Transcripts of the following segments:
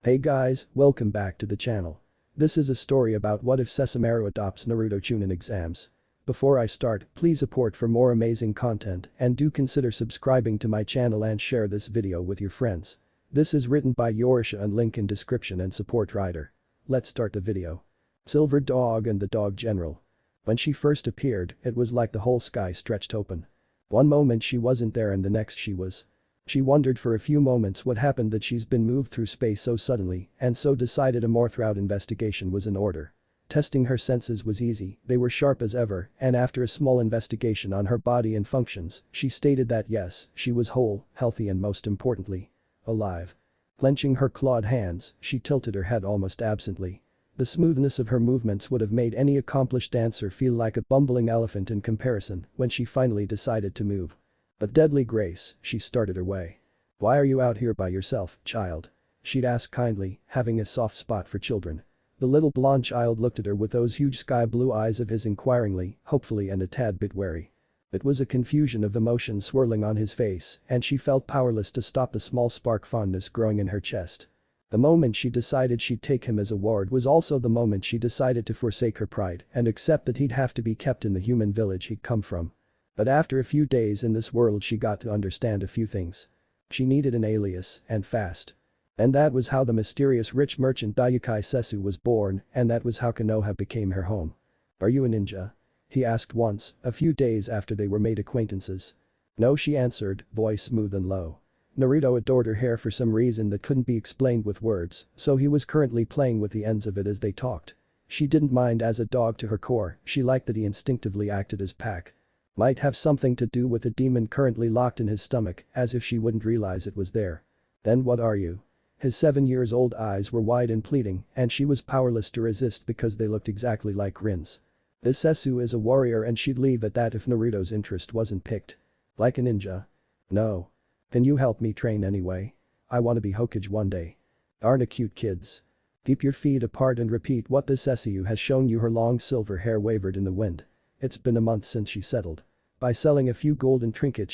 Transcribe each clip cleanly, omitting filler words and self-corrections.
Hey guys, welcome back to the channel. This is a story about what if Sesshomaru adopts Naruto Chunin exams. Before I start, please support for more amazing content and do consider subscribing to my channel and share this video with your friends. This is written by yorushihe and link in description and support writer. Let's start the video. Silver Dog and the Dog General. When she first appeared, it was like the whole sky stretched open. One moment she wasn't there and the next she was. She wondered for a few moments what happened that she's been moved through space so suddenly and so decided a more thorough investigation was in order. Testing her senses was easy, they were sharp as ever, and after a small investigation on her body and functions, she stated that yes, she was whole, healthy and most importantly, alive. Clenching her clawed hands, she tilted her head almost absently. The smoothness of her movements would have made any accomplished dancer feel like a bumbling elephant in comparison when she finally decided to move. With deadly grace, she started her way. "Why are you out here by yourself, child?" she'd ask kindly, having a soft spot for children. The little blonde child looked at her with those huge sky blue eyes of his inquiringly, hopefully and a tad bit wary. It was a confusion of emotions swirling on his face and she felt powerless to stop the small spark fondness growing in her chest. The moment she decided she'd take him as a ward was also the moment she decided to forsake her pride and accept that he'd have to be kept in the human village he'd come from. But after a few days in this world she got to understand a few things. She needed an alias, and fast. And that was how the mysterious rich merchant Daiukai Cesu was born and that was how Konoha became her home. "Are you a ninja?" he asked once, a few days after they were made acquaintances. "No," she answered, voice smooth and low. Naruto adored her hair for some reason that couldn't be explained with words, so he was currently playing with the ends of it as they talked. She didn't mind as a dog to her core, she liked that he instinctively acted as pack. Might have something to do with a demon currently locked in his stomach, as if she wouldn't realize it was there. "Then what are you?" His 7-year-old eyes were wide and pleading and she was powerless to resist because they looked exactly like Rin's. This Cesu is a warrior and she'd leave at that if Naruto's interest wasn't piqued. "Like a ninja?" "No. Can you help me train anyway? I wanna be Hokage one day." "Aren't a cute kids?" "Keep your feet apart and repeat what this Cesu has shown you." Her long silver hair wavered in the wind. It's been a month since she settled. By selling a few golden trinkets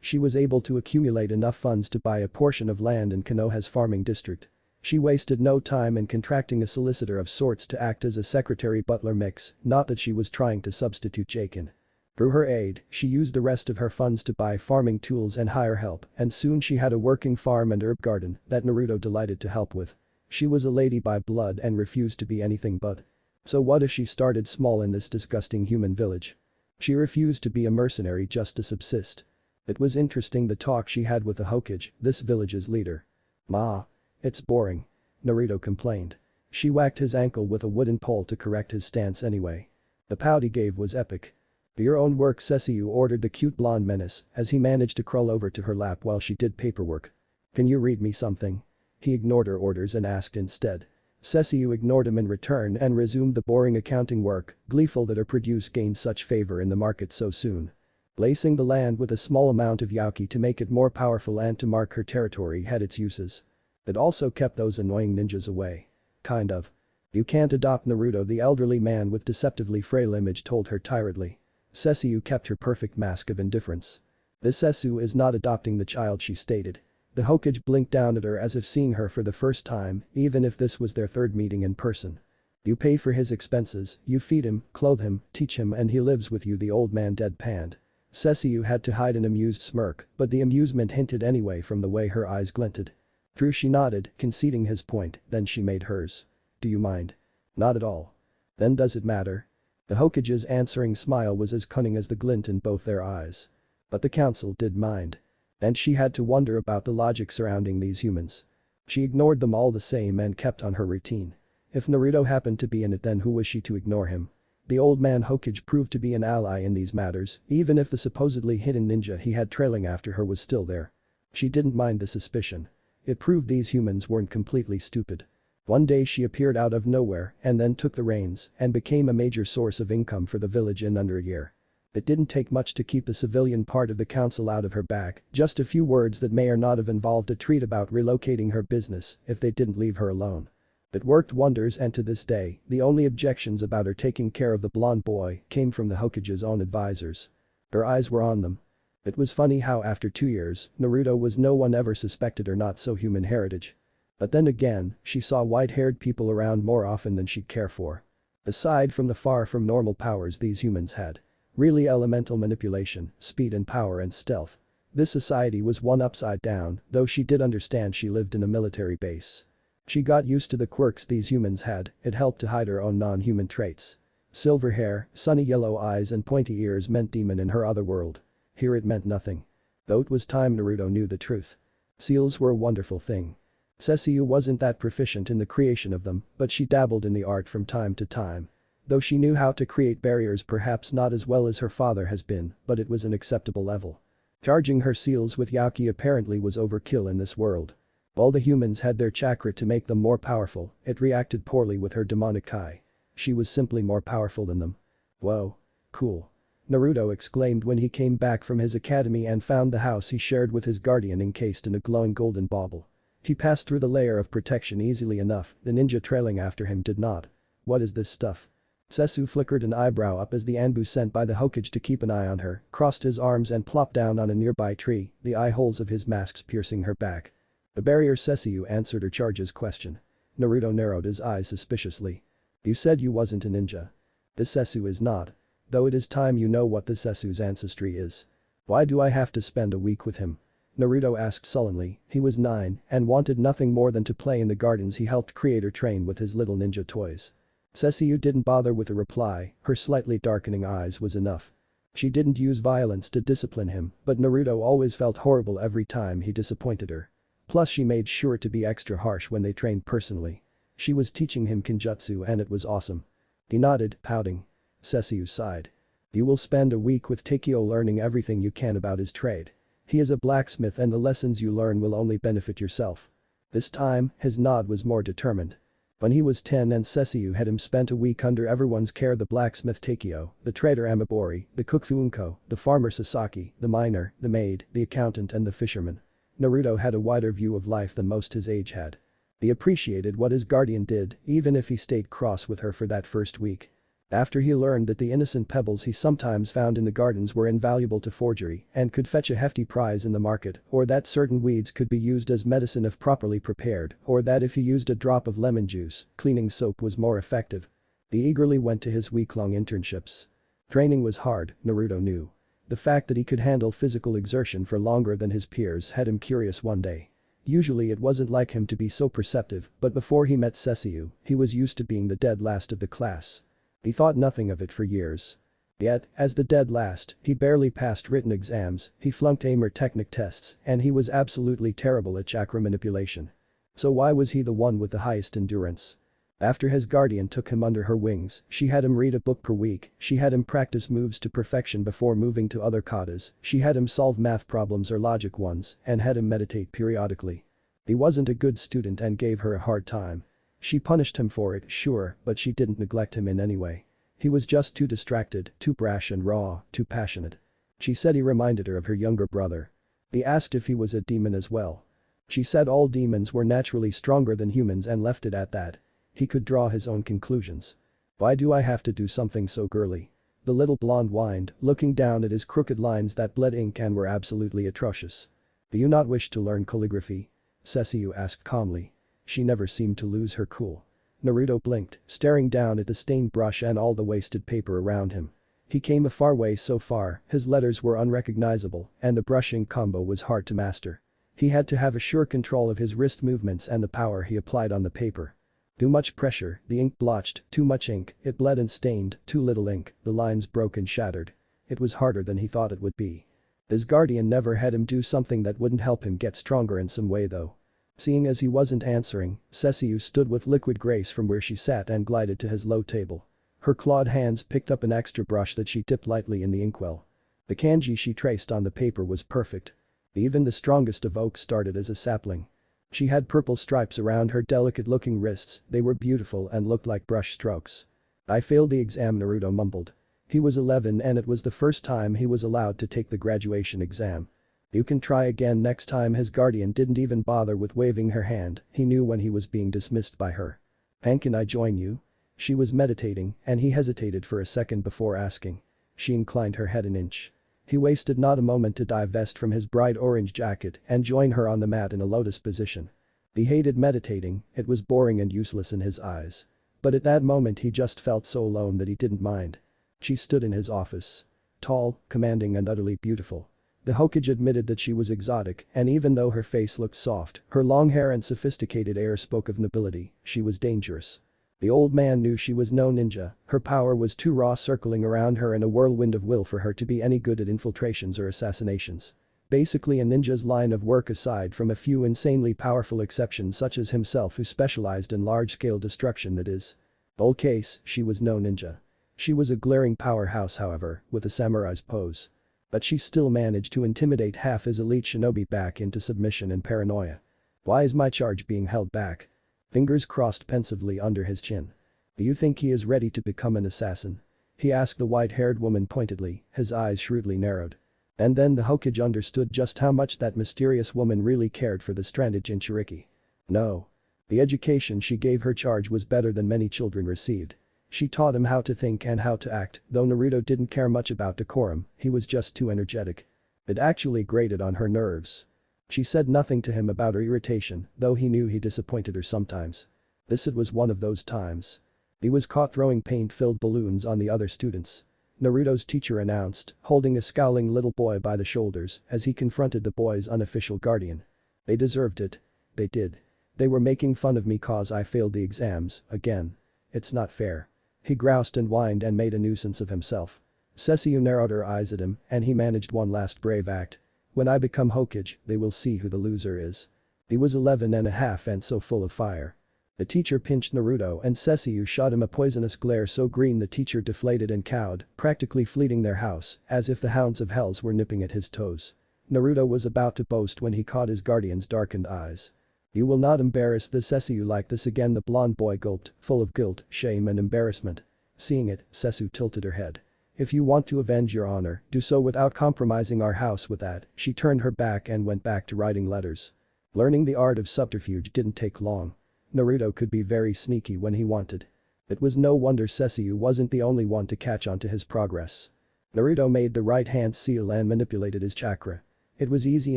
she was able to accumulate enough funds to buy a portion of land in Konoha's farming district. She wasted no time in contracting a solicitor of sorts to act as a secretary-butler mix, not that she was trying to substitute Jakin. Through her aid, she used the rest of her funds to buy farming tools and hire help and soon she had a working farm and herb garden that Naruto delighted to help with. She was a lady by blood and refused to be anything but. So what if she started small in this disgusting human village? She refused to be a mercenary just to subsist. It was interesting the talk she had with the Hokage, this village's leader. "Ma. It's boring." Naruto complained. She whacked his ankle with a wooden pole to correct his stance anyway. The pout he gave was epic. "Do your own work," Cesu ordered the cute blonde menace as he managed to crawl over to her lap while she did paperwork. "Can you read me something?" He ignored her orders and asked instead. Cesu ignored him in return and resumed the boring accounting work, gleeful that her produce gained such favor in the market so soon. Lacing the land with a small amount of yauki to make it more powerful and to mark her territory had its uses. It also kept those annoying ninjas away. Kind of. "You can't adopt Naruto," the elderly man with deceptively frail image told her tiredly. Cesu kept her perfect mask of indifference. "This Cesu is not adopting the child," she stated. The Hokage blinked down at her as if seeing her for the first time, even if this was their third meeting in person. "You pay for his expenses, you feed him, clothe him, teach him and he lives with you," the old man deadpanned. Cesu had to hide an amused smirk, but the amusement hinted anyway from the way her eyes glinted. True, she nodded, conceding his point, then she made hers. "Do you mind?" "Not at all." "Then does it matter?" The Hokage's answering smile was as cunning as the glint in both their eyes. But the council did mind. And she had to wonder about the logic surrounding these humans. She ignored them all the same and kept on her routine. If Naruto happened to be in it then who was she to ignore him? The old man Hokage proved to be an ally in these matters, even if the supposedly hidden ninja he had trailing after her was still there. She didn't mind the suspicion. It proved these humans weren't completely stupid. One day she appeared out of nowhere and then took the reins and became a major source of income for the village in under a year. It didn't take much to keep the civilian part of the council out of her back, just a few words that may or not have involved a treat about relocating her business if they didn't leave her alone. It worked wonders and to this day, the only objections about her taking care of the blonde boy came from the Hokage's own advisors. Her eyes were on them. It was funny how after 2 years, Naruto was no one ever suspected her not so human heritage. But then again, she saw white-haired people around more often than she'd care for. Aside from the far from normal powers these humans had. Really elemental manipulation, speed and power and stealth. This society was one upside down, though she did understand she lived in a military base. She got used to the quirks these humans had, it helped to hide her own non-human traits. Silver hair, sunny yellow eyes and pointy ears meant demon in her other world. Here it meant nothing. Though it was time Naruto knew the truth. Seals were a wonderful thing. Cesu wasn't that proficient in the creation of them, but she dabbled in the art from time to time. Though she knew how to create barriers perhaps not as well as her father has been, but it was an acceptable level. Charging her seals with Yaki apparently was overkill in this world. All the humans had their chakra to make them more powerful, it reacted poorly with her demonic kai. She was simply more powerful than them. Whoa. Cool. Naruto exclaimed when he came back from his academy and found the house he shared with his guardian encased in a glowing golden bauble. He passed through the layer of protection easily enough, the ninja trailing after him did not. What is this stuff? Cesu flickered an eyebrow up as the Anbu sent by the Hokage to keep an eye on her, crossed his arms and plopped down on a nearby tree, the eye holes of his masks piercing her back. The barrier Cesu answered her charge's question. Naruto narrowed his eyes suspiciously. You said you wasn't a ninja. This Cesu is not. Though it is time you know what this Cesu's ancestry is. Why do I have to spend a week with him? Naruto asked sullenly, he was 9 and wanted nothing more than to play in the gardens he helped create or train with his little ninja toys. Cesu didn't bother with a reply, her slightly darkening eyes was enough. She didn't use violence to discipline him, but Naruto always felt horrible every time he disappointed her. Plus she made sure to be extra harsh when they trained personally. She was teaching him kinjutsu and it was awesome. He nodded, pouting. Cesu sighed. You will spend a week with Takeo learning everything you can about his trade. He is a blacksmith and the lessons you learn will only benefit yourself. This time, his nod was more determined. When he was 10 and Cesu had him spent a week under everyone's care, the blacksmith Takeo, the trader Amabori, the cook Fuunko, the farmer Sasaki, the miner, the maid, the accountant and the fisherman. Naruto had a wider view of life than most his age had. He appreciated what his guardian did, even if he stayed cross with her for that first week. After he learned that the innocent pebbles he sometimes found in the gardens were invaluable to forgery and could fetch a hefty price in the market, or that certain weeds could be used as medicine if properly prepared, or that if he used a drop of lemon juice, cleaning soap was more effective. He eagerly went to his week-long internships. Training was hard, Naruto knew. The fact that he could handle physical exertion for longer than his peers had him curious one day. Usually it wasn't like him to be so perceptive, but before he met Cesu, he was used to being the dead last of the class. He thought nothing of it for years. Yet, as the dead last, he barely passed written exams, he flunked Aimer technic tests, and he was absolutely terrible at chakra manipulation. So why was he the one with the highest endurance? After his guardian took him under her wings, she had him read a book per week, she had him practice moves to perfection before moving to other katas, she had him solve math problems or logic ones, and had him meditate periodically. He wasn't a good student and gave her a hard time. She punished him for it, sure, but she didn't neglect him in any way. He was just too distracted, too brash and raw, too passionate. She said he reminded her of her younger brother. He asked if he was a demon as well. She said all demons were naturally stronger than humans and left it at that. He could draw his own conclusions. Why do I have to do something so girly? The little blonde whined, looking down at his crooked lines that bled ink and were absolutely atrocious. Do you not wish to learn calligraphy? Cesu asked calmly. She never seemed to lose her cool. Naruto blinked, staring down at the stained brush and all the wasted paper around him. He came a far way so far, his letters were unrecognizable, and the brushing combo was hard to master. He had to have a sure control of his wrist movements and the power he applied on the paper. Too much pressure, the ink blotched, too much ink, it bled and stained, too little ink, the lines broke and shattered. It was harder than he thought it would be. His guardian never had him do something that wouldn't help him get stronger in some way though. Seeing as he wasn't answering, Cesu stood with liquid grace from where she sat and glided to his low table. Her clawed hands picked up an extra brush that she dipped lightly in the inkwell. The kanji she traced on the paper was perfect. Even the strongest of oak started as a sapling. She had purple stripes around her delicate-looking wrists, they were beautiful and looked like brush strokes. I failed the exam, Naruto mumbled. He was 11 and it was the first time he was allowed to take the graduation exam. You can try again next time. His guardian didn't even bother with waving her hand, he knew when he was being dismissed by her. And can I join you? She was meditating and he hesitated for a second before asking. She inclined her head an inch. He wasted not a moment to divest from his bright orange jacket and join her on the mat in a lotus position. He hated meditating, it was boring and useless in his eyes. But at that moment he just felt so alone that he didn't mind. She stood in his office. Tall, commanding and utterly beautiful. The Hokage admitted that she was exotic, and even though her face looked soft, her long hair and sophisticated air spoke of nobility, she was dangerous. The old man knew she was no ninja, her power was too raw, circling around her in a whirlwind of will for her to be any good at infiltrations or assassinations. Basically a ninja's line of work aside from a few insanely powerful exceptions such as himself who specialized in large-scale destruction, that is. Bull case, she was no ninja. She was a glaring powerhouse however, with a samurai's pose. But she still managed to intimidate half his elite shinobi back into submission and paranoia. Why is my charge being held back? Fingers crossed pensively under his chin. Do you think he is ready to become an assassin? He asked the white-haired woman pointedly, his eyes shrewdly narrowed. And then the Hokage understood just how much that mysterious woman really cared for the stranded Jinchuriki. No. The education she gave her charge was better than many children received. She taught him how to think and how to act, though Naruto didn't care much about decorum, he was just too energetic. It actually grated on her nerves. She said nothing to him about her irritation, though he knew he disappointed her sometimes. This it was one of those times. He was caught throwing paint-filled balloons on the other students. Naruto's teacher announced, holding a scowling little boy by the shoulders as he confronted the boy's unofficial guardian. They deserved it. They did. They were making fun of me cause I failed the exams, again. It's not fair. He groused and whined and made a nuisance of himself. Cesu narrowed her eyes at him and he managed one last brave act. When I become Hokage, they will see who the loser is. He was 11 and a half and so full of fire. The teacher pinched Naruto and Cesu shot him a poisonous glare so green the teacher deflated and cowed, practically fleeing their house, as if the hounds of hells were nipping at his toes. Naruto was about to boast when he caught his guardian's darkened eyes. You will not embarrass the Cesu like this again, the blonde boy gulped, full of guilt, shame and embarrassment. Seeing it, Cesu tilted her head. If you want to avenge your honor, do so without compromising our house. With that, she turned her back and went back to writing letters. Learning the art of subterfuge didn't take long. Naruto could be very sneaky when he wanted. It was no wonder Cesu wasn't the only one to catch on to his progress. Naruto made the right hand seal and manipulated his chakra. It was easy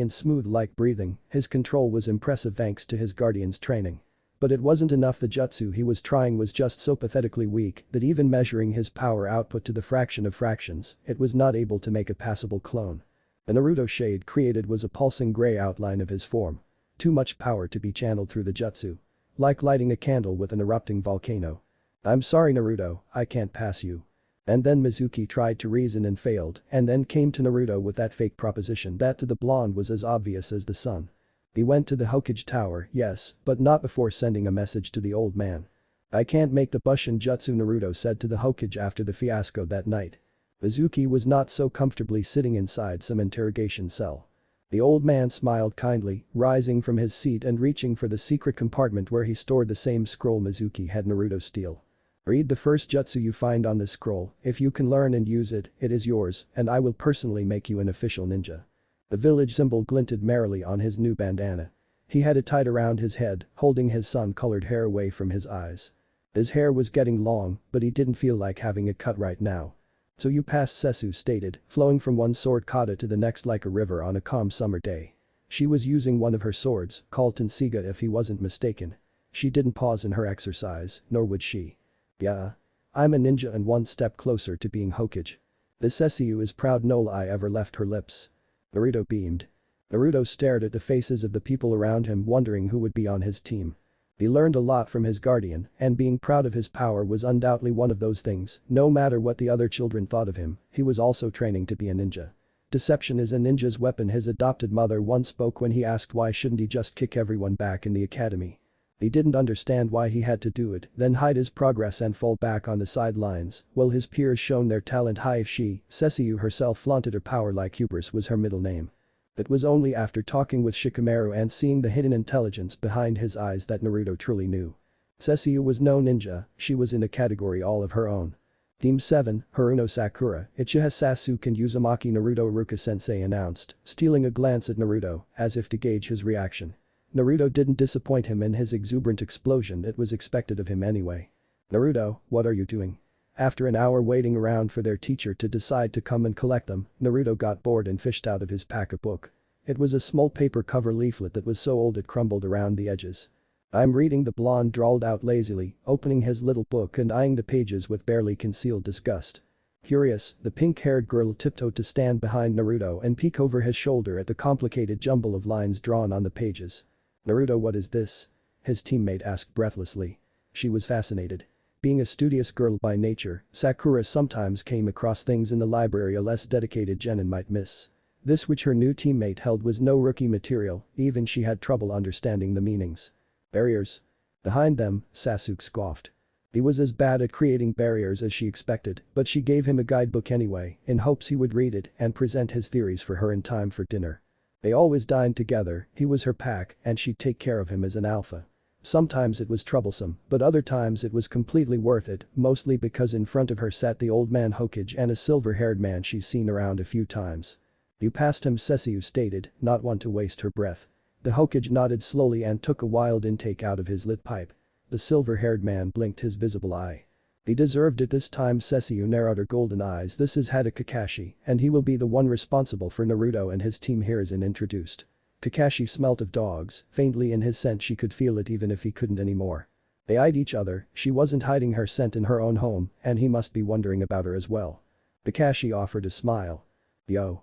and smooth like breathing, his control was impressive thanks to his guardian's training. But it wasn't enough, the jutsu he was trying was just so pathetically weak that even measuring his power output to the fraction of fractions, it was not able to make a passable clone. The Naruto shade created was a pulsing gray outline of his form. Too much power to be channeled through the jutsu. Like lighting a candle with an erupting volcano. I'm sorry Naruto, I can't pass you. And then Mizuki tried to reason and failed, and then came to Naruto with that fake proposition that to the blonde was as obvious as the sun. He went to the Hokage tower, yes, but not before sending a message to the old man. I can't make the Bushin Jutsu, Naruto said to the Hokage after the fiasco that night. Mizuki was not so comfortably sitting inside some interrogation cell. The old man smiled kindly, rising from his seat and reaching for the secret compartment where he stored the same scroll Mizuki had Naruto steal. Read the first jutsu you find on this scroll, if you can learn and use it, it is yours, and I will personally make you an official ninja. The village symbol glinted merrily on his new bandana. He had it tied around his head, holding his sun-colored hair away from his eyes. His hair was getting long, but he didn't feel like having it cut right now. So you passed, Cesu stated, flowing from one sword kata to the next like a river on a calm summer day. She was using one of her swords, called Tensiga if he wasn't mistaken. She didn't pause in her exercise, nor would she. Yeah. I'm a ninja and one step closer to being Hokage. The Cesu is proud, no lie ever left her lips. Naruto beamed. Naruto stared at the faces of the people around him wondering who would be on his team. He learned a lot from his guardian, and being proud of his power was undoubtedly one of those things. No matter what the other children thought of him, he was also training to be a ninja. Deception is a ninja's weapon, his adopted mother once spoke when he asked why shouldn't he just kick everyone back in the academy. He didn't understand why he had to do it, then hide his progress and fall back on the sidelines, while his peers shown their talent high. If she, Cesu herself, flaunted her power like hubris was her middle name. It was only after talking with Shikamaru and seeing the hidden intelligence behind his eyes that Naruto truly knew. Cesu was no ninja, she was in a category all of her own. Team 7, Haruno Sakura, Uchiha Sasuke and Uzumaki, Naruto Iruka-sensei announced, stealing a glance at Naruto, as if to gauge his reaction. Naruto didn't disappoint him in his exuberant explosion, it was expected of him anyway. Naruto, what are you doing? After an hour waiting around for their teacher to decide to come and collect them, Naruto got bored and fished out of his pack a book. It was a small paper cover leaflet that was so old it crumbled around the edges. "I'm reading," the blonde drawled out lazily, opening his little book and eyeing the pages with barely concealed disgust. Curious, the pink-haired girl tiptoed to stand behind Naruto and peek over his shoulder at the complicated jumble of lines drawn on the pages. "Naruto, what is this?" his teammate asked breathlessly. She was fascinated. Being a studious girl by nature, Sakura sometimes came across things in the library a less dedicated genin might miss. This which her new teammate held was no rookie material, even she had trouble understanding the meanings. "Barriers?" Behind them, Sasuke scoffed. He was as bad at creating barriers as she expected, but she gave him a guidebook anyway, in hopes he would read it and present his theories for her in time for dinner. They always dined together, he was her pack and she'd take care of him as an alpha. Sometimes it was troublesome, but other times it was completely worth it, mostly because in front of her sat the old man Hokage and a silver-haired man she's seen around a few times. "You passed him," Cesu stated, not one to waste her breath. The Hokage nodded slowly and took a wild intake out of his lit pipe. The silver-haired man blinked his visible eye. "He deserved it this time," Cesu narrowed her golden eyes. "This is Hada Kakashi, and he will be the one responsible for Naruto and his team." Hiruzen introduced. Kakashi smelt of dogs, faintly in his scent she could feel it even if he couldn't anymore. They eyed each other, she wasn't hiding her scent in her own home, and he must be wondering about her as well. Kakashi offered a smile. "Yo.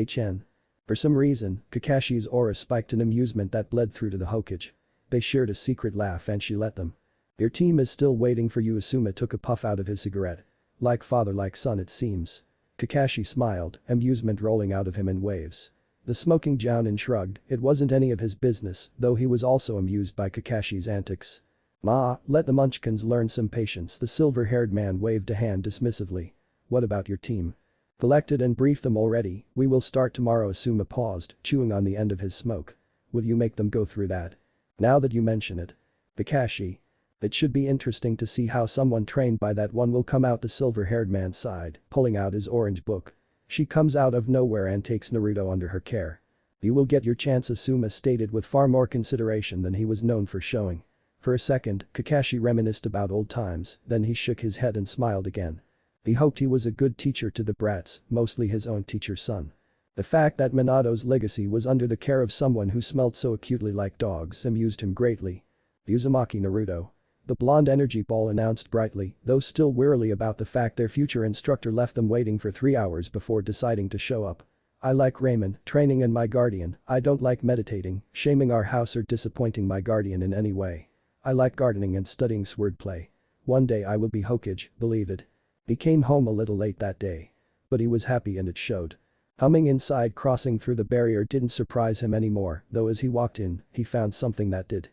Chen." For some reason, Kakashi's aura spiked in amusement that bled through to the Hokage. They shared a secret laugh and she let them. "Your team is still waiting for you." Asuma took a puff out of his cigarette. "Like father like son it seems." Kakashi smiled, amusement rolling out of him in waves. The smoking Jounin shrugged, it wasn't any of his business, though he was also amused by Kakashi's antics. "Ma, let the munchkins learn some patience." The silver-haired man waved a hand dismissively. "What about your team?" "Collected and briefed them already, we will start tomorrow." Asuma paused, chewing on the end of his smoke. "Will you make them go through that?" "Now that you mention it." Kakashi. "It should be interesting to see how someone trained by that one will come out." The silver-haired man sighed, pulling out his orange book. "She comes out of nowhere and takes Naruto under her care. You will get your chance." Asuma stated with far more consideration than he was known for showing. For a second, Kakashi reminisced about old times, then he shook his head and smiled again. He hoped he was a good teacher to the brats, mostly his own teacher's son. The fact that Minato's legacy was under the care of someone who smelled so acutely like dogs amused him greatly. "Uzumaki Naruto." The blonde energy ball announced brightly, though still wearily about the fact their future instructor left them waiting for 3 hours before deciding to show up. "I like ramen, training and my guardian. I don't like meditating, shaming our house or disappointing my guardian in any way. I like gardening and studying swordplay. One day I will be Hokage, believe it." He came home a little late that day. But he was happy and it showed. Humming inside crossing through the barrier didn't surprise him anymore, though as he walked in, he found something that did.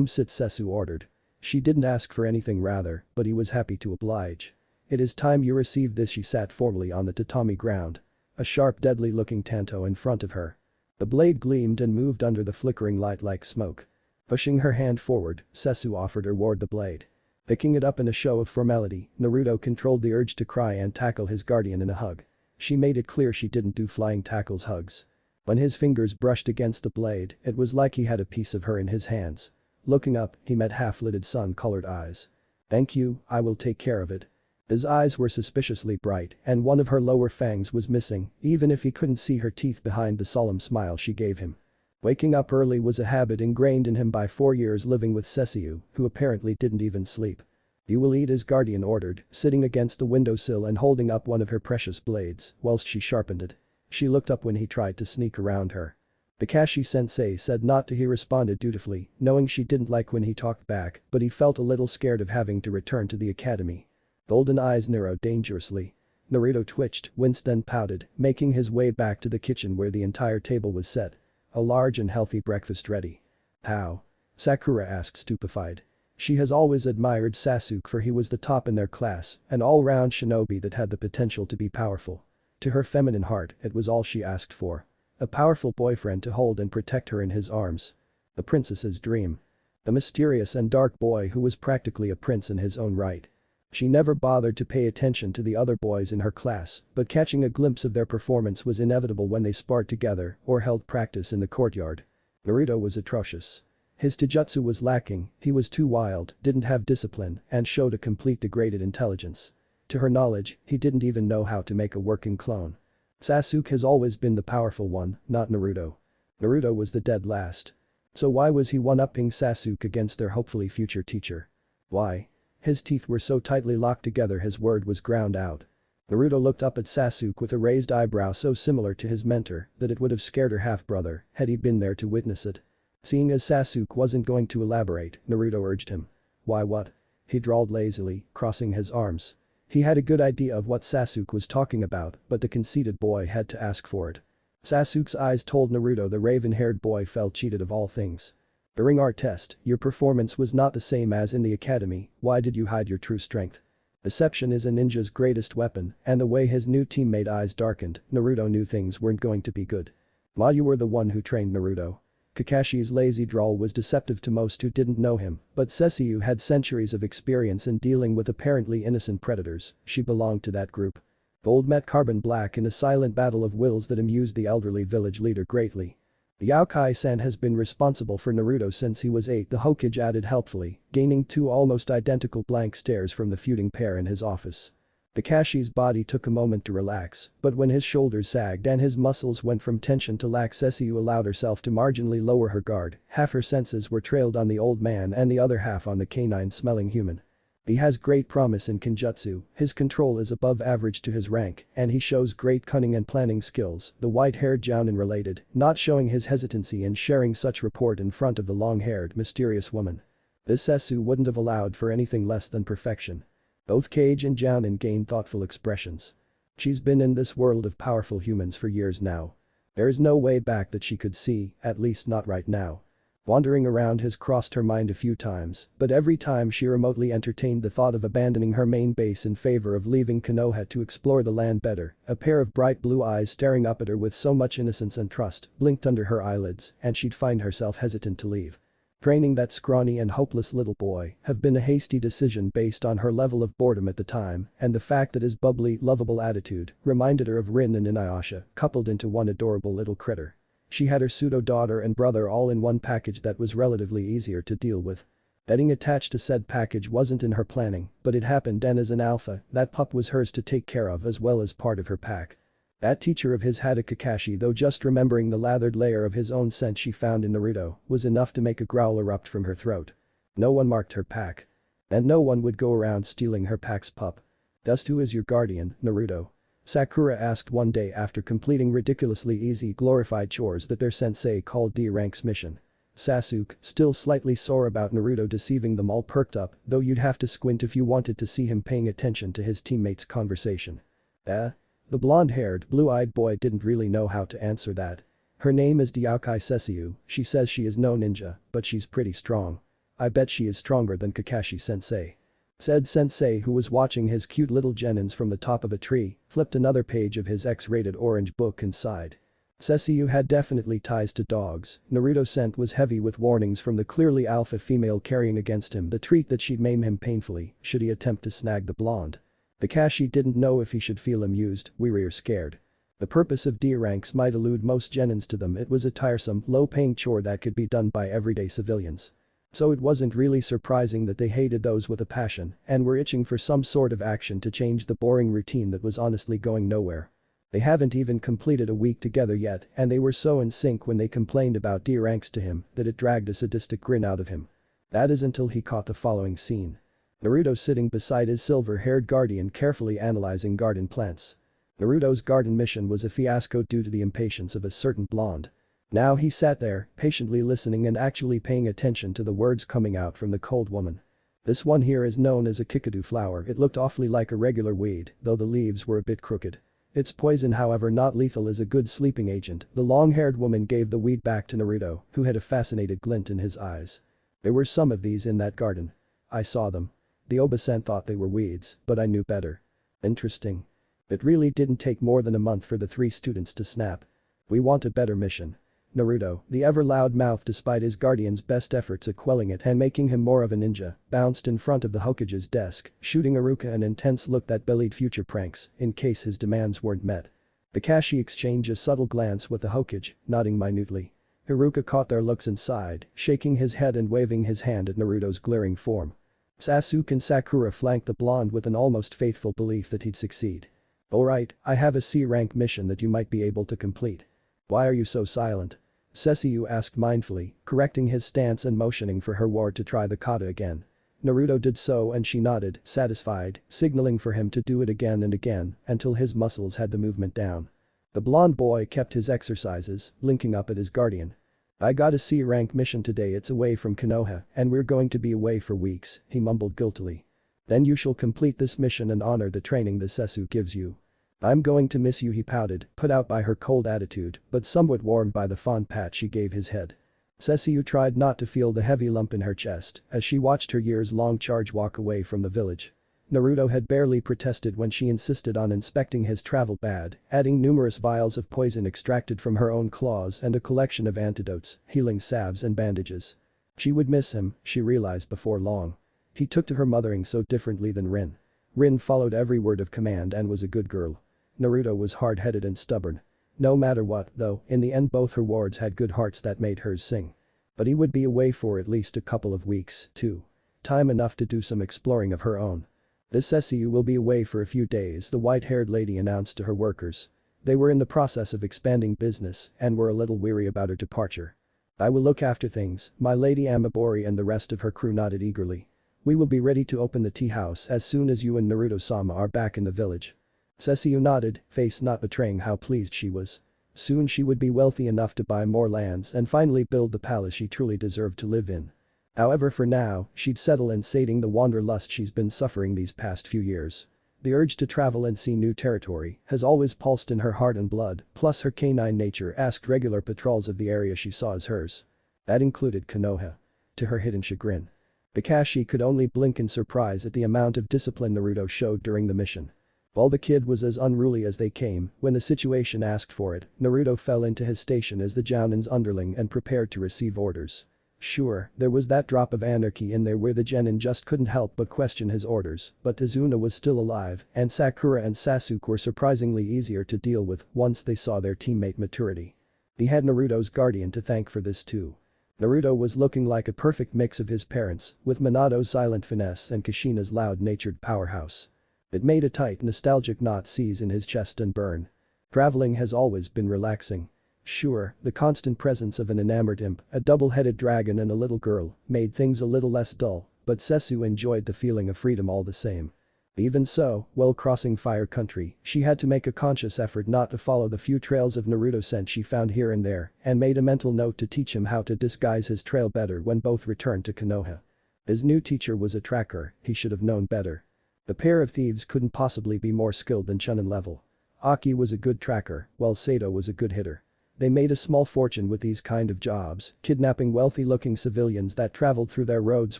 "Sit," Cesu ordered. She didn't ask for anything rather, but he was happy to oblige. "It is time you received this." She sat formally on the tatami ground. A sharp deadly-looking tanto in front of her. The blade gleamed and moved under the flickering light like smoke. Pushing her hand forward, Cesu offered her ward the blade. Picking it up in a show of formality, Naruto controlled the urge to cry and tackle his guardian in a hug. She made it clear she didn't do flying tackles hugs. When his fingers brushed against the blade, it was like he had a piece of her in his hands. Looking up, he met half-lidded sun-colored eyes. "Thank you, I will take care of it." His eyes were suspiciously bright and one of her lower fangs was missing, even if he couldn't see her teeth behind the solemn smile she gave him. Waking up early was a habit ingrained in him by 4 years living with Cesu, who apparently didn't even sleep. "You will eat," his guardian ordered, sitting against the windowsill and holding up one of her precious blades, whilst she sharpened it. She looked up when he tried to sneak around her. "Kakashi-sensei said not to." He responded dutifully, knowing she didn't like when he talked back, but he felt a little scared of having to return to the academy. Golden eyes narrowed dangerously. Naruto twitched, winced and pouted, making his way back to the kitchen where the entire table was set. A large and healthy breakfast ready. "How?" Sakura asked stupefied. She has always admired Sasuke for he was the top in their class, an all-round shinobi that had the potential to be powerful. To her feminine heart, it was all she asked for. A powerful boyfriend to hold and protect her in his arms. The princess's dream. A mysterious and dark boy who was practically a prince in his own right. She never bothered to pay attention to the other boys in her class, but catching a glimpse of their performance was inevitable when they sparred together or held practice in the courtyard. Naruto was atrocious. His taijutsu was lacking, he was too wild, didn't have discipline, and showed a complete degraded intelligence. To her knowledge, he didn't even know how to make a working clone. Sasuke has always been the powerful one, not Naruto. Naruto was the dead last. So why was he one-upping Sasuke against their hopefully future teacher? Why? His teeth were so tightly locked together his word was ground out. Naruto looked up at Sasuke with a raised eyebrow so similar to his mentor that it would have scared her half-brother had he been there to witness it. Seeing as Sasuke wasn't going to elaborate, Naruto urged him. Why what? He drawled lazily, crossing his arms. He had a good idea of what Sasuke was talking about, but the conceited boy had to ask for it. Sasuke's eyes told Naruto the raven-haired boy felt cheated of all things. During our test, your performance was not the same as in the academy, why did you hide your true strength? Deception is a ninja's greatest weapon, and the way his new teammate eyes darkened, Naruto knew things weren't going to be good. Ma, you were the one who trained Naruto. Kakashi's lazy drawl was deceptive to most who didn't know him, but Cesu had centuries of experience in dealing with apparently innocent predators, she belonged to that group. Gold met Carbon Black in a silent battle of wills that amused the elderly village leader greatly. The Yaokai-san has been responsible for Naruto since he was 8, the Hokage added helpfully, gaining 2 almost identical blank stares from the feuding pair in his office. Kakashi's body took a moment to relax, but when his shoulders sagged and his muscles went from tension to lax, Cesu allowed herself to marginally lower her guard, half her senses were trailed on the old man and the other half on the canine-smelling human. He has great promise in Kenjutsu, his control is above average to his rank, and he shows great cunning and planning skills, the white-haired Jounin related, not showing his hesitancy in sharing such report in front of the long-haired, mysterious woman. This Cesu wouldn't have allowed for anything less than perfection. Both Cage and Jounin gained thoughtful expressions. She's been in this world of powerful humans for years now. There is no way back that she could see, at least not right now. Wandering around has crossed her mind a few times, but every time she remotely entertained the thought of abandoning her main base in favor of leaving Konoha to explore the land better, a pair of bright blue eyes staring up at her with so much innocence and trust blinked under her eyelids and she'd find herself hesitant to leave. Training that scrawny and hopeless little boy have been a hasty decision based on her level of boredom at the time and the fact that his bubbly, lovable attitude reminded her of Rin and Inuyasha coupled into one adorable little critter. She had her pseudo-daughter and brother all in one package that was relatively easier to deal with. Getting attached to said package wasn't in her planning, but it happened and as an alpha, that pup was hers to take care of as well as part of her pack. That teacher of his had a Kakashi, though just remembering the lathered layer of his own scent she found in Naruto was enough to make a growl erupt from her throat. No one marked her pack. And no one would go around stealing her pack's pup. Just who is your guardian, Naruto? Sakura asked one day after completing ridiculously easy glorified chores that their sensei called D-Rank's mission. Sasuke, still slightly sore about Naruto deceiving them all, perked up, though you'd have to squint if you wanted to see him paying attention to his teammates' conversation. The blonde-haired, blue-eyed boy didn't really know how to answer that. Her name is Yaokai Cesu, she says she is no ninja, but she's pretty strong. I bet she is stronger than Kakashi-sensei. Said sensei, who was watching his cute little genins from the top of a tree, flipped another page of his X-rated orange book and sighed. Cesu had definitely ties to dogs. Naruto's scent was heavy with warnings from the clearly alpha female carrying against him the treat that she'd maim him painfully should he attempt to snag the blonde. Kakashi didn't know if he should feel amused, weary or scared. The purpose of D-ranks might elude most genins to them, it was a tiresome, low-paying chore that could be done by everyday civilians. So it wasn't really surprising that they hated those with a passion and were itching for some sort of action to change the boring routine that was honestly going nowhere. They haven't even completed a week together yet and they were so in sync when they complained about D-ranks to him that it dragged a sadistic grin out of him. That is until he caught the following scene. Naruto sitting beside his silver-haired guardian carefully analyzing garden plants. Naruto's garden mission was a fiasco due to the impatience of a certain blonde. Now he sat there, patiently listening and actually paying attention to the words coming out from the cold woman. This one here is known as a kikadu flower, it looked awfully like a regular weed, though the leaves were a bit crooked. Its poison, however not lethal, is a good sleeping agent. The long-haired woman gave the weed back to Naruto, who had a fascinated glint in his eyes. There were some of these in that garden. I saw them. The Obasan thought they were weeds, but I knew better. Interesting. It really didn't take more than a month for the 3 students to snap. We want a better mission. Naruto, the ever loud-mouthed despite his guardian's best efforts at quelling it and making him more of a ninja, bounced in front of the Hokage's desk, shooting Iruka an intense look that bellied future pranks in case his demands weren't met. Kakashi exchanged a subtle glance with the Hokage, nodding minutely. Iruka caught their looks and sighed, shaking his head and waving his hand at Naruto's glaring form. Sasuke and Sakura flanked the blonde with an almost faithful belief that he'd succeed. Alright, I have a C-rank mission that you might be able to complete. Why are you so silent? Cesu asked mindfully, correcting his stance and motioning for her ward to try the kata again. Naruto did so and she nodded, satisfied, signaling for him to do it again and again until his muscles had the movement down. The blonde boy kept his exercises, blinking up at his guardian. "I got a C rank mission today, it's away from Konoha and we're going to be away for weeks," he mumbled guiltily. "Then you shall complete this mission and honor the training the Cesu gives you." "I'm going to miss you," he pouted, put out by her cold attitude but somewhat warmed by the fond pat she gave his head. Cesu tried not to feel the heavy lump in her chest as she watched her years-long charge walk away from the village. Naruto had barely protested when she insisted on inspecting his travel bag, adding numerous vials of poison extracted from her own claws and a collection of antidotes, healing salves and bandages. She would miss him, she realized before long. He took to her mothering so differently than Rin. Rin followed every word of command and was a good girl. Naruto was hard-headed and stubborn. No matter what, though, in the end both her wards had good hearts that made hers sing. But he would be away for at least a couple of weeks, too. Time enough to do some exploring of her own. "The Cesu will be away for a few days," the white-haired lady announced to her workers. They were in the process of expanding business and were a little weary about her departure. "I will look after things," my lady Amabori and the rest of her crew nodded eagerly. "We will be ready to open the tea house as soon as you and Naruto-sama are back in the village." Cesu nodded, face not betraying how pleased she was. Soon she would be wealthy enough to buy more lands and finally build the palace she truly deserved to live in. However, for now, she'd settle in sating the wanderlust she's been suffering these past few years. The urge to travel and see new territory has always pulsed in her heart and blood, plus her canine nature asked regular patrols of the area she saw as hers. That included Konoha. To her hidden chagrin. Kakashi could only blink in surprise at the amount of discipline Naruto showed during the mission. While the kid was as unruly as they came, when the situation asked for it, Naruto fell into his station as the Jounin's underling and prepared to receive orders. Sure, there was that drop of anarchy in there where the genin just couldn't help but question his orders, but Izuna was still alive and Sakura and Sasuke were surprisingly easier to deal with once they saw their teammate maturity. He had Naruto's guardian to thank for this too. Naruto was looking like a perfect mix of his parents, with Minato's silent finesse and Kushina's loud-natured powerhouse. It made a tight, nostalgic knot seize in his chest and burn. Traveling has always been relaxing. Sure, the constant presence of an enamored imp, a double-headed dragon and a little girl made things a little less dull, but Cesu enjoyed the feeling of freedom all the same. Even so, while crossing Fire Country, she had to make a conscious effort not to follow the few trails of Naruto scent she found here and there and made a mental note to teach him how to disguise his trail better when both returned to Konoha. His new teacher was a tracker, he should have known better. The pair of thieves couldn't possibly be more skilled than Chunin level. Aki was a good tracker, while Sato was a good hitter. They made a small fortune with these kind of jobs, kidnapping wealthy-looking civilians that traveled through their roads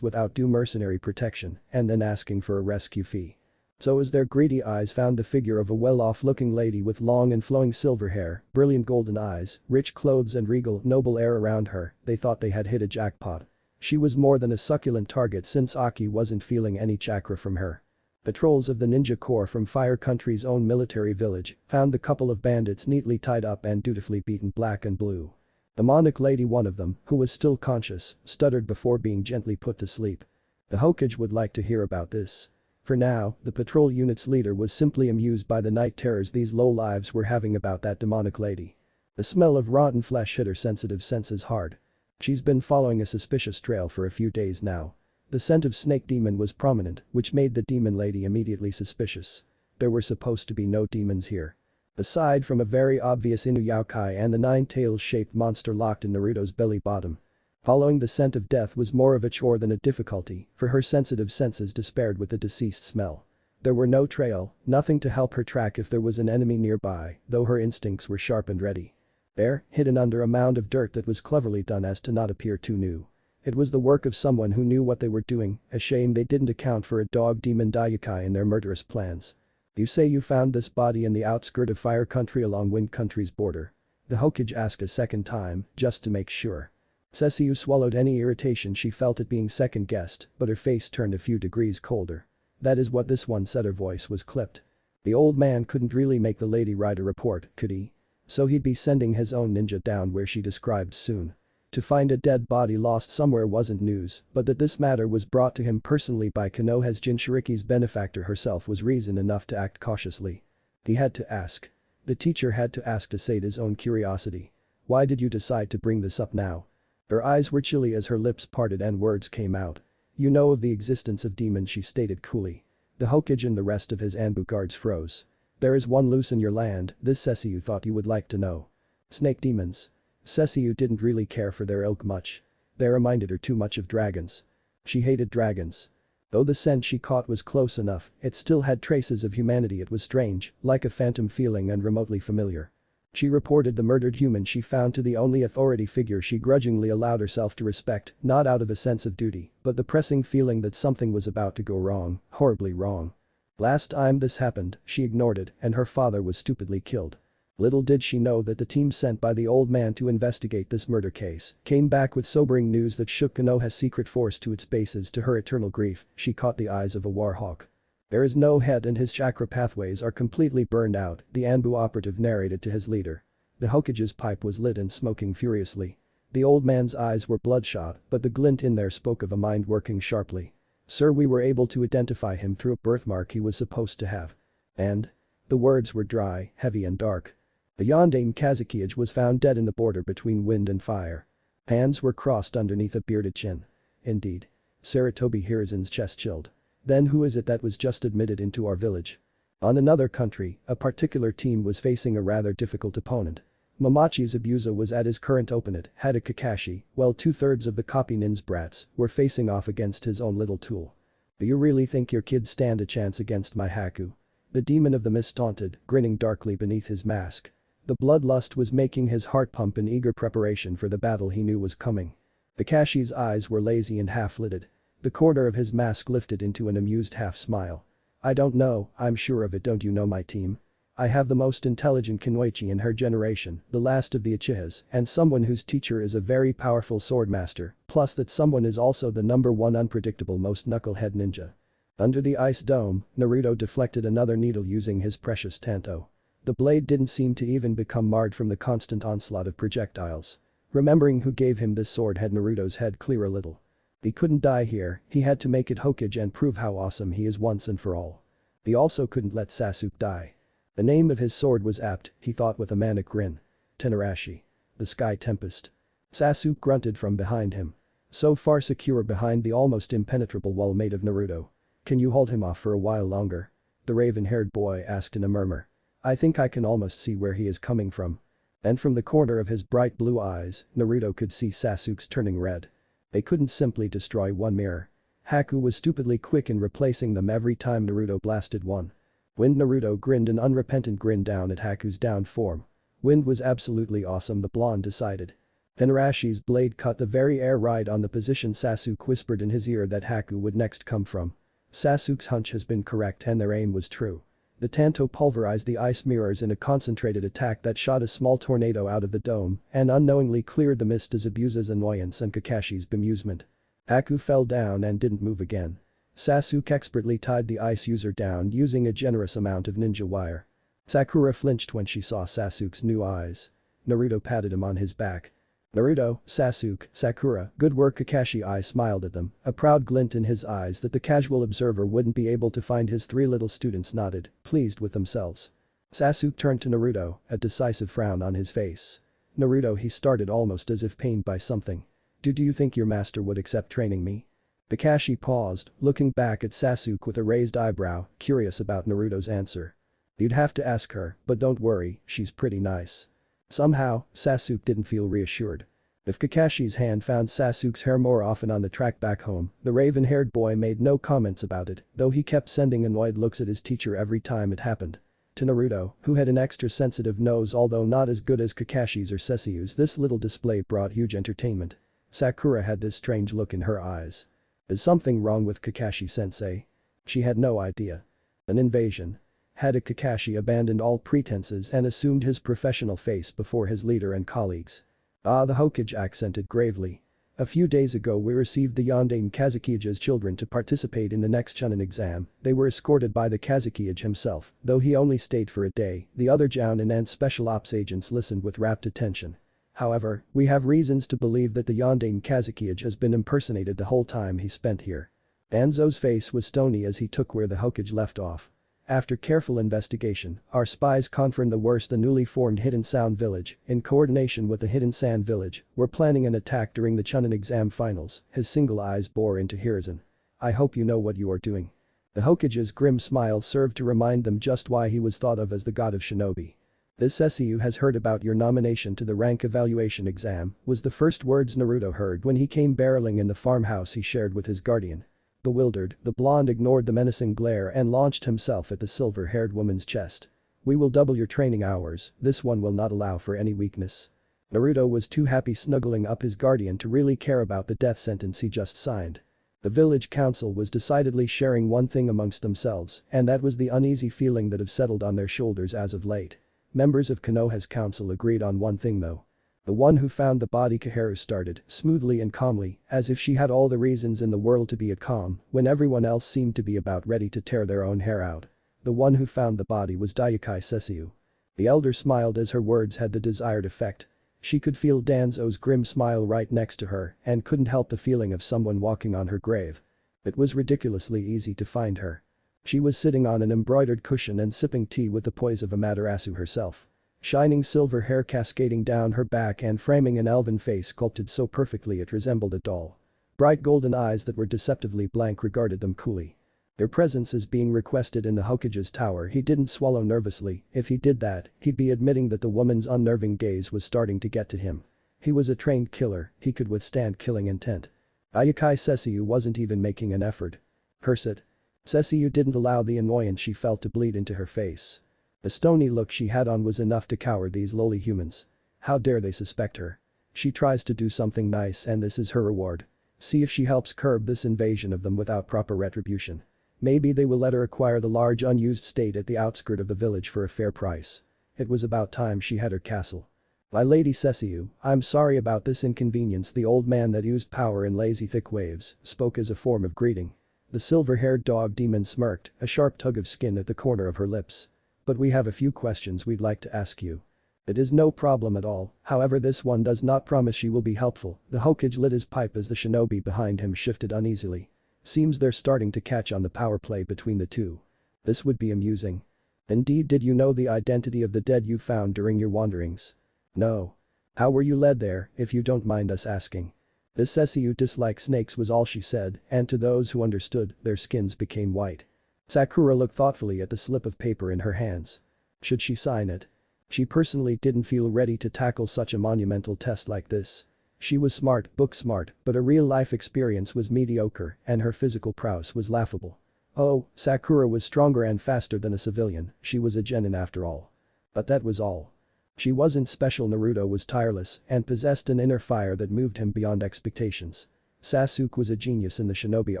without due mercenary protection and then asking for a rescue fee. So as their greedy eyes found the figure of a well-off-looking lady with long and flowing silver hair, brilliant golden eyes, rich clothes and regal, noble air around her, they thought they had hit a jackpot. She was more than a succulent target since Aki wasn't feeling any chakra from her. Patrols of the Ninja Corps from Fire Country's own military village found the couple of bandits neatly tied up and dutifully beaten black and blue. The Monarch lady, one of them, who was still conscious, stuttered before being gently put to sleep. The Hokage would like to hear about this. For now, the patrol unit's leader was simply amused by the night terrors these low-lives were having about that demonic lady. The smell of rotten flesh hit her sensitive senses hard. She's been following a suspicious trail for a few days now. The scent of snake demon was prominent, which made the demon lady immediately suspicious. There were supposed to be no demons here. Aside from a very obvious Inuyaukai and the nine-tails-shaped monster locked in Naruto's belly bottom. Following the scent of death was more of a chore than a difficulty, for her sensitive senses despaired with the deceased smell. There were no trail, nothing to help her track if there was an enemy nearby, though her instincts were sharp and ready. There, hidden under a mound of dirt that was cleverly done as to not appear too new. It was the work of someone who knew what they were doing, a shame they didn't account for a dog demon Daiukai in their murderous plans. You say you found this body in the outskirt of Fire Country along Wind Country's border? The Hokage asked a second time, just to make sure. Cesu swallowed any irritation she felt at being second-guessed, but her face turned a few degrees colder. That is what this one said, her voice was clipped. The old man couldn't really make the lady write a report, could he? So he'd be sending his own ninja down where she described soon. To find a dead body lost somewhere wasn't news, but that this matter was brought to him personally by Konoha's Jinchuriki's benefactor herself was reason enough to act cautiously. He had to ask. The teacher had to ask to sate his own curiosity. Why did you decide to bring this up now? Her eyes were chilly as her lips parted and words came out. You know of the existence of demons, she stated coolly. The Hokage and the rest of his Anbu guards froze. There is one loose in your land, this Cesu thought you would like to know. Snake demons. Cesu didn't really care for their ilk much. They reminded her too much of dragons. She hated dragons. Though the scent she caught was close enough, it still had traces of humanity. It was strange, like a phantom feeling and remotely familiar. She reported the murdered human she found to the only authority figure she grudgingly allowed herself to respect, not out of a sense of duty, but the pressing feeling that something was about to go wrong, horribly wrong. Last time this happened, she ignored it, and her father was stupidly killed. Little did she know that the team sent by the old man to investigate this murder case came back with sobering news that shook Konoha's secret force to its bases. To her eternal grief, she caught the eyes of a warhawk. There is no head and his chakra pathways are completely burned out, the Anbu operative narrated to his leader. The Hokage's pipe was lit and smoking furiously. The old man's eyes were bloodshot, but the glint in there spoke of a mind working sharply. Sir, we were able to identify him through a birthmark he was supposed to have. And? The words were dry, heavy and dark. The Yondaime Kazekage was found dead in the border between wind and fire. Hands were crossed underneath a bearded chin. Indeed. Saratobi Hirazen's chest chilled. Then who is it that was just admitted into our village? On another country, a particular team was facing a rather difficult opponent. Momochi's abuser was at his current opponent, Hada Kakashi, while 2/3 of the copy nin's brats were facing off against his own little tool. Do you really think your kids stand a chance against my Haku? The demon of the mist taunted, grinning darkly beneath his mask. The bloodlust was making his heart pump in eager preparation for the battle he knew was coming. Kakashi's eyes were lazy and half-lidded. The corner of his mask lifted into an amused half-smile. I don't know, I'm sure of it. Don't you know my team? I have the most intelligent Kunoichi in her generation, the last of the Uchihas, and someone whose teacher is a very powerful swordmaster, plus that someone is also the #1 unpredictable most knucklehead ninja. Under the ice dome, Naruto deflected another needle using his precious tanto. The blade didn't seem to even become marred from the constant onslaught of projectiles. Remembering who gave him this sword had Naruto's head clear a little. He couldn't die here, he had to make it Hokage and prove how awesome he is once and for all. He also couldn't let Sasuke die. The name of his sword was apt, he thought with a manic grin. Tenarashi. The Sky Tempest. Sasuke grunted from behind him. So far secure behind the almost impenetrable wall made of Naruto. Can you hold him off for a while longer? The raven-haired boy asked in a murmur. I think I can almost see where he is coming from. And from the corner of his bright blue eyes, Naruto could see Sasuke's turning red. They couldn't simply destroy one mirror. Haku was stupidly quick in replacing them every time Naruto blasted one. Wind. Naruto grinned an unrepentant grin down at Haku's downed form. Wind was absolutely awesome, the blonde decided. Tenarashi's blade cut the very air right on the position Sasuke whispered in his ear that Haku would next come from. Sasuke's hunch has been correct and their aim was true. The tanto pulverized the ice mirrors in a concentrated attack that shot a small tornado out of the dome and unknowingly cleared the mist as Abusa's annoyance and Kakashi's bemusement. Haku fell down and didn't move again. Sasuke expertly tied the ice user down using a generous amount of ninja wire. Sakura flinched when she saw Sasuke's new eyes. Naruto patted him on his back. Naruto, Sasuke, Sakura, good work. Kakashi smiled at them, a proud glint in his eyes that the casual observer wouldn't be able to find. His three little students nodded, pleased with themselves. Sasuke turned to Naruto, a decisive frown on his face. Naruto, he started almost as if pained by something. Do you think your master would accept training me? Kakashi paused, looking back at Sasuke with a raised eyebrow, curious about Naruto's answer. You'd have to ask her, but don't worry, she's pretty nice. Somehow, Sasuke didn't feel reassured. If Kakashi's hand found Sasuke's hair more often on the track back home, the raven-haired boy made no comments about it, though he kept sending annoyed looks at his teacher every time it happened. To Naruto, who had an extra sensitive nose although not as good as Kakashi's or Sesshomaru's, this little display brought huge entertainment. Sakura had this strange look in her eyes. Is something wrong with Kakashi-sensei? She had no idea. An invasion. Hada Kakashi abandoned all pretenses and assumed his professional face before his leader and colleagues. The Hokage accented gravely. A few days ago we received the Yondaime Kazekige's children to participate in the next Chunin exam. They were escorted by the Kazekige himself, though he only stayed for a day. The other Jounin and special ops agents listened with rapt attention. However, we have reasons to believe that the Yondaime Kazekige has been impersonated the whole time he spent here. Anzo's face was stony as he took where the Hokage left off. After careful investigation, our spies confirmed the worst. The newly formed Hidden Sound Village, in coordination with the Hidden Sand Village, were planning an attack during the Chunin exam finals. His single eyes bore into Hiruzen. I hope you know what you are doing. The Hokage's grim smile served to remind them just why he was thought of as the god of shinobi. This Cesu has heard about your nomination to the rank evaluation exam, was the first words Naruto heard when he came barreling in the farmhouse he shared with his guardian. Bewildered, the blonde ignored the menacing glare and launched himself at the silver-haired woman's chest. We will double your training hours, this one will not allow for any weakness. Naruto was too happy snuggling up his guardian to really care about the death sentence he just signed. The village council was decidedly sharing one thing amongst themselves, and that was the uneasy feeling that have settled on their shoulders as of late. Members of Konoha's council agreed on one thing though. The one who found the body. Kaharu started, smoothly and calmly, as if she had all the reasons in the world to be at calm, when everyone else seemed to be about ready to tear their own hair out. The one who found the body was Daikai Cesu. The elder smiled as her words had the desired effect. She could feel Danzo's grim smile right next to her and couldn't help the feeling of someone walking on her grave. It was ridiculously easy to find her. She was sitting on an embroidered cushion and sipping tea with the poise of Amaterasu herself. Shining silver hair cascading down her back and framing an elven face sculpted so perfectly it resembled a doll. Bright golden eyes that were deceptively blank regarded them coolly. Their presence is being requested in the Hokage's tower. He didn't swallow nervously. If he did that, he'd be admitting that the woman's unnerving gaze was starting to get to him. He was a trained killer, he could withstand killing intent. Ayukai Cesu wasn't even making an effort. Curse it. Cesu didn't allow the annoyance she felt to bleed into her face. The stony look she had on was enough to cower these lowly humans. How dare they suspect her? She tries to do something nice and this is her reward. See if she helps curb this invasion of them without proper retribution. Maybe they will let her acquire the large unused estate at the outskirt of the village for a fair price. It was about time she had her castle. My lady Cesu, I'm sorry about this inconvenience. The old man that used power in lazy thick waves spoke as a form of greeting. The silver-haired dog demon smirked, a sharp tug of skin at the corner of her lips. But we have a few questions we'd like to ask you. It is no problem at all, however this one does not promise she will be helpful. The Hokage lit his pipe as the shinobi behind him shifted uneasily. Seems they're starting to catch on the power play between the two. This would be amusing. Indeed, did you know the identity of the dead you found during your wanderings? No. How were you led there, if you don't mind us asking? This Cesu dislikes snakes was all she said, and to those who understood, their skins became white. Sakura looked thoughtfully at the slip of paper in her hands. Should she sign it? She personally didn't feel ready to tackle such a monumental test like this. She was smart, book smart, but her real-life experience was mediocre and her physical prowess was laughable. Oh, Sakura was stronger and faster than a civilian, she was a genin after all. But that was all. She wasn't special. Naruto was tireless and possessed an inner fire that moved him beyond expectations. Sasuke was a genius in the shinobi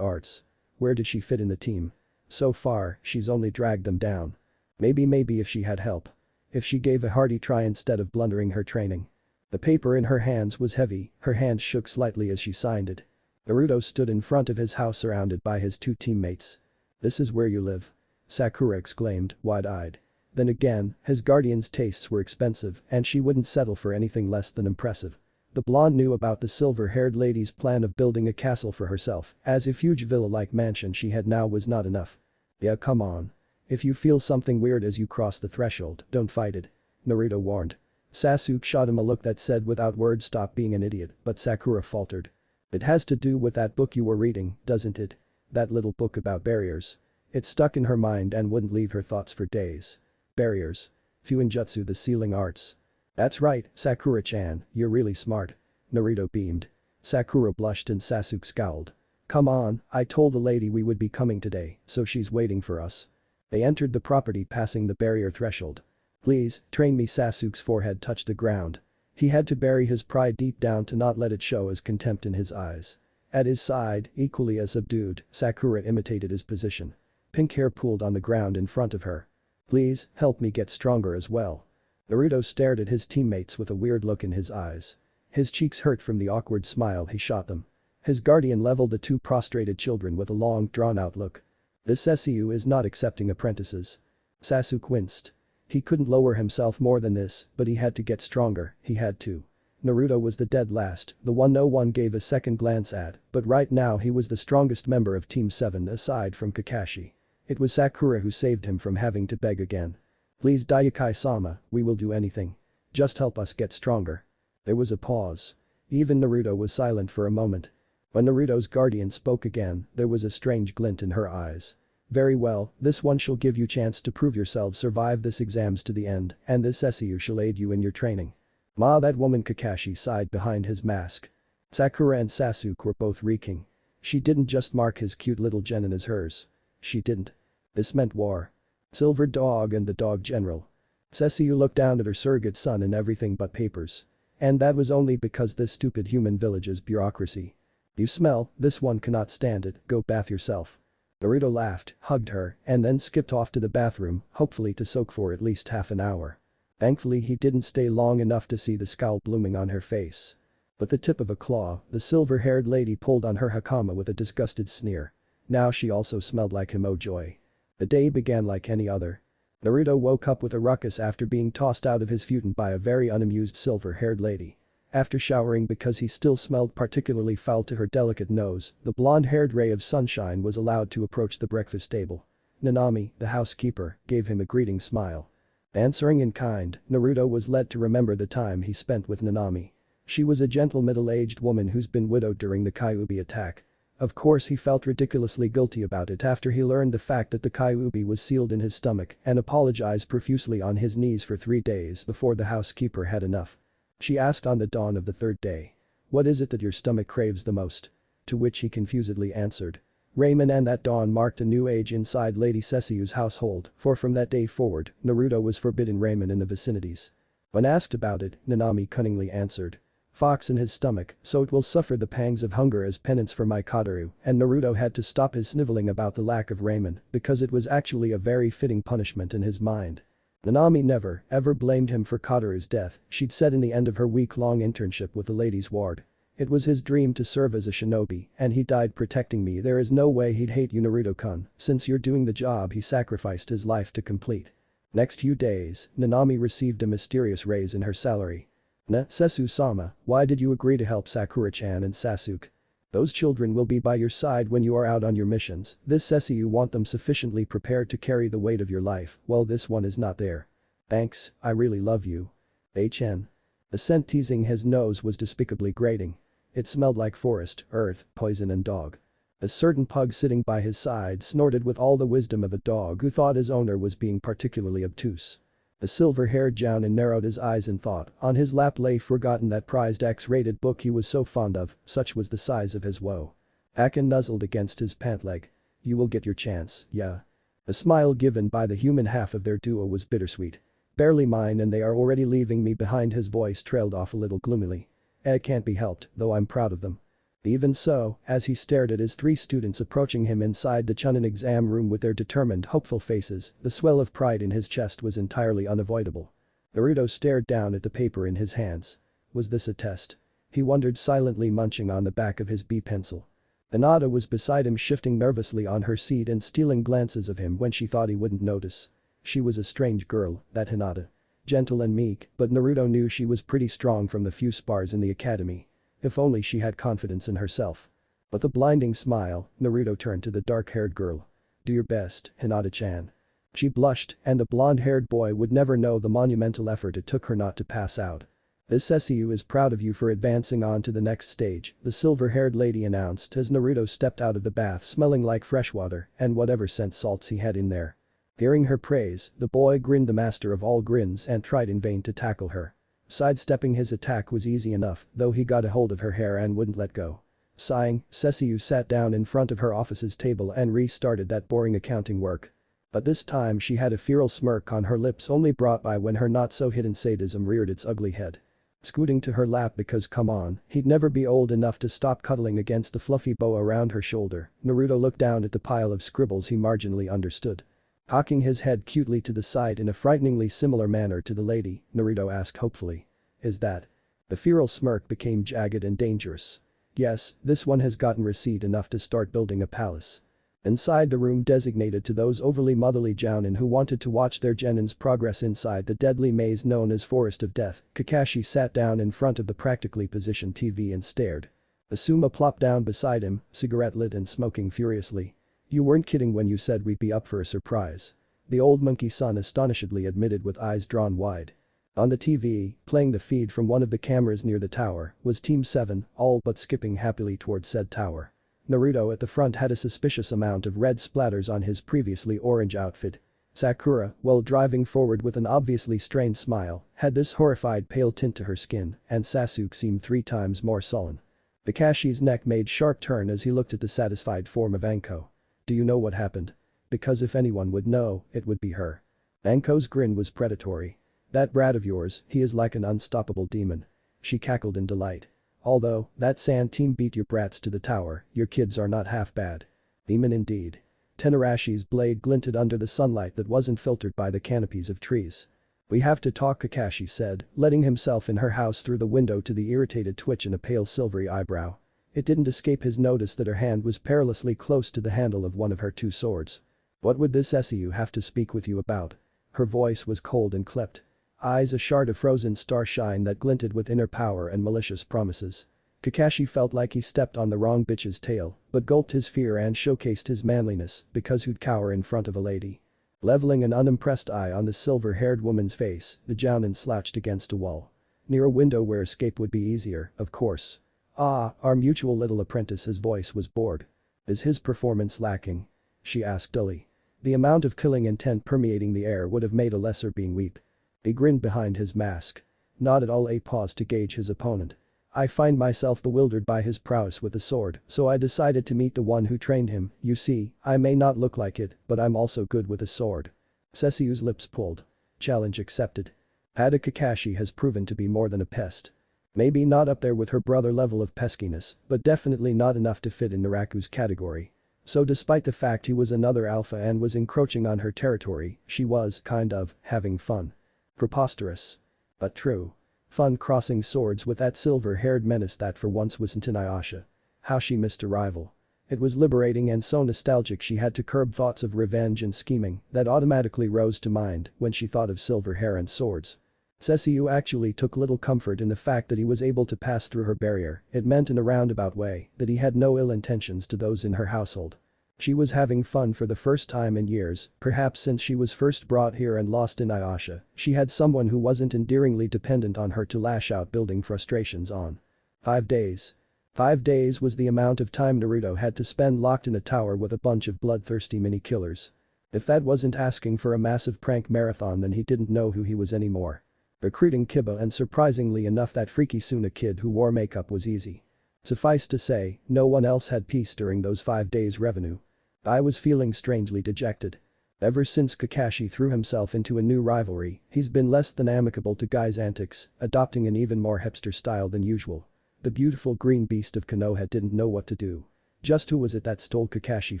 arts. Where did she fit in the team? So far, she's only dragged them down. Maybe if she had help. If she gave a hearty try instead of blundering her training. The paper in her hands was heavy, her hands shook slightly as she signed it. Naruto stood in front of his house surrounded by his two teammates. This is where you live? Sakura exclaimed, wide-eyed. Then again, his guardian's tastes were expensive and she wouldn't settle for anything less than impressive. The blonde knew about the silver-haired lady's plan of building a castle for herself, as if huge villa-like mansion she had now was not enough. Yeah, come on. If you feel something weird as you cross the threshold, don't fight it. Naruto warned. Sasuke shot him a look that said without words stop being an idiot, but Sakura faltered. It has to do with that book you were reading, doesn't it? That little book about barriers. It stuck in her mind and wouldn't leave her thoughts for days. Barriers. Fuinjutsu, the sealing arts. That's right, Sakura-chan, you're really smart. Naruto beamed. Sakura blushed and Sasuke scowled. Come on, I told the lady we would be coming today, so she's waiting for us. They entered the property passing the barrier threshold. Please, train me. Sasuke's forehead touched the ground. He had to bury his pride deep down to not let it show as contempt in his eyes. At his side, equally as subdued, Sakura imitated his position. Pink hair pooled on the ground in front of her. Please, help me get stronger as well. Naruto stared at his teammates with a weird look in his eyes. His cheeks hurt from the awkward smile he shot them. His guardian leveled the two prostrated children with a long, drawn-out look. This Cesu is not accepting apprentices. Sasuke winced. He couldn't lower himself more than this, but he had to get stronger, he had to. Naruto was the dead last, the one no one gave a second glance at, but right now he was the strongest member of Team 7 aside from Kakashi. It was Sakura who saved him from having to beg again. "Please Daikai-sama, we will do anything. Just help us get stronger." There was a pause. Even Naruto was silent for a moment. When Naruto's guardian spoke again, there was a strange glint in her eyes. "Very well, this one shall give you chance to prove yourself, survive this exams to the end, and this Cesu shall aid you in your training." "Ma, that woman," Kakashi sighed behind his mask. Sakura and Sasuke were both reeking. She didn't just mark his cute little genin as hers. She didn't. This meant war. Silver Dog and the Dog General. Cesu looked down at her surrogate son and everything but papers. And that was only because this stupid human village's bureaucracy. "You smell, this one cannot stand it, go bath yourself." Naruto laughed, hugged her, and then skipped off to the bathroom, hopefully to soak for at least half an hour. Thankfully he didn't stay long enough to see the scowl blooming on her face. With the tip of a claw, the silver-haired lady pulled on her hakama with a disgusted sneer. Now she also smelled like him, oh joy. The day began like any other. Naruto woke up with a ruckus after being tossed out of his futon by a very unamused silver-haired lady. After showering because he still smelled particularly foul to her delicate nose, the blonde-haired ray of sunshine was allowed to approach the breakfast table. Nanami, the housekeeper, gave him a greeting smile. Answering in kind, Naruto was led to remember the time he spent with Nanami. She was a gentle middle-aged woman who's been widowed during the Kyuubi attack. Of course he felt ridiculously guilty about it after he learned the fact that the Kyuubi was sealed in his stomach and apologized profusely on his knees for 3 days before the housekeeper had enough. She asked on the dawn of the 3rd day. "What is it that your stomach craves the most?" To which he confusedly answered. Ramen, and that dawn marked a new age inside Lady Cesu's household, for from that day forward, Naruto was forbidden ramen in the vicinities. When asked about it, Nanami cunningly answered. "Fox in his stomach, so it will suffer the pangs of hunger as penance for my Kataru," and Naruto had to stop his sniveling about the lack of ramen because it was actually a very fitting punishment in his mind. Nanami never, ever blamed him for Kataru's death, she'd said in the end of her week-long internship with the ladies' ward. "It was his dream to serve as a shinobi, and he died protecting me. There is no way he'd hate you, Naruto-kun, since you're doing the job he sacrificed his life to complete." Next few days, Nanami received a mysterious raise in her salary. "Cesu-sama, why did you agree to help Sakura-chan and Sasuke? Those children will be by your side when you are out on your missions. This Cesu, you want them sufficiently prepared to carry the weight of your life, well this one is not there. Thanks, I really love you. HN." The scent teasing his nose was despicably grating. It smelled like forest, earth, poison and dog. A certain pug sitting by his side snorted with all the wisdom of a dog who thought his owner was being particularly obtuse. The silver-haired Jounin narrowed his eyes in thought. On his lap lay forgotten that prized X-rated book he was so fond of, such was the size of his woe. Akin nuzzled against his pant leg. "You will get your chance, yeah." The smile given by the human half of their duo was bittersweet. "Barely mine, and they are already leaving me behind." His voice trailed off a little gloomily. "It can't be helped, though I'm proud of them." Even so, as he stared at his 3 students approaching him inside the Chunin exam room with their determined, hopeful faces, the swell of pride in his chest was entirely unavoidable. Naruto stared down at the paper in his hands. Was this a test? He wondered, silently munching on the back of his B pencil. Hinata was beside him, shifting nervously on her seat and stealing glances of him when she thought he wouldn't notice. She was a strange girl, that Hinata. Gentle and meek, but Naruto knew she was pretty strong from the few spars in the academy. If only she had confidence in herself. With a blinding smile, Naruto turned to the dark-haired girl. "Do your best, Hinata-chan." She blushed, and the blonde-haired boy would never know the monumental effort it took her not to pass out. "This Cesu is proud of you for advancing on to the next stage," the silver-haired lady announced as Naruto stepped out of the bath smelling like freshwater and whatever scent salts he had in there. Hearing her praise, the boy grinned, the master of all grins, and tried in vain to tackle her. Sidestepping his attack was easy enough, though he got a hold of her hair and wouldn't let go. Sighing, Cesu sat down in front of her office's table and restarted that boring accounting work. But this time she had a feral smirk on her lips, only brought by when her not-so-hidden sadism reared its ugly head. Scooting to her lap because come on, he'd never be old enough to stop cuddling against the fluffy boa around her shoulder, Naruto looked down at the pile of scribbles he marginally understood. Cocking his head cutely to the side in a frighteningly similar manner to the lady, Naruto asked hopefully. "Is that?" The feral smirk became jagged and dangerous. "Yes, this one has gotten receipt enough to start building a palace." Inside the room designated to those overly motherly Jounin who wanted to watch their genins progress inside the deadly maze known as Forest of Death, Kakashi sat down in front of the practically positioned TV and stared. Asuma plopped down beside him, cigarette lit and smoking furiously. You weren't kidding when you said we'd be up for a surprise. The old monkey's son astonishedly admitted with eyes drawn wide. On the TV, playing the feed from one of the cameras near the tower, was Team 7, all but skipping happily towards said tower. Naruto at the front had a suspicious amount of red splatters on his previously orange outfit. Sakura, while driving forward with an obviously strained smile, had this horrified pale tint to her skin, and Sasuke seemed 3 times more sullen. Kakashi's neck made sharp turn as he looked at the satisfied form of Anko. Do you know what happened? Because if anyone would know, it would be her. Anko's grin was predatory. That brat of yours, he is like an unstoppable demon. She cackled in delight. Although, that sand team beat your brats to the tower, your kids are not half bad. Demon indeed. Tenarashi's blade glinted under the sunlight that wasn't filtered by the canopies of trees. We have to talk, Kakashi said, letting himself in her house through the window to the irritated twitch in a pale silvery eyebrow. It didn't escape his notice that her hand was perilously close to the handle of one of her 2 swords. What would this Cesu have to speak with you about? Her voice was cold and clipped. Eyes a shard of frozen starshine that glinted with inner power and malicious promises. Kakashi felt like he stepped on the wrong bitch's tail, but gulped his fear and showcased his manliness because who'd cower in front of a lady. Leveling an unimpressed eye on the silver-haired woman's face, the Jounin slouched against a wall. Near a window where escape would be easier, of course. Ah, our mutual little apprentice. His voice was bored. Is his performance lacking? She asked dully. The amount of killing intent permeating the air would have made a lesser being weep. He grinned behind his mask. Not at all. A pause to gauge his opponent. I find myself bewildered by his prowess with a sword, so I decided to meet the one who trained him. You see, I may not look like it, but I'm also good with a sword. Sesu's lips pulled. Challenge accepted. Ada Kakashi has proven to be more than a pest. Maybe not up there with her brother level of peskiness, but definitely not enough to fit in Naraku's category. So despite the fact he was another alpha and was encroaching on her territory, she was, kind of, having fun. Preposterous. But true. Fun crossing swords with that silver-haired menace that for once wasn't Inuyasha. How she missed a rival. It was liberating and so nostalgic she had to curb thoughts of revenge and scheming that automatically rose to mind when she thought of silver hair and swords. Cesu actually took little comfort in the fact that he was able to pass through her barrier. It meant in a roundabout way that he had no ill intentions to those in her household. She was having fun for the first time in years, perhaps since she was first brought here and lost in Inuyasha. She had someone who wasn't endearingly dependent on her to lash out building frustrations on. 5 days. 5 days was the amount of time Naruto had to spend locked in a tower with a bunch of bloodthirsty mini-killers. If that wasn't asking for a massive prank marathon, then he didn't know who he was anymore. Recruiting Kiba, and surprisingly enough that freaky Suna kid who wore makeup, was easy. Suffice to say, no one else had peace during those 5 days' revenue. I was feeling strangely dejected. Ever since Kakashi threw himself into a new rivalry, he's been less than amicable to guys' antics, adopting an even more hipster style than usual. The beautiful green beast of Konoha didn't know what to do. Just who was it that stole Kakashi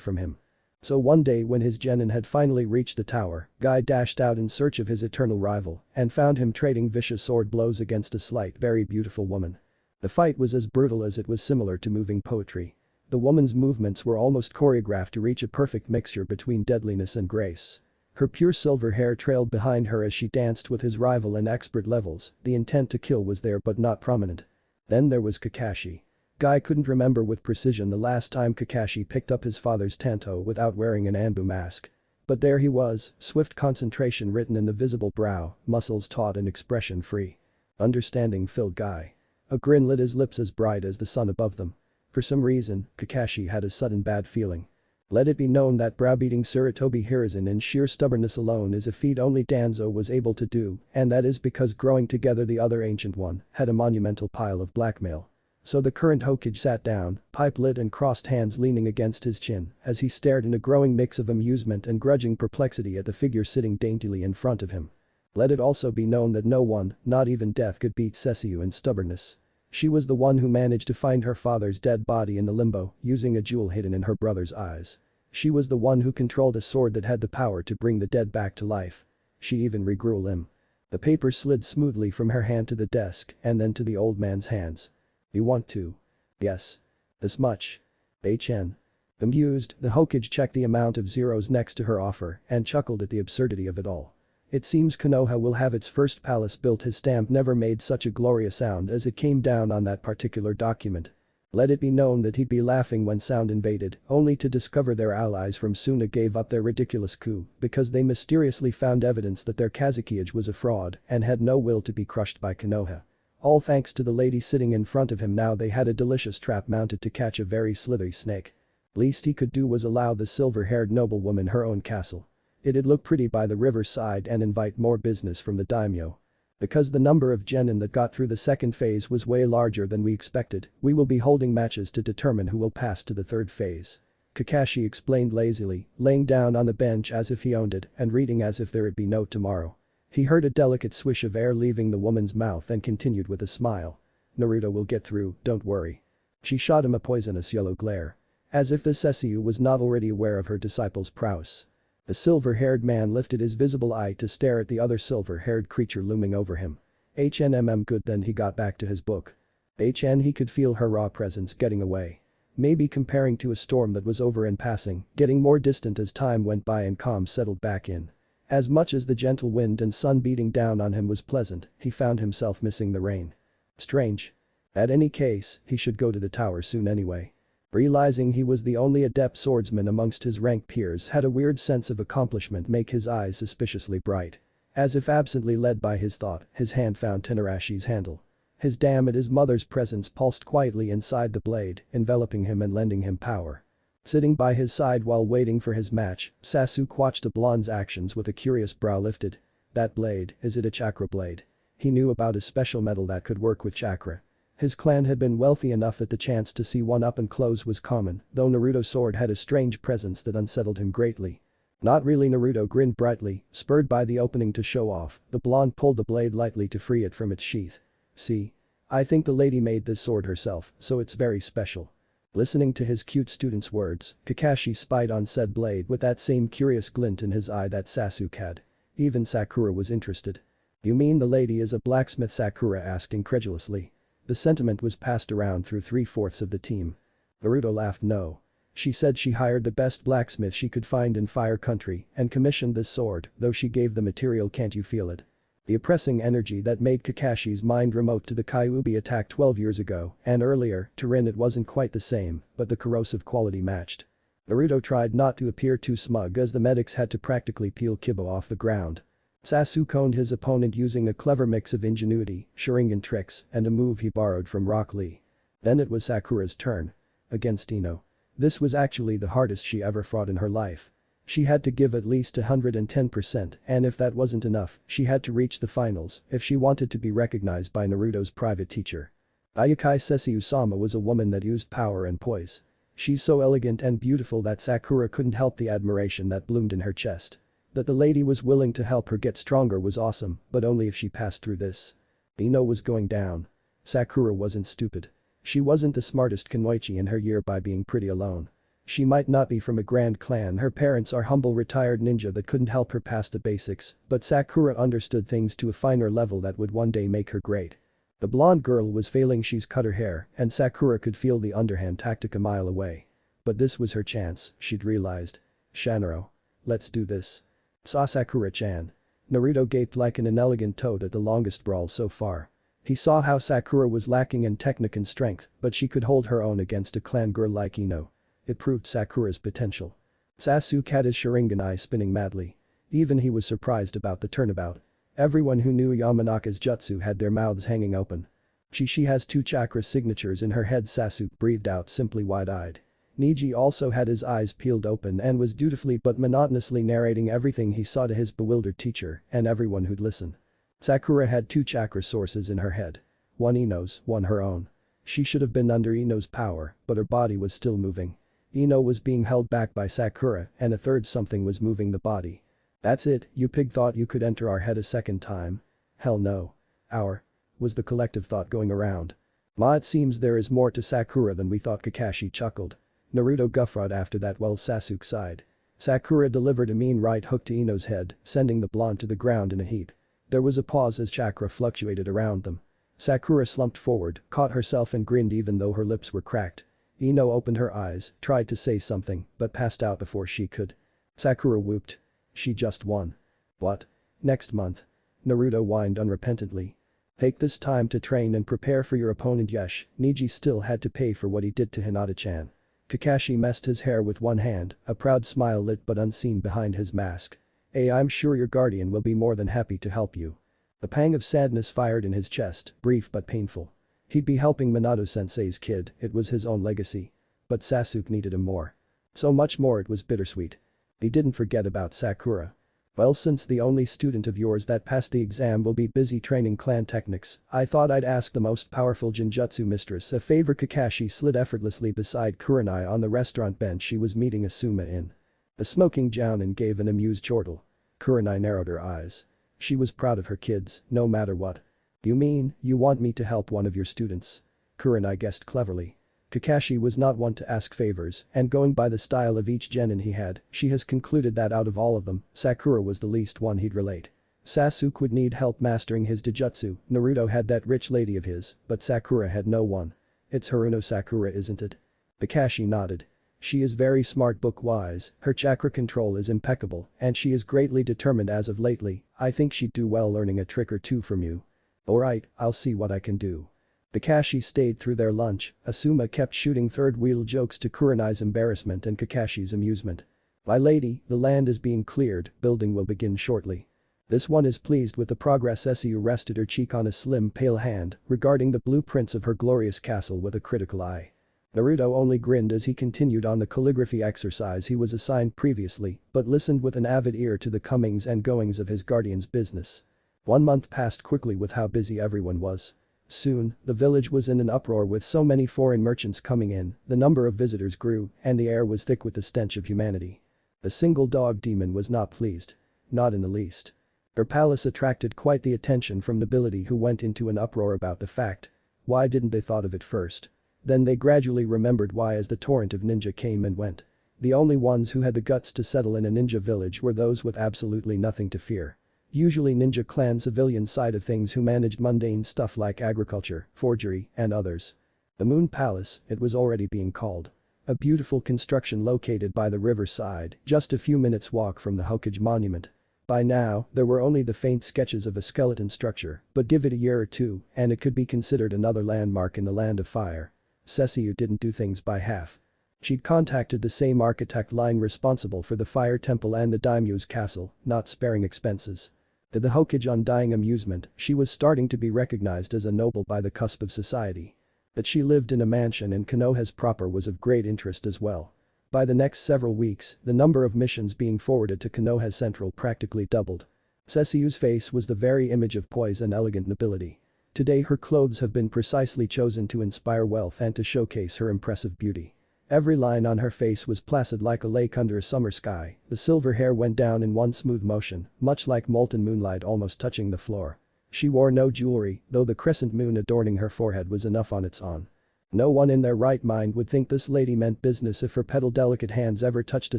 from him? So one day when his genin had finally reached the tower, Guy dashed out in search of his eternal rival and found him trading vicious sword blows against a slight, very beautiful woman. The fight was as brutal as it was similar to moving poetry. The woman's movements were almost choreographed to reach a perfect mixture between deadliness and grace. Her pure silver hair trailed behind her as she danced with his rival in expert levels. The intent to kill was there but not prominent. Then there was Kakashi. Guy couldn't remember with precision the last time Kakashi picked up his father's tanto without wearing an Anbu mask. But there he was, swift concentration written in the visible brow, muscles taut and expression free. Understanding filled Guy. A grin lit his lips as bright as the sun above them. For some reason, Kakashi had a sudden bad feeling. Let it be known that browbeating Tsurutobi Hiruzen in sheer stubbornness alone is a feat only Danzo was able to do, and that is because growing together the other ancient one had a monumental pile of blackmail. So the current Hokage sat down, pipe lit and crossed hands leaning against his chin as he stared in a growing mix of amusement and grudging perplexity at the figure sitting daintily in front of him. Let it also be known that no one, not even death, could beat Cesu in stubbornness. She was the one who managed to find her father's dead body in the limbo, using a jewel hidden in her brother's eyes. She was the one who controlled a sword that had the power to bring the dead back to life. She even regrew a limb. The paper slid smoothly from her hand to the desk and then to the old man's hands. You want to? Yes. This much? HN. Amused, the Hokage checked the amount of zeros next to her offer and chuckled at the absurdity of it all. It seems Konoha will have its first palace built. His stamp never made such a glorious sound as it came down on that particular document. Let it be known that he'd be laughing when Sound invaded, only to discover their allies from Suna gave up their ridiculous coup because they mysteriously found evidence that their Kazukiage was a fraud and had no will to be crushed by Konoha. All thanks to the lady sitting in front of him. Now they had a delicious trap mounted to catch a very slithery snake. Least he could do was allow the silver-haired noblewoman her own castle. It'd look pretty by the riverside and invite more business from the daimyo. Because the number of genin that got through the second phase was way larger than we expected, we will be holding matches to determine who will pass to the third phase. Kakashi explained lazily, laying down on the bench as if he owned it and reading as if there'd be no tomorrow. He heard a delicate swish of air leaving the woman's mouth and continued with a smile. Naruto will get through, don't worry. She shot him a poisonous yellow glare. As if the Cesu was not already aware of her disciple's prowess. The silver-haired man lifted his visible eye to stare at the other silver-haired creature looming over him. Good. Then he got back to his book. He could feel her raw presence getting away. Maybe comparing to a storm that was over and passing, getting more distant as time went by and calm settled back in. As much as the gentle wind and sun beating down on him was pleasant, he found himself missing the rain. Strange. At any case, he should go to the tower soon anyway. Realizing he was the only adept swordsman amongst his rank peers had a weird sense of accomplishment make his eyes suspiciously bright. As if absently led by his thought, his hand found Tenarashi's handle. His dam at his mother's presence pulsed quietly inside the blade, enveloping him and lending him power. Sitting by his side while waiting for his match, Cesu watched the blonde's actions with a curious brow lifted. That blade, is it a chakra blade? He knew about a special metal that could work with chakra. His clan had been wealthy enough that the chance to see one up and close was common, though Naruto's sword had a strange presence that unsettled him greatly. Not really. Naruto grinned brightly, spurred by the opening to show off. The blonde pulled the blade lightly to free it from its sheath. See? I think the lady made this sword herself, so it's very special. Listening to his cute student's words, Kakashi spied on said blade with that same curious glint in his eye that Sasuke had. Even Sakura was interested. You mean the lady is a blacksmith? Sakura asked incredulously. The sentiment was passed around through 3/4 of the team. Naruto laughed. No. She said she hired the best blacksmith she could find in Fire Country and commissioned this sword, though she gave the material. Can't you feel it? The oppressing energy that made Kakashi's mind remote to the Kyuubi attack 12 years ago and earlier. To Rin it wasn't quite the same, but the corrosive quality matched. Naruto tried not to appear too smug as the medics had to practically peel Kibo off the ground. Cesu coned his opponent using a clever mix of ingenuity, Sharingan tricks, and a move he borrowed from Rock Lee. Then it was Sakura's turn. Against Ino. This was actually the hardest she ever fought in her life. She had to give at least 110%, and if that wasn't enough, she had to reach the finals if she wanted to be recognized by Naruto's private teacher. Ayukai Sesshomaru was a woman that used power and poise. She's so elegant and beautiful that Sakura couldn't help the admiration that bloomed in her chest. That the lady was willing to help her get stronger was awesome, but only if she passed through this. Ino was going down. Sakura wasn't stupid. She wasn't the smartest kunoichi in her year by being pretty alone. She might not be from a grand clan. Her parents are humble retired ninja that couldn't help her past the basics, but Sakura understood things to a finer level that would one day make her great. The blonde girl was failing. She's cut her hair, and Sakura could feel the underhand tactic a mile away. But this was her chance, she'd realized. Shanaro. Let's do this. Saw Sakura-chan. Naruto gaped like an inelegant toad at the longest brawl so far. He saw how Sakura was lacking in technique and strength, but she could hold her own against a clan girl like Ino. It proved Sakura's potential. Sasuke had his Sharingan eye spinning madly. Even he was surprised about the turnabout. Everyone who knew Yamanaka's jutsu had their mouths hanging open. She has 2 chakra signatures in her head. Sasuke breathed out simply wide-eyed. Niji also had his eyes peeled open and was dutifully but monotonously narrating everything he saw to his bewildered teacher and everyone who'd listen. Sakura had 2 chakra sources in her head. One Ino's, one her own. She should have been under Ino's power, but her body was still moving. Ino was being held back by Sakura and a third something was moving the body. That's it, you pig thought you could enter our head a second time? Hell no. Our? Was the collective thought going around. It seems there is more to Sakura than we thought. Kakashi chuckled. Naruto guffawed after that while Sasuke sighed. Sakura delivered a mean right hook to Ino's head, sending the blonde to the ground in a heap. There was a pause as chakra fluctuated around them. Sakura slumped forward, caught herself and grinned even though her lips were cracked. Ino opened her eyes, tried to say something, but passed out before she could. Sakura whooped. She just won. What? Next month. Naruto whined unrepentantly. Take this time to train and prepare for your opponent. Yesh, Niji still had to pay for what he did to Hinata-chan. Kakashi messed his hair with one hand, a proud smile lit but unseen behind his mask. I'm sure your guardian will be more than happy to help you. A pang of sadness fired in his chest, brief but painful. He'd be helping Minato-sensei's kid, it was his own legacy. But Sasuke needed him more. So much more it was bittersweet. He didn't forget about Sakura. Well, since the only student of yours that passed the exam will be busy training clan techniques, I thought I'd ask the most powerful Genjutsu mistress a favor. Kakashi slid effortlessly beside Kurenai on the restaurant bench she was meeting Asuma in. The smoking Jounin gave an amused chortle. Kurenai narrowed her eyes. She was proud of her kids, no matter what. You mean, you want me to help one of your students? Kurenai guessed cleverly. Kakashi was not one to ask favors, and going by the style of each genin he had, she has concluded that out of all of them, Sakura was the least one he'd relate. Sasuke would need help mastering his Jujutsu, Naruto had that rich lady of his, but Sakura had no one. It's Haruno Sakura, isn't it? Kakashi nodded. She is very smart, book-wise, her chakra control is impeccable, and she is greatly determined as of lately. I think she'd do well learning a trick or two from you. Alright, I'll see what I can do. Kakashi stayed through their lunch. Asuma kept shooting third-wheel jokes to Kurenai's embarrassment and Kakashi's amusement. My lady, the land is being cleared, building will begin shortly. This one is pleased with the progress. Cesu rested her cheek on a slim pale hand, regarding the blueprints of her glorious castle with a critical eye. Naruto only grinned as he continued on the calligraphy exercise he was assigned previously, but listened with an avid ear to the comings and goings of his guardian's business. 1 month passed quickly with how busy everyone was. Soon, the village was in an uproar with so many foreign merchants coming in, the number of visitors grew, and the air was thick with the stench of humanity. The single dog demon was not pleased. Not in the least. Her palace attracted quite the attention from nobility who went into an uproar about the fact. Why didn't they thought of it first? Then they gradually remembered why as the torrent of ninja came and went. The only ones who had the guts to settle in a ninja village were those with absolutely nothing to fear. Usually ninja clan civilian side of things who managed mundane stuff like agriculture, forgery, and others. The Moon Palace, it was already being called. A beautiful construction located by the riverside, just a few minutes walk from the Hokage monument. By now, there were only the faint sketches of a skeleton structure, but give it a year or two, and it could be considered another landmark in the Land of Fire. Cesu didn't do things by half. She'd contacted the same architect line responsible for the Fire Temple and the Daimyo's castle, not sparing expenses. To the Hokage undying amusement, she was starting to be recognized as a noble by the cusp of society. That she lived in a mansion in Konoha's proper was of great interest as well. By the next several weeks, the number of missions being forwarded to Konoha Central practically doubled. Cesu's face was the very image of poise and elegant nobility. Today her clothes have been precisely chosen to inspire wealth and to showcase her impressive beauty. Every line on her face was placid like a lake under a summer sky, the silver hair went down in one smooth motion, much like molten moonlight almost touching the floor. She wore no jewelry, though the crescent moon adorning her forehead was enough on its own. No one in their right mind would think this lady meant business if her petal-delicate hands ever touched a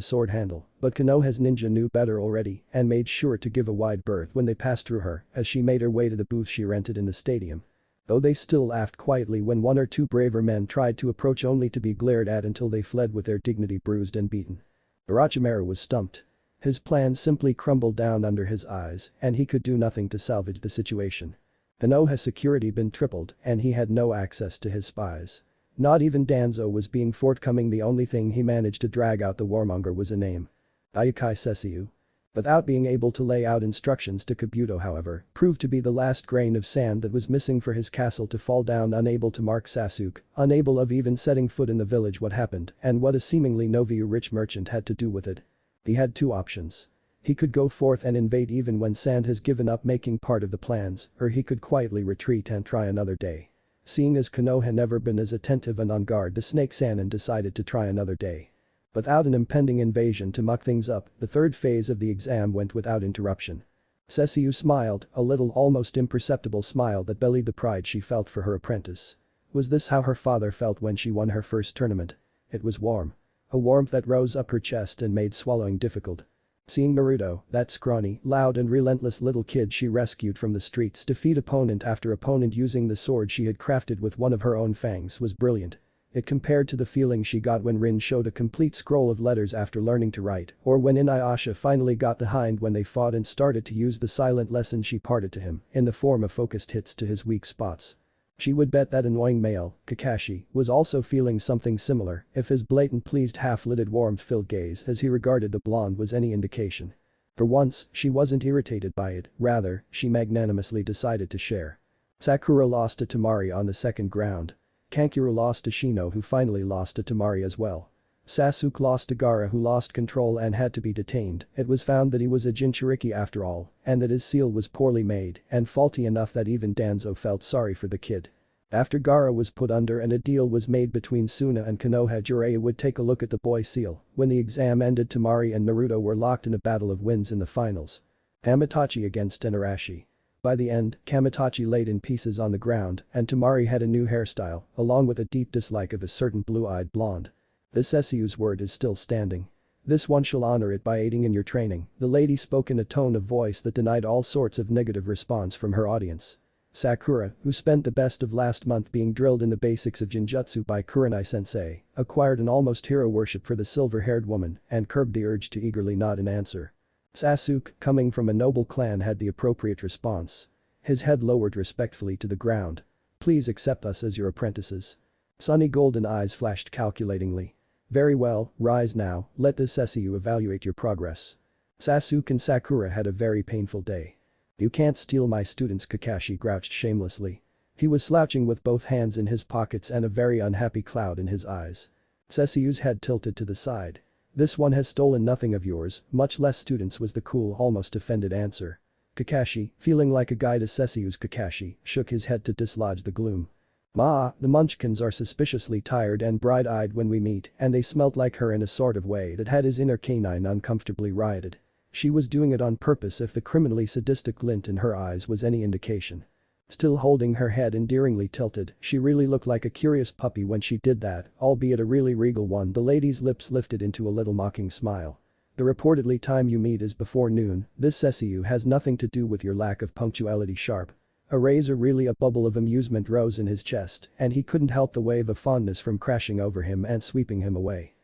sword handle, but Konoha's ninja knew better already and made sure to give a wide berth when they passed through her as she made her way to the booth she rented in the stadium. Though they still laughed quietly when one or two braver men tried to approach only to be glared at until they fled with their dignity bruised and beaten. Orochimaru was stumped. His plans simply crumbled down under his eyes and he could do nothing to salvage the situation. Konoha's security been tripled and he had no access to his spies. Not even Danzo was being forthcoming, the only thing he managed to drag out the warmonger was a name. Ayukai Cesu. Without being able to lay out instructions to Kabuto, however, proved to be the last grain of sand that was missing for his castle to fall down. Unable to mark Sasuke, unable of even setting foot in the village, what happened and what a seemingly Noviu rich merchant had to do with it. He had two options. He could go forth and invade even when Sand has given up making part of the plans, or he could quietly retreat and try another day. Seeing as Konoha never been as attentive and on guard, the Snake Sannin decided to try another day. Without an impending invasion to muck things up, the third phase of the exam went without interruption. Cesu smiled, a little almost imperceptible smile that belied the pride she felt for her apprentice. Was this how her father felt when she won her first tournament? It was warm. A warmth that rose up her chest and made swallowing difficult. Seeing Naruto, that scrawny, loud and relentless little kid she rescued from the streets, defeat opponent after opponent using the sword she had crafted with one of her own fangs was brilliant. It compared to the feeling she got when Rin showed a complete scroll of letters after learning to write, or when Inuyasha finally got the hind when they fought and started to use the silent lesson she parted to him in the form of focused hits to his weak spots. She would bet that annoying male, Kakashi, was also feeling something similar if his blatant pleased half-lidded warmth-filled gaze as he regarded the blonde was any indication. For once, she wasn't irritated by it, rather, she magnanimously decided to share. Sakura lost to Temari on the second ground. Kankuro lost to Shino who finally lost to Temari as well. Sasuke lost to Gaara who lost control and had to be detained. It was found that he was a Jinchuriki after all, and that his seal was poorly made and faulty enough that even Danzo felt sorry for the kid. After Gaara was put under and a deal was made between Suna and Konoha, Jiraiya would take a look at the boy seal. When the exam ended, Temari and Naruto were locked in a battle of wins in the finals. Kamitachi against Tenarashi. By the end, Kamitachi laid in pieces on the ground and Temari had a new hairstyle along with a deep dislike of a certain blue-eyed blonde. This Cesu's word is still standing. This one shall honor it by aiding in your training, the lady spoke in a tone of voice that denied all sorts of negative response from her audience. Sakura, who spent the best of last month being drilled in the basics of Jinjutsu by Kurenai-sensei, acquired an almost hero worship for the silver-haired woman and curbed the urge to eagerly nod in answer. Sasuke, coming from a noble clan, had the appropriate response. His head lowered respectfully to the ground. Please accept us as your apprentices. Sunny golden eyes flashed calculatingly. Very well, rise now, let the Cesu evaluate your progress. Sasuke and Sakura had a very painful day. You can't steal my students, Kakashi grouched shamelessly. He was slouching with both hands in his pockets and a very unhappy cloud in his eyes. Cesu's head tilted to the side. This one has stolen nothing of yours, much less students, was the cool, almost offended answer. Kakashi, feeling like a guy to Cesu's Kakashi, shook his head to dislodge the gloom. The Munchkins are suspiciously tired and bright-eyed when we meet and they smelt like her in a sort of way that had his inner canine uncomfortably rioted. She was doing it on purpose if the criminally sadistic glint in her eyes was any indication. Still holding her head endearingly tilted, she really looked like a curious puppy when she did that, albeit a really regal one. The lady's lips lifted into a little mocking smile. The reportedly time you meet is before noon, this Cesu has nothing to do with your lack of punctuality. Sharp. A razor, really. A bubble of amusement rose in his chest and he couldn't help the wave of fondness from crashing over him and sweeping him away.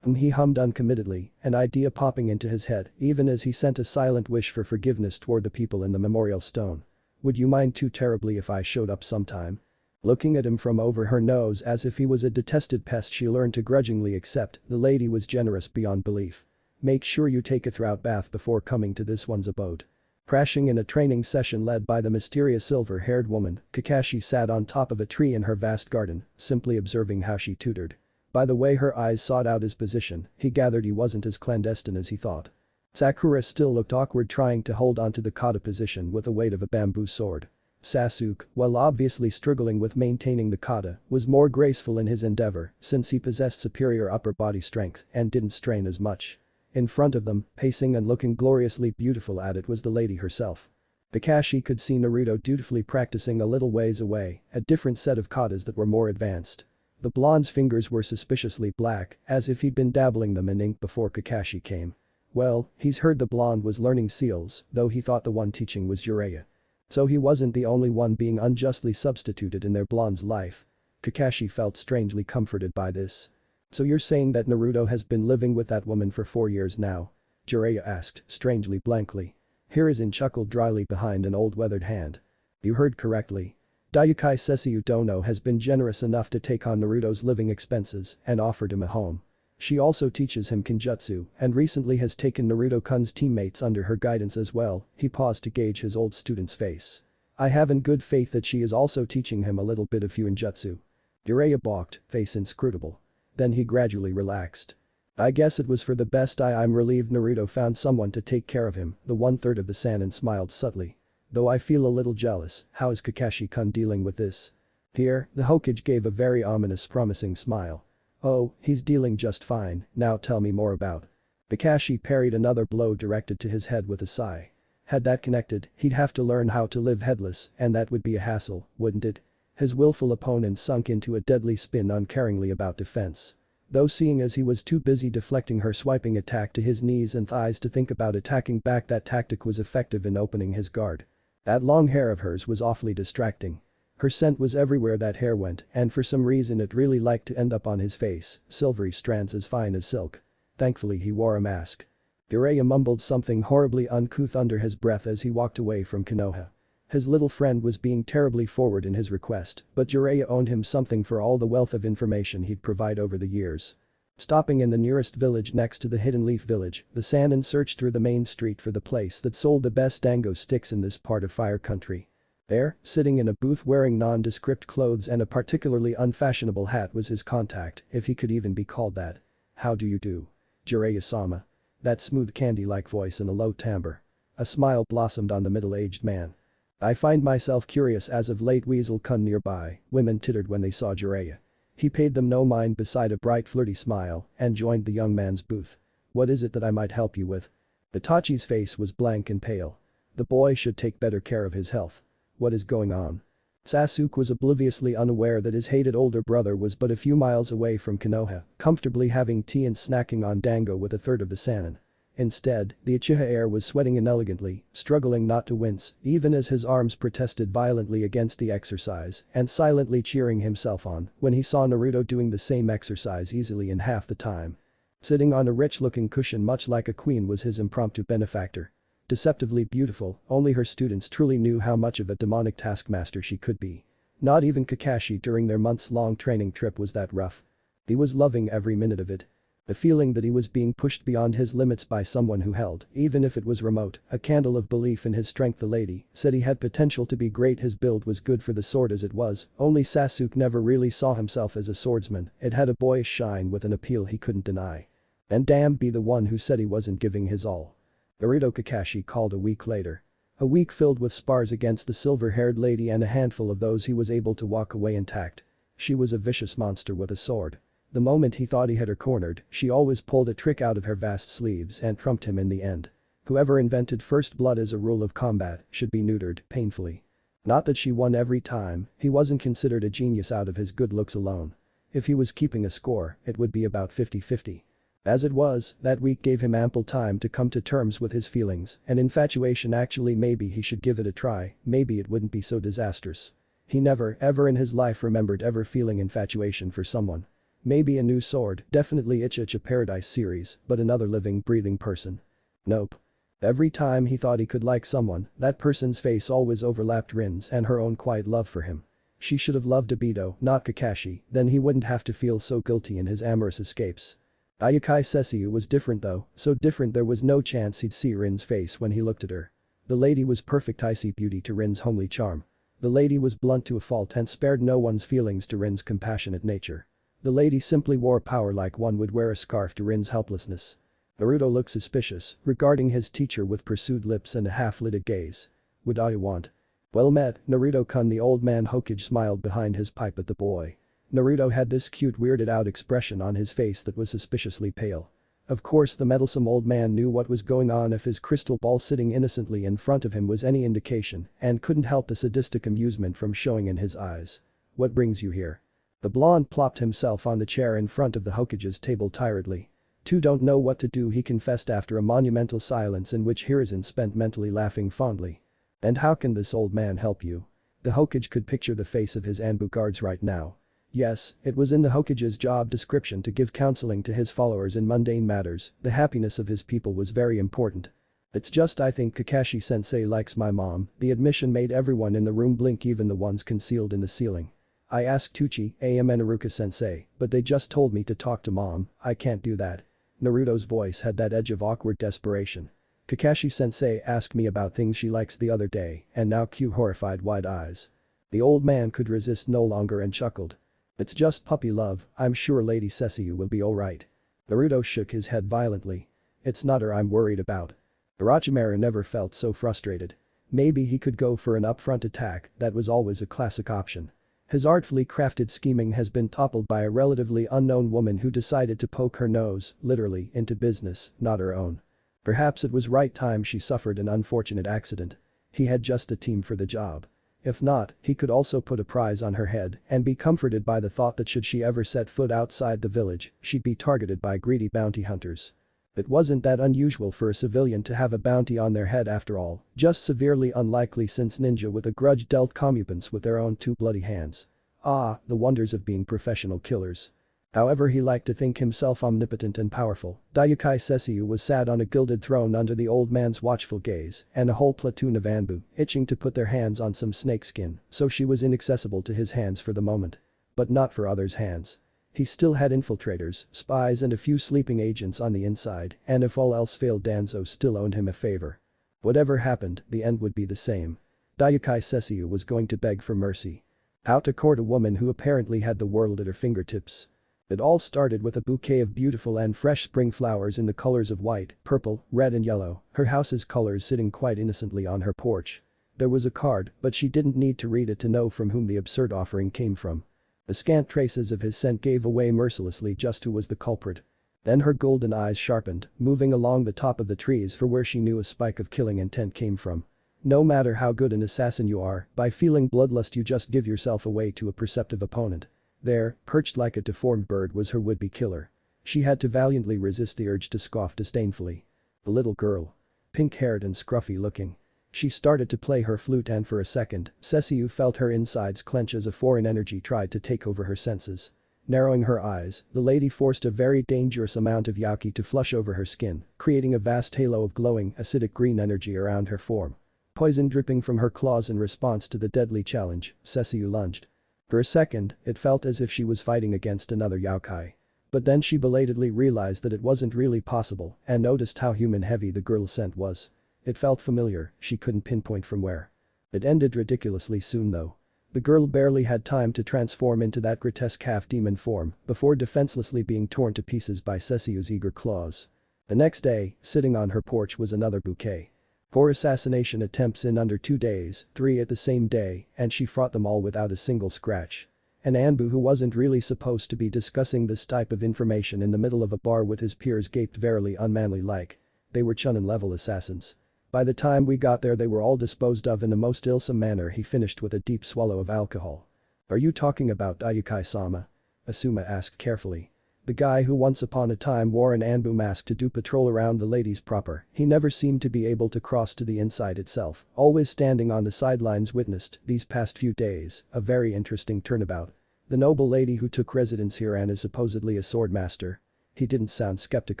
He hummed uncommittedly, an idea popping into his head even as he sent a silent wish for forgiveness toward the people in the memorial stone. Would you mind too terribly if I showed up sometime? Looking at him from over her nose as if he was a detested pest she learned to grudgingly accept, the lady was generous beyond belief. Make sure you take a thorough bath before coming to this one's abode. Crashing in a training session led by the mysterious silver-haired woman, Kakashi sat on top of a tree in her vast garden, simply observing how she tutored. By the way her eyes sought out his position, he gathered he wasn't as clandestine as he thought. Sakura still looked awkward trying to hold onto the kata position with the weight of a bamboo sword. Sasuke, while obviously struggling with maintaining the kata, was more graceful in his endeavor since he possessed superior upper body strength and didn't strain as much. In front of them, pacing and looking gloriously beautiful at it, was the lady herself. Kakashi could see Naruto dutifully practicing a little ways away, a different set of katas that were more advanced. The blonde's fingers were suspiciously black, as if he'd been dabbling them in ink before Kakashi came. Well, he's heard the blonde was learning seals, though he thought the one teaching was Jiraiya. So he wasn't the only one being unjustly substituted in their blonde's life. Kakashi felt strangely comforted by this. So you're saying that Naruto has been living with that woman for 4 years now? Jiraiya asked, strangely blankly. Hiruzen chuckled dryly behind an old weathered hand. You heard correctly. Daiukai Cesu Dono has been generous enough to take on Naruto's living expenses and offered him a home. She also teaches him Kinjutsu and recently has taken Naruto-kun's teammates under her guidance as well. He paused to gauge his old student's face. I have in good faith that she is also teaching him a little bit of Fuinjutsu. Jiraiya balked, face inscrutable. Then he gradually relaxed. I guess it was for the best. I'm relieved Naruto found someone to take care of him, the 1/3 of the Sannin smiled subtly. Though I feel a little jealous, how is Kakashi-kun dealing with this? Here, the Hokage gave a very ominous promising smile. Oh, he's dealing just fine, now tell me more about. Kakashi parried another blow directed to his head with a sigh. Had that connected, he'd have to learn how to live headless and that would be a hassle, wouldn't it? His willful opponent sunk into a deadly spin uncaringly about defense. Though seeing as he was too busy deflecting her swiping attack to his knees and thighs to think about attacking back, that tactic was effective in opening his guard. That long hair of hers was awfully distracting. Her scent was everywhere that hair went, and for some reason it really liked to end up on his face, silvery strands as fine as silk. Thankfully he wore a mask. Jiraiya mumbled something horribly uncouth under his breath as he walked away from Konoha. His little friend was being terribly forward in his request, but Jiraiya owed him something for all the wealth of information he'd provide over the years. Stopping in the nearest village next to the Hidden Leaf village, the Sannin searched through the main street for the place that sold the best dango sticks in this part of Fire Country. There, sitting in a booth wearing nondescript clothes and a particularly unfashionable hat was his contact, if he could even be called that. "How do you do? Jiraiya-sama." That smooth candy-like voice in a low timbre. A smile blossomed on the middle-aged man. "I find myself curious as of late." Weasel-kun nearby, women tittered when they saw Jiraiya. He paid them no mind beside a bright flirty smile and joined the young man's booth. "What is it that I might help you with?" Itachi's face was blank and pale. The boy should take better care of his health. "What is going on?" Sasuke was obliviously unaware that his hated older brother was but a few miles away from Konoha, comfortably having tea and snacking on dango with a third of the Sannin. Instead, the Uchiha heir was sweating inelegantly, struggling not to wince, even as his arms protested violently against the exercise, and silently cheering himself on when he saw Naruto doing the same exercise easily in half the time. Sitting on a rich-looking cushion much like a queen was his impromptu benefactor. Deceptively beautiful, only her students truly knew how much of a demonic taskmaster she could be. Not even Kakashi during their months-long training trip was that rough. He was loving every minute of it. The feeling that he was being pushed beyond his limits by someone who held, even if it was remote, a candle of belief in his strength. The lady said he had potential to be great. His build was good for the sword as it was, only Sasuke never really saw himself as a swordsman. It had a boyish shine with an appeal he couldn't deny. And damn be the one who said he wasn't giving his all. Naruto. Kakashi called a week later. A week filled with spars against the silver-haired lady, and a handful of those he was able to walk away intact. She was a vicious monster with a sword. The moment he thought he had her cornered, she always pulled a trick out of her vast sleeves and trumped him in the end. Whoever invented first blood as a rule of combat should be neutered painfully. Not that she won every time, he wasn't considered a genius out of his good looks alone. If he was keeping a score, it would be about 50-50. As it was, that week gave him ample time to come to terms with his feelings, and infatuation. Actually, maybe he should give it a try, maybe it wouldn't be so disastrous. He never, ever in his life remembered ever feeling infatuation for someone. Maybe a new sword, definitely Ichi Paradise series, but another living, breathing person. Nope. Every time he thought he could like someone, that person's face always overlapped Rin's and her own quiet love for him. She should have loved Obito, not Kakashi, then he wouldn't have to feel so guilty in his amorous escapes. Ayukai Cesu was different though, so different there was no chance he'd see Rin's face when he looked at her. The lady was perfect icy beauty to Rin's homely charm. The lady was blunt to a fault and spared no one's feelings to Rin's compassionate nature. The lady simply wore power like one would wear a scarf to Rin's helplessness. Naruto looked suspicious, regarding his teacher with pursued lips and a half-lidded gaze. "What do you want?" "Well met, Naruto-kun." The old man Hokage smiled behind his pipe at the boy. Naruto had this cute weirded out expression on his face that was suspiciously pale. Of course the meddlesome old man knew what was going on if his crystal ball sitting innocently in front of him was any indication, and couldn't help the sadistic amusement from showing in his eyes. "What brings you here?" The blonde plopped himself on the chair in front of the Hokage's table tiredly. "Two don't know what to do," he confessed after a monumental silence in which Hiruzen spent mentally laughing fondly. "And how can this old man help you?" The Hokage could picture the face of his Anbu guards right now. Yes, it was in the Hokage's job description to give counseling to his followers in mundane matters. The happiness of his people was very important. "It's just I think Kakashi-sensei likes my mom." The admission made everyone in the room blink, even the ones concealed in the ceiling. "I asked Tuchi, Naruka-sensei, but they just told me to talk to mom. I can't do that." Naruto's voice had that edge of awkward desperation. "Kakashi-sensei asked me about things she likes the other day, and now cue horrified wide eyes." The old man could resist no longer and chuckled. "It's just puppy love, I'm sure Lady Cesu will be alright." Naruto shook his head violently. "It's not her I'm worried about." Orochimaru never felt so frustrated. Maybe he could go for an upfront attack, that was always a classic option. His artfully crafted scheming has been toppled by a relatively unknown woman who decided to poke her nose, literally, into business, not her own. Perhaps it was right time she suffered an unfortunate accident. He had just a team for the job. If not, he could also put a prize on her head and be comforted by the thought that should she ever set foot outside the village, she'd be targeted by greedy bounty hunters. It wasn't that unusual for a civilian to have a bounty on their head after all, just severely unlikely since ninja with a grudge dealt comeuppance with their own two bloody hands. Ah, the wonders of being professional killers. However he liked to think himself omnipotent and powerful, Daiukai Cesu was sat on a gilded throne under the old man's watchful gaze and a whole platoon of Anbu, itching to put their hands on some snakeskin, so she was inaccessible to his hands for the moment. But not for others' hands. He still had infiltrators, spies and a few sleeping agents on the inside, and if all else failed Danzo still owed him a favor. Whatever happened, the end would be the same. Daiukai Cesu was going to beg for mercy. Out to court a woman who apparently had the world at her fingertips. It all started with a bouquet of beautiful and fresh spring flowers in the colors of white, purple, red and yellow, her house's colors sitting quite innocently on her porch. There was a card, but she didn't need to read it to know from whom the absurd offering came from. The scant traces of his scent gave away mercilessly just who was the culprit. Then her golden eyes sharpened, moving along the top of the trees for where she knew a spike of killing intent came from. No matter how good an assassin you are, by feeling bloodlust you just give yourself away to a perceptive opponent. There, perched like a deformed bird was her would-be killer. She had to valiantly resist the urge to scoff disdainfully. The little girl. Pink-haired and scruffy looking. She started to play her flute and for a second, Cesu felt her insides clench as a foreign energy tried to take over her senses. Narrowing her eyes, the lady forced a very dangerous amount of yaki to flush over her skin, creating a vast halo of glowing, acidic green energy around her form. Poison dripping from her claws in response to the deadly challenge, Cesu lunged. For a second, it felt as if she was fighting against another yokai. But then she belatedly realized that it wasn't really possible and noticed how human-heavy the girl's scent was. It felt familiar, she couldn't pinpoint from where. It ended ridiculously soon though. The girl barely had time to transform into that grotesque half-demon form before defenselessly being torn to pieces by Cesu's eager claws. The next day, sitting on her porch was another bouquet. 4 assassination attempts in under 2 days, 3 at the same day, and she fought them all without a single scratch. An Anbu who wasn't really supposed to be discussing this type of information in the middle of a bar with his peers gaped verily unmanly like. They were Chunin level assassins. By the time we got there they were all disposed of in the most illsome manner. He finished with a deep swallow of alcohol. Are you talking about Daiukai-sama? Asuma asked carefully. The guy who once upon a time wore an Anbu mask to do patrol around the ladies proper, he never seemed to be able to cross to the inside itself, always standing on the sidelines witnessed, these past few days, a very interesting turnabout. The noble lady who took residence here and is supposedly a sword master. He didn't sound skeptic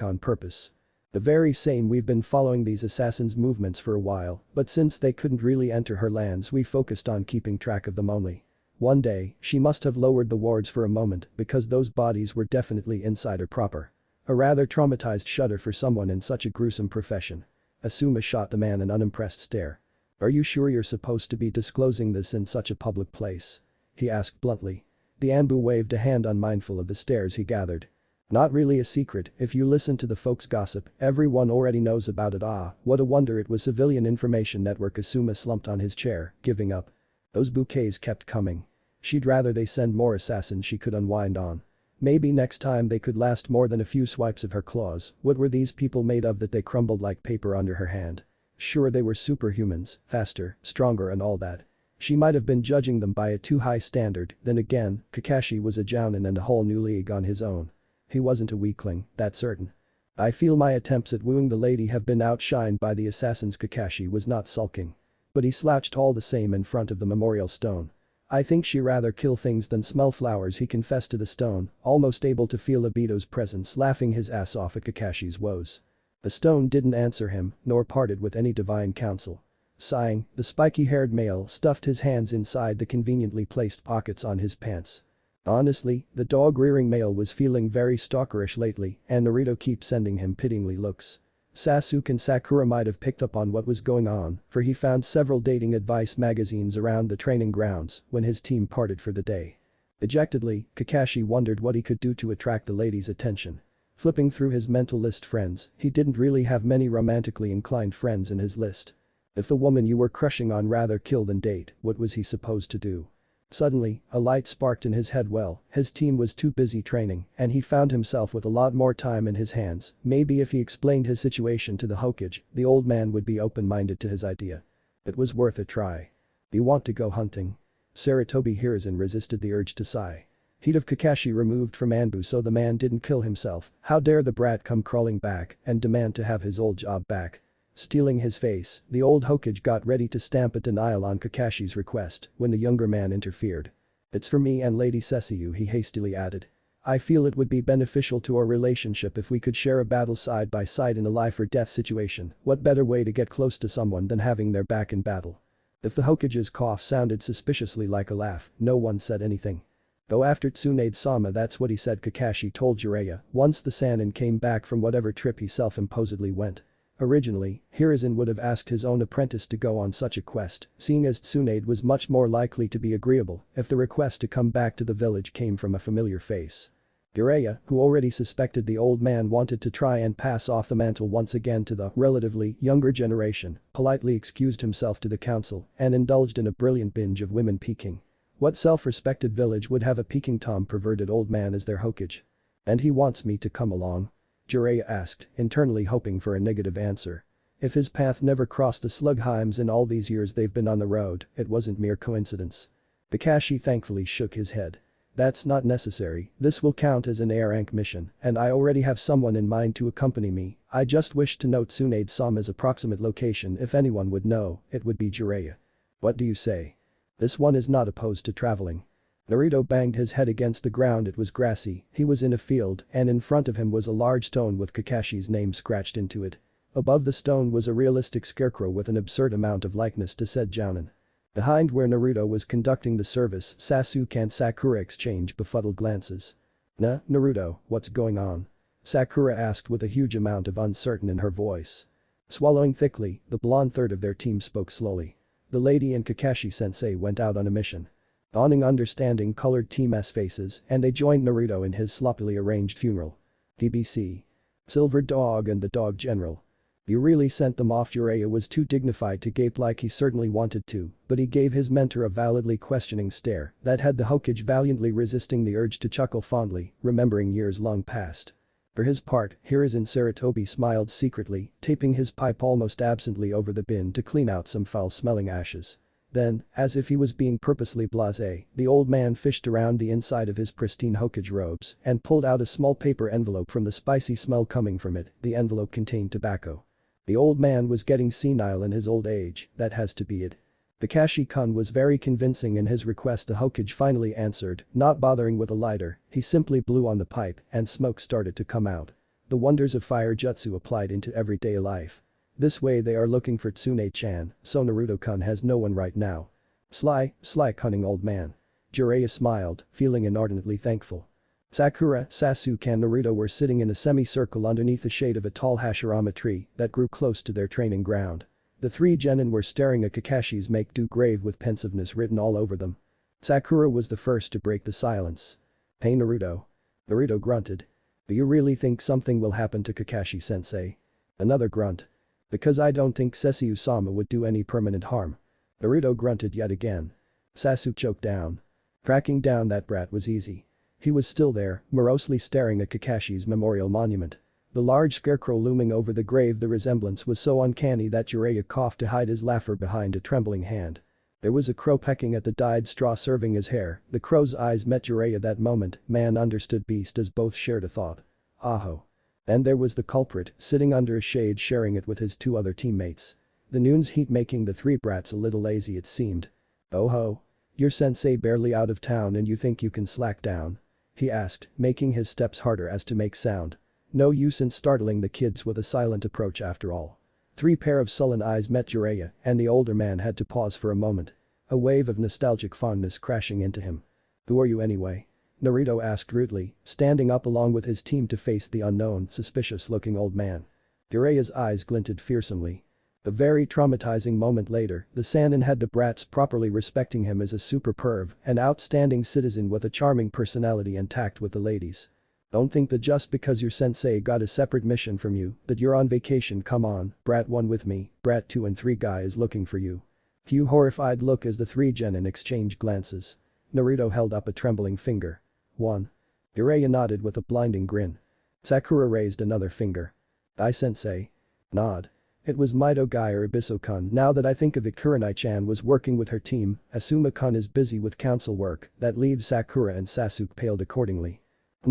on purpose. The very same. We've been following these assassins' movements for a while, but since they couldn't really enter her lands we focused on keeping track of them only. One day, she must have lowered the wards for a moment because those bodies were definitely insider proper. A rather traumatized shudder for someone in such a gruesome profession. Asuma shot the man an unimpressed stare. Are you sure you're supposed to be disclosing this in such a public place? He asked bluntly. The Anbu waved a hand unmindful of the stares he gathered. Not really a secret, if you listen to the folks' gossip, everyone already knows about it. Ah, what a wonder it was Civilian Information Network. Asuma slumped on his chair, giving up. Those bouquets kept coming. She'd rather they send more assassins she could unwind on. Maybe next time they could last more than a few swipes of her claws. What were these people made of that they crumbled like paper under her hand? Sure, they were superhumans, faster, stronger and all that. She might have been judging them by a too high standard. Then again, Kakashi was a jounin and a whole new league on his own. He wasn't a weakling, that's certain. I feel my attempts at wooing the lady have been outshined by the assassins. Kakashi was not sulking. But he slouched all the same in front of the memorial stone. I think she rather kill things than smell flowers, he confessed to the stone, almost able to feel Obito's presence laughing his ass off at Kakashi's woes. The stone didn't answer him, nor parted with any divine counsel. Sighing, the spiky-haired male stuffed his hands inside the conveniently placed pockets on his pants. Honestly, the dog-rearing male was feeling very stalkerish lately, and Naruto keeps sending him pityingly looks. Sasuke and Sakura might have picked up on what was going on, for he found several dating advice magazines around the training grounds when his team parted for the day. Dejectedly, Kakashi wondered what he could do to attract the lady's attention. Flipping through his mental list friends, he didn't really have many romantically inclined friends in his list. If the woman you were crushing on rather kill than date, what was he supposed to do? Suddenly, a light sparked in his head. Well, his team was too busy training and he found himself with a lot more time in his hands. Maybe if he explained his situation to the Hokage, the old man would be open-minded to his idea. It was worth a try. You want to go hunting? Saratobi Hiruzen resisted the urge to sigh. Heat of Kakashi removed from Anbu so the man didn't kill himself. How dare the brat come crawling back and demand to have his old job back. Stealing his face, the old Hokage got ready to stamp a denial on Kakashi's request when the younger man interfered. "It's for me and Lady Cesu," he hastily added. "I feel it would be beneficial to our relationship if we could share a battle side by side in a life or death situation. What better way to get close to someone than having their back in battle?" If the Hokage's cough sounded suspiciously like a laugh, no one said anything. Though after Tsunade-sama that's what he said, Kakashi told Jiraiya once the Sannin came back from whatever trip he self-imposedly went. Originally, Hiruzen would have asked his own apprentice to go on such a quest, seeing as Tsunade was much more likely to be agreeable if the request to come back to the village came from a familiar face. Jiraiya, who already suspected the old man wanted to try and pass off the mantle once again to the relatively younger generation, politely excused himself to the council and indulged in a brilliant binge of women peeking. What self-respected village would have a peeking Tom perverted old man as their Hokage? "And he wants me to come along?" Jiraiya asked, internally hoping for a negative answer. If his path never crossed the Slugheims in all these years they've been on the road, it wasn't mere coincidence. Kakashi thankfully shook his head. "That's not necessary, this will count as an A-rank mission, and I already have someone in mind to accompany me. I just wish to note Tsunade-sama's approximate location. If anyone would know, it would be Jiraiya." "What do you say? This one is not opposed to traveling." Naruto banged his head against the ground. It was grassy, he was in a field, and in front of him was a large stone with Kakashi's name scratched into it. Above the stone was a realistic scarecrow with an absurd amount of likeness to said Jounin. Behind where Naruto was conducting the service, Sasuke and Sakura exchanged befuddled glances. Naruto, what's going on?" Sakura asked with a huge amount of uncertain in her voice. Swallowing thickly, the blonde third of their team spoke slowly. "The lady and Kakashi-sensei went out on a mission." Dawning understanding colored Team S faces and they joined Naruto in his sloppily arranged funeral. TBC. Silver Dog and the Dog General. "You really sent them off?" Jiraiya was too dignified to gape like he certainly wanted to, but he gave his mentor a validly questioning stare that had the Hokage valiantly resisting the urge to chuckle fondly, remembering years long past. For his part, Hiruzen Sarutobi smiled secretly, taping his pipe almost absently over the bin to clean out some foul-smelling ashes. Then, as if he was being purposely blasé, the old man fished around the inside of his pristine Hokage robes and pulled out a small paper envelope from the spicy smell coming from it. The envelope contained tobacco. The old man was getting senile in his old age, that has to be it. Kakashi-kun was very convincing in his request. The Hokage finally answered, not bothering with a lighter, he simply blew on the pipe and smoke started to come out. The wonders of fire jutsu applied into everyday life. This way they are looking for Tsunade-chan, so Naruto-kun has no one right now. Sly, cunning old man." Jiraiya smiled, feeling inordinately thankful. Sakura, Sasuke and Naruto were sitting in a semicircle underneath the shade of a tall Hashirama tree that grew close to their training ground. The three genin were staring at Kakashi's make-do grave with pensiveness written all over them. Sakura was the first to break the silence. "Hey Naruto." Naruto grunted. "Do you really think something will happen to Kakashi-sensei?" Another grunt. "Because I don't think Cesu-sama would do any permanent harm." Naruto grunted yet again. Sasuke choked down. Tracking down that brat was easy. He was still there, morosely staring at Kakashi's memorial monument. The large scarecrow looming over the grave, the resemblance was so uncanny that Jiraiya coughed to hide his laughter behind a trembling hand. There was a crow pecking at the dyed straw serving his hair. The crow's eyes met Jiraiya that moment, man understood beast as both shared a thought. Aho. And there was the culprit, sitting under a shade sharing it with his two other teammates. The noon's heat making the three brats a little lazy it seemed. "Oh ho. Your sensei barely out of town and you think you can slack down?" he asked, making his steps harder as to make sound. No use in startling the kids with a silent approach after all. Three pair of sullen eyes met Jiraiya and the older man had to pause for a moment. A wave of nostalgic fondness crashing into him. "Who are you anyway?" Naruto asked rudely, standing up along with his team to face the unknown, suspicious-looking old man. Jiraiya's eyes glinted fearsomely. A very traumatizing moment later, the Sannin had the brats properly respecting him as a super perv, an outstanding citizen with a charming personality and tact with the ladies. "Don't think that just because your sensei got a separate mission from you, that you're on vacation. Come on, brat 1 with me, brat 2 and 3 guy is looking for you." Cue horrified look as the three genin exchanged glances. Naruto held up a trembling finger. "1. Jiraiya nodded with a blinding grin. Sakura raised another finger. "Dai sensei." Nod. It was Mido Guy or Ibiso-kun. Now that I think of it, Kurenai-chan was working with her team, Asuma-kun is busy with council work, that leaves Sakura and Sasuke paled accordingly.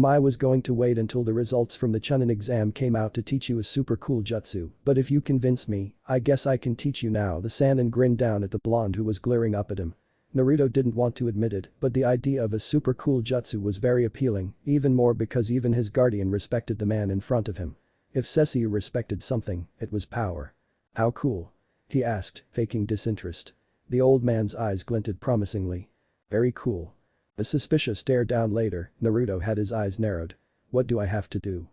I was going to wait until the results from the Chunin exam came out to teach you a super cool jutsu, but if you convince me, I guess I can teach you now. The Sannin grinned down at the blonde who was glaring up at him. Naruto didn't want to admit it, but the idea of a super cool jutsu was very appealing, even more because even his guardian respected the man in front of him. If Cesu respected something, it was power. How cool? He asked, faking disinterest. The old man's eyes glinted promisingly. Very cool. A suspicious stare down later, Naruto had his eyes narrowed. What do I have to do?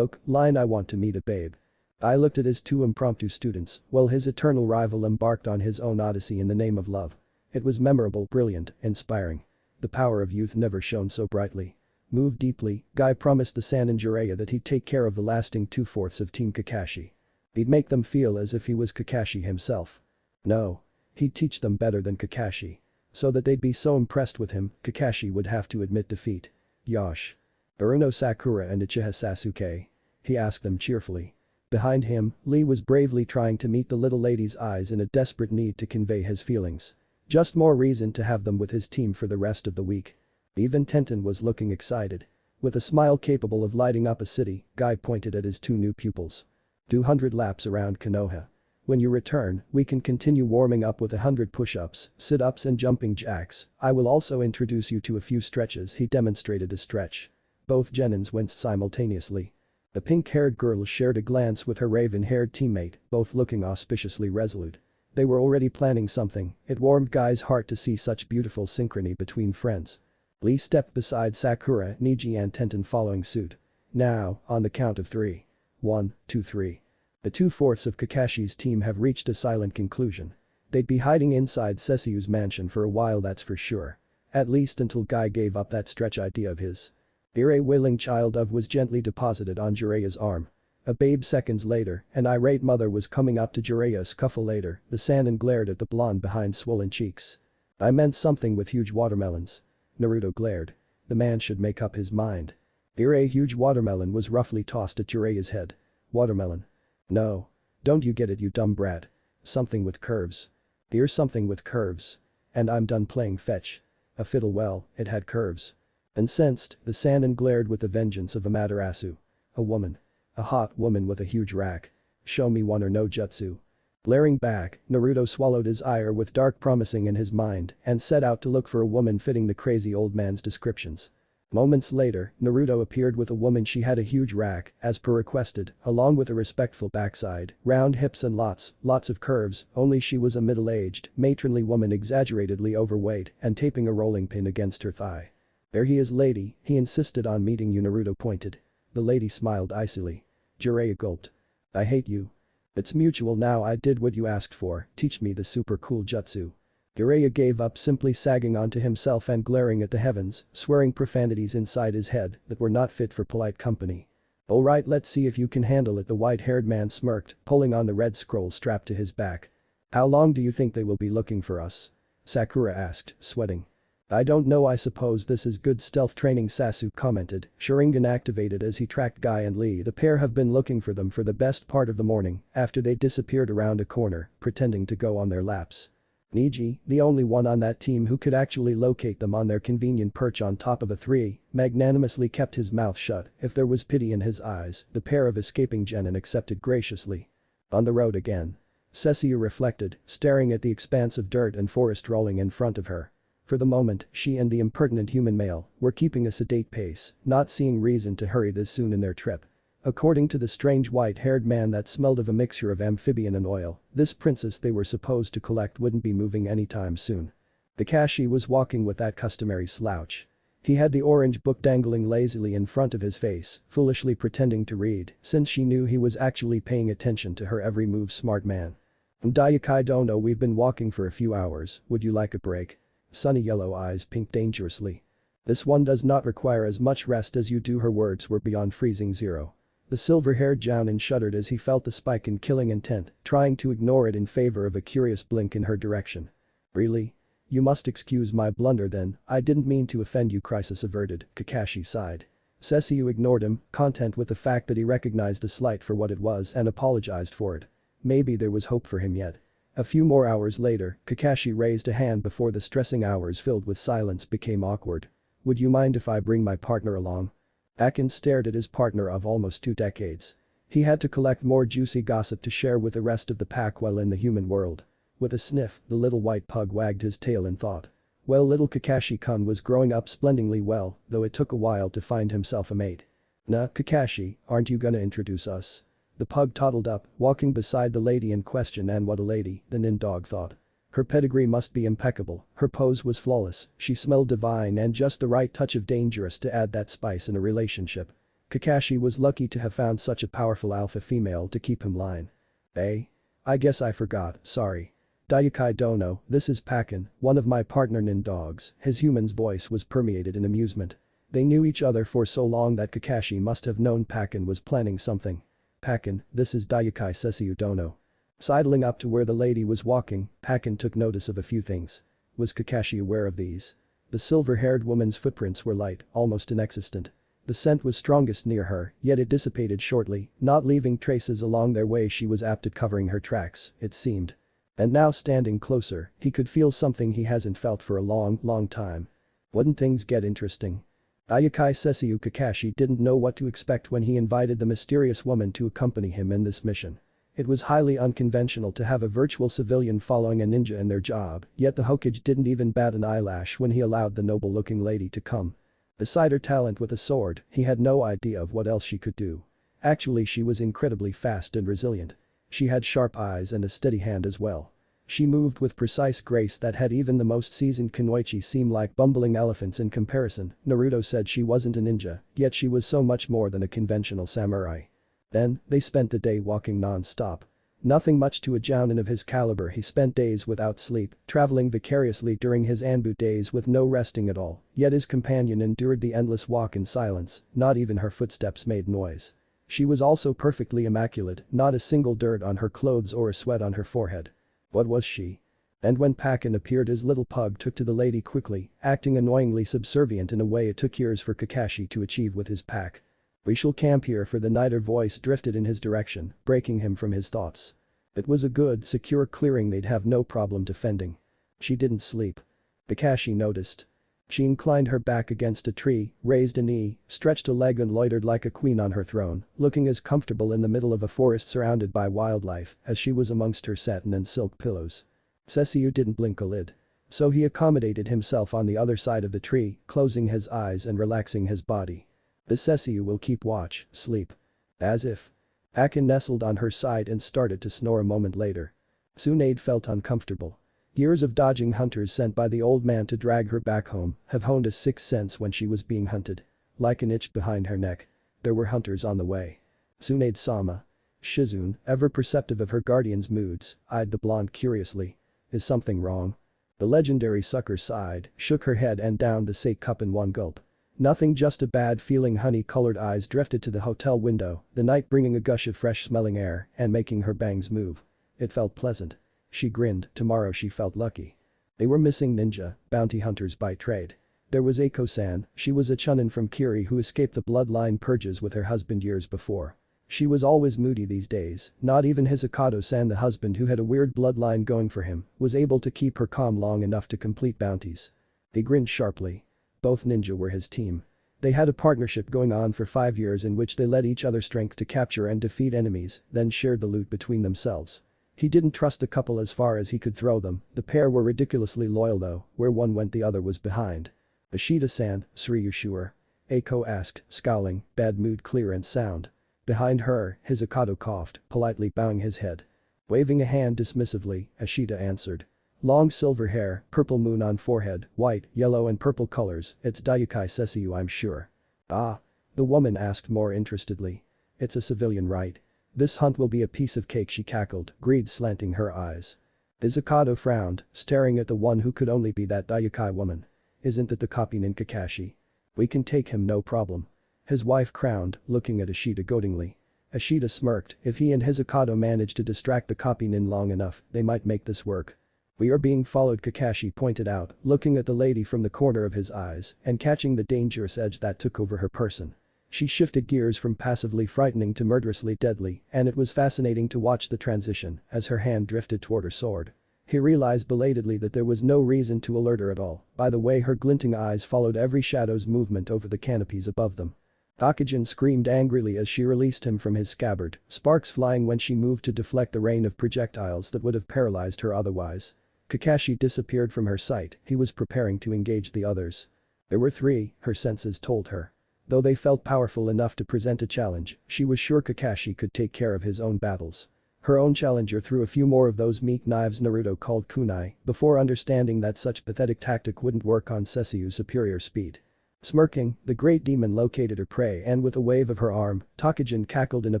Line I want to meet a babe. I looked at his two impromptu students, while his eternal rival embarked on his own odyssey in the name of love. It was memorable, brilliant, inspiring. The power of youth never shone so brightly. Move deeply, Guy promised the Sannin Jiraiya that he'd take care of the lasting 2/4 of Team Kakashi. He'd make them feel as if he was Kakashi himself. No. He'd teach them better than Kakashi. So that they'd be so impressed with him, Kakashi would have to admit defeat. Yosh. Aruno Sakura and Uchiha Sasuke? He asked them cheerfully. Behind him, Lee was bravely trying to meet the little lady's eyes in a desperate need to convey his feelings. Just more reason to have them with his team for the rest of the week. Even Tenten was looking excited. With a smile capable of lighting up a city, Guy pointed at his two new pupils. 200 laps around Konoha. When you return, we can continue warming up with 100 push-ups, sit-ups and jumping jacks. I will also introduce you to a few stretches. He demonstrated a stretch. Both Genins winced simultaneously. The pink-haired girl shared a glance with her raven-haired teammate, both looking auspiciously resolute. They were already planning something. It warmed Guy's heart to see such beautiful synchrony between friends. Lee stepped beside Sakura, Niji and Tenten following suit. Now, on the count of 3. 1, 2, 3. The 2/4 of Kakashi's team have reached a silent conclusion. They'd be hiding inside Sesu's mansion for a while, that's for sure. At least until Guy gave up that stretch idea of his. A wailing child of was gently deposited on Jiraiya's arm. A babe seconds later, an irate mother was coming up to Jiraiya a scuffle later, the Sannin glared at the blonde behind swollen cheeks. I meant something with huge watermelons. Naruto glared. The man should make up his mind. A huge watermelon was roughly tossed at Jiraiya's head. Watermelon. No. Don't you get it, you dumb brat. Something with curves. Here's something with curves. And I'm done playing fetch. A fiddle, well, it had curves. Incensed, the Sannin glared with the vengeance of Amaterasu. A woman. A hot woman with a huge rack. Show me one or no jutsu. Glaring back, Naruto swallowed his ire with dark promising in his mind and set out to look for a woman fitting the crazy old man's descriptions. Moments later, Naruto appeared with a woman. She had a huge rack, as per requested, along with a respectful backside, round hips and lots of curves, only she was a middle-aged, matronly woman exaggeratedly overweight and taping a rolling pin against her thigh. There he is, lady, he insisted on meeting you, Naruto pointed. The lady smiled icily. Jiraiya gulped. I hate you. It's mutual now. I did what you asked for, teach me the super cool jutsu. Jiraiya gave up, simply sagging onto himself and glaring at the heavens, swearing profanities inside his head that were not fit for polite company. Alright, let's see if you can handle it, the white-haired man smirked, pulling on the red scroll strapped to his back. How long do you think they will be looking for us? Sakura asked, sweating. I don't know, I suppose this is good stealth training, Sasuke commented, Sharingan activated as he tracked Guy and Lee. The pair have been looking for them for the best part of the morning, after they disappeared around a corner, pretending to go on their laps. Niji, the only one on that team who could actually locate them on their convenient perch on top of a 3, magnanimously kept his mouth shut. If there was pity in his eyes, the pair of escaping genin accepted graciously. On the road again. Cesu reflected, staring at the expanse of dirt and forest rolling in front of her. For the moment, she and the impertinent human male were keeping a sedate pace, not seeing reason to hurry this soon in their trip. According to the strange white-haired man that smelled of a mixture of amphibian and oil, this princess they were supposed to collect wouldn't be moving anytime soon. Kakashi was walking with that customary slouch. He had the orange book dangling lazily in front of his face, foolishly pretending to read, since she knew he was actually paying attention to her every move. Smart man. Dayakai dono, we've been walking for a few hours, would you like a break? Sunny yellow eyes pinked dangerously. This one does not require as much rest as you do. Her words were beyond freezing zero. The silver-haired Jounin shuddered as he felt the spike in killing intent, trying to ignore it in favor of a curious blink in her direction. Really? You must excuse my blunder then, I didn't mean to offend you. Crisis averted, Kakashi sighed. Cesu ignored him, content with the fact that he recognized the slight for what it was and apologized for it. Maybe there was hope for him yet. A few more hours later, Kakashi raised a hand before the stressing hours filled with silence became awkward. Would you mind if I bring my partner along? Akin stared at his partner of almost 2 decades. He had to collect more juicy gossip to share with the rest of the pack while in the human world. With a sniff, the little white pug wagged his tail in thought. Well, little Kakashi-kun was growing up splendidly well, though it took a while to find himself a mate. Nah, Kakashi, aren't you gonna introduce us? The pug toddled up, walking beside the lady in question, and what a lady, the nin dog thought. Her pedigree must be impeccable, her pose was flawless, she smelled divine and just the right touch of dangerous to add that spice in a relationship. Kakashi was lucky to have found such a powerful alpha female to keep him line. Eh? I guess I forgot, sorry. Daikai Dono, this is Pakin, one of my partner nin dogs. His human's voice was permeated in amusement. They knew each other for so long that Kakashi must have known Pakin was planning something. Pakin, this is Daikai Cesu Dono. Sidling up to where the lady was walking, Pakin took notice of a few things. Was Kakashi aware of these? The silver-haired woman's footprints were light, almost inexistent. The scent was strongest near her, yet it dissipated shortly, not leaving traces along their way. She was apt at covering her tracks, it seemed. And now standing closer, he could feel something he hasn't felt for a long time. Wouldn't things get interesting? Ayakai Cesu Kakashi didn't know what to expect when he invited the mysterious woman to accompany him in this mission. It was highly unconventional to have a virtual civilian following a ninja in their job, yet the Hokage didn't even bat an eyelash when he allowed the noble-looking lady to come. Beside her talent with a sword, he had no idea of what else she could do. Actually, she was incredibly fast and resilient. She had sharp eyes and a steady hand as well. She moved with precise grace that had even the most seasoned kunoichi seem like bumbling elephants in comparison. Naruto said she wasn't a ninja, yet she was so much more than a conventional samurai. Then, they spent the day walking non-stop. Nothing much to a jounin of his caliber. He spent days without sleep, traveling vicariously during his Anbu days with no resting at all, yet his companion endured the endless walk in silence, not even her footsteps made noise. She was also perfectly immaculate, not a single dirt on her clothes or a sweat on her forehead. What was she? And when Pakin appeared, his little pug took to the lady quickly, acting annoyingly subservient in a way it took years for Kakashi to achieve with his pack. We shall camp here for the night. Her voice drifted in his direction, breaking him from his thoughts. It was a good, secure clearing they'd have no problem defending. She didn't sleep. Kakashi noticed. She inclined her back against a tree, raised a knee, stretched a leg and loitered like a queen on her throne, looking as comfortable in the middle of a forest surrounded by wildlife as she was amongst her satin and silk pillows. Cesu didn't blink a lid. So he accommodated himself on the other side of the tree, closing his eyes and relaxing his body. The Cesu will keep watch, sleep. As if. Akin nestled on her side and started to snore a moment later. Tsunade felt uncomfortable. Years of dodging hunters sent by the old man to drag her back home have honed a sixth sense when she was being hunted. Like an itch behind her neck. There were hunters on the way. Tsunade-sama. Shizune, ever perceptive of her guardian's moods, eyed the blonde curiously. Is something wrong? The legendary sucker sighed, shook her head and downed the sake cup in one gulp. Nothing, just a bad feeling. Honey-colored eyes drifted to the hotel window, the night bringing a gush of fresh-smelling air and making her bangs move. It felt pleasant. She grinned. Tomorrow she felt lucky. They were missing ninja, bounty hunters by trade. There was Eiko-san, she was a Chunin from Kiri who escaped the bloodline purges with her husband years before. She was always moody these days, not even Hisakato-san, the husband who had a weird bloodline going for him, was able to keep her calm long enough to complete bounties. He grinned sharply. Both ninja were his team. They had a partnership going on for 5 years in which they led each other strength to capture and defeat enemies, then shared the loot between themselves. He didn't trust the couple as far as he could throw them. The pair were ridiculously loyal though, where one went the other was behind. Ashita-san, Sri, you sure? Eiko asked, scowling, bad mood clear and sound. Behind her, Hisakato coughed, politely bowing his head. Waving a hand dismissively, Ashita answered. Long silver hair, purple moon on forehead, white, yellow and purple colors. It's Daikai Cesu, I'm sure. Ah? The woman asked more interestedly. It's a civilian, right? This hunt will be a piece of cake, she cackled, greed slanting her eyes. Hisakato frowned, staring at the one who could only be that Daikai woman. Isn't that the Kopinin Kakashi? We can take him, no problem. His wife frowned, looking at Ashita goadingly. Ashita smirked. If he and Hisakato managed to distract the Kopinin long enough, they might make this work. We are being followed, Kakashi pointed out, looking at the lady from the corner of his eyes and catching the dangerous edge that took over her person. She shifted gears from passively frightening to murderously deadly, and it was fascinating to watch the transition as her hand drifted toward her sword. He realized belatedly that there was no reason to alert her at all by the way her glinting eyes followed every shadow's movement over the canopies above them. Hokage screamed angrily as she released him from his scabbard, sparks flying when she moved to deflect the rain of projectiles that would have paralyzed her otherwise. Kakashi disappeared from her sight, he was preparing to engage the others. There were three, her senses told her. Though they felt powerful enough to present a challenge, she was sure Kakashi could take care of his own battles. Her own challenger threw a few more of those meat knives Naruto called kunai, before understanding that such pathetic tactic wouldn't work on Sessu's superior speed. Smirking, the great demon located her prey and with a wave of her arm, Tokajin cackled in a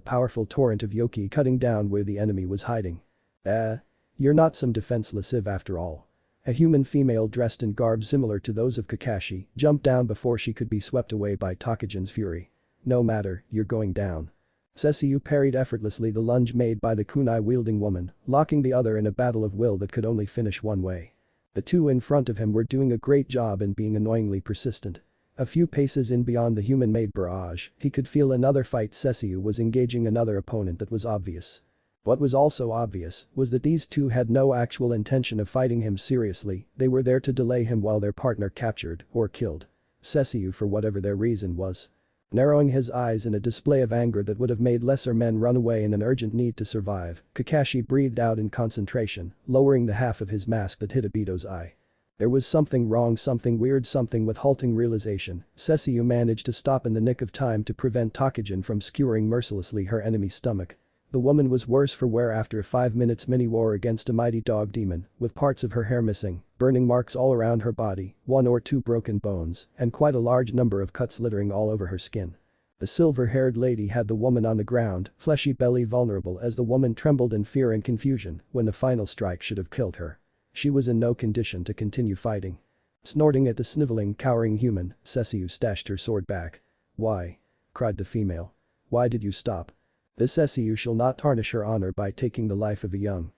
powerful torrent of yoki cutting down where the enemy was hiding. You're not some defenseless civ after all. A human female dressed in garb similar to those of Kakashi jumped down before she could be swept away by Tokajin's fury. No matter, you're going down. Cesu parried effortlessly the lunge made by the kunai-wielding woman, locking the other in a battle of will that could only finish one way. The two in front of him were doing a great job in being annoyingly persistent. A few paces in beyond the human-made barrage, he could feel another fight. Cesu was engaging another opponent that was obvious. What was also obvious was that these two had no actual intention of fighting him seriously, they were there to delay him while their partner captured or killed Cesu for whatever their reason was. Narrowing his eyes in a display of anger that would have made lesser men run away in an urgent need to survive, Kakashi breathed out in concentration, lowering the half of his mask that hid Obito's eye. There was something wrong, something weird, something with halting realization. Cesu managed to stop in the nick of time to prevent Tokajin from skewering mercilessly her enemy's stomach. The woman was worse for wear after a 5 minutes mini-war against a mighty dog demon, with parts of her hair missing, burning marks all around her body, 1 or 2 broken bones, and quite a large number of cuts littering all over her skin. The silver-haired lady had the woman on the ground, fleshy belly vulnerable as the woman trembled in fear and confusion when the final strike should have killed her. She was in no condition to continue fighting. Snorting at the sniveling, cowering human, Cesu stashed her sword back. "Why?" cried the female. "Why did you stop? This Cesu shall not tarnish her honor by taking the life of a young."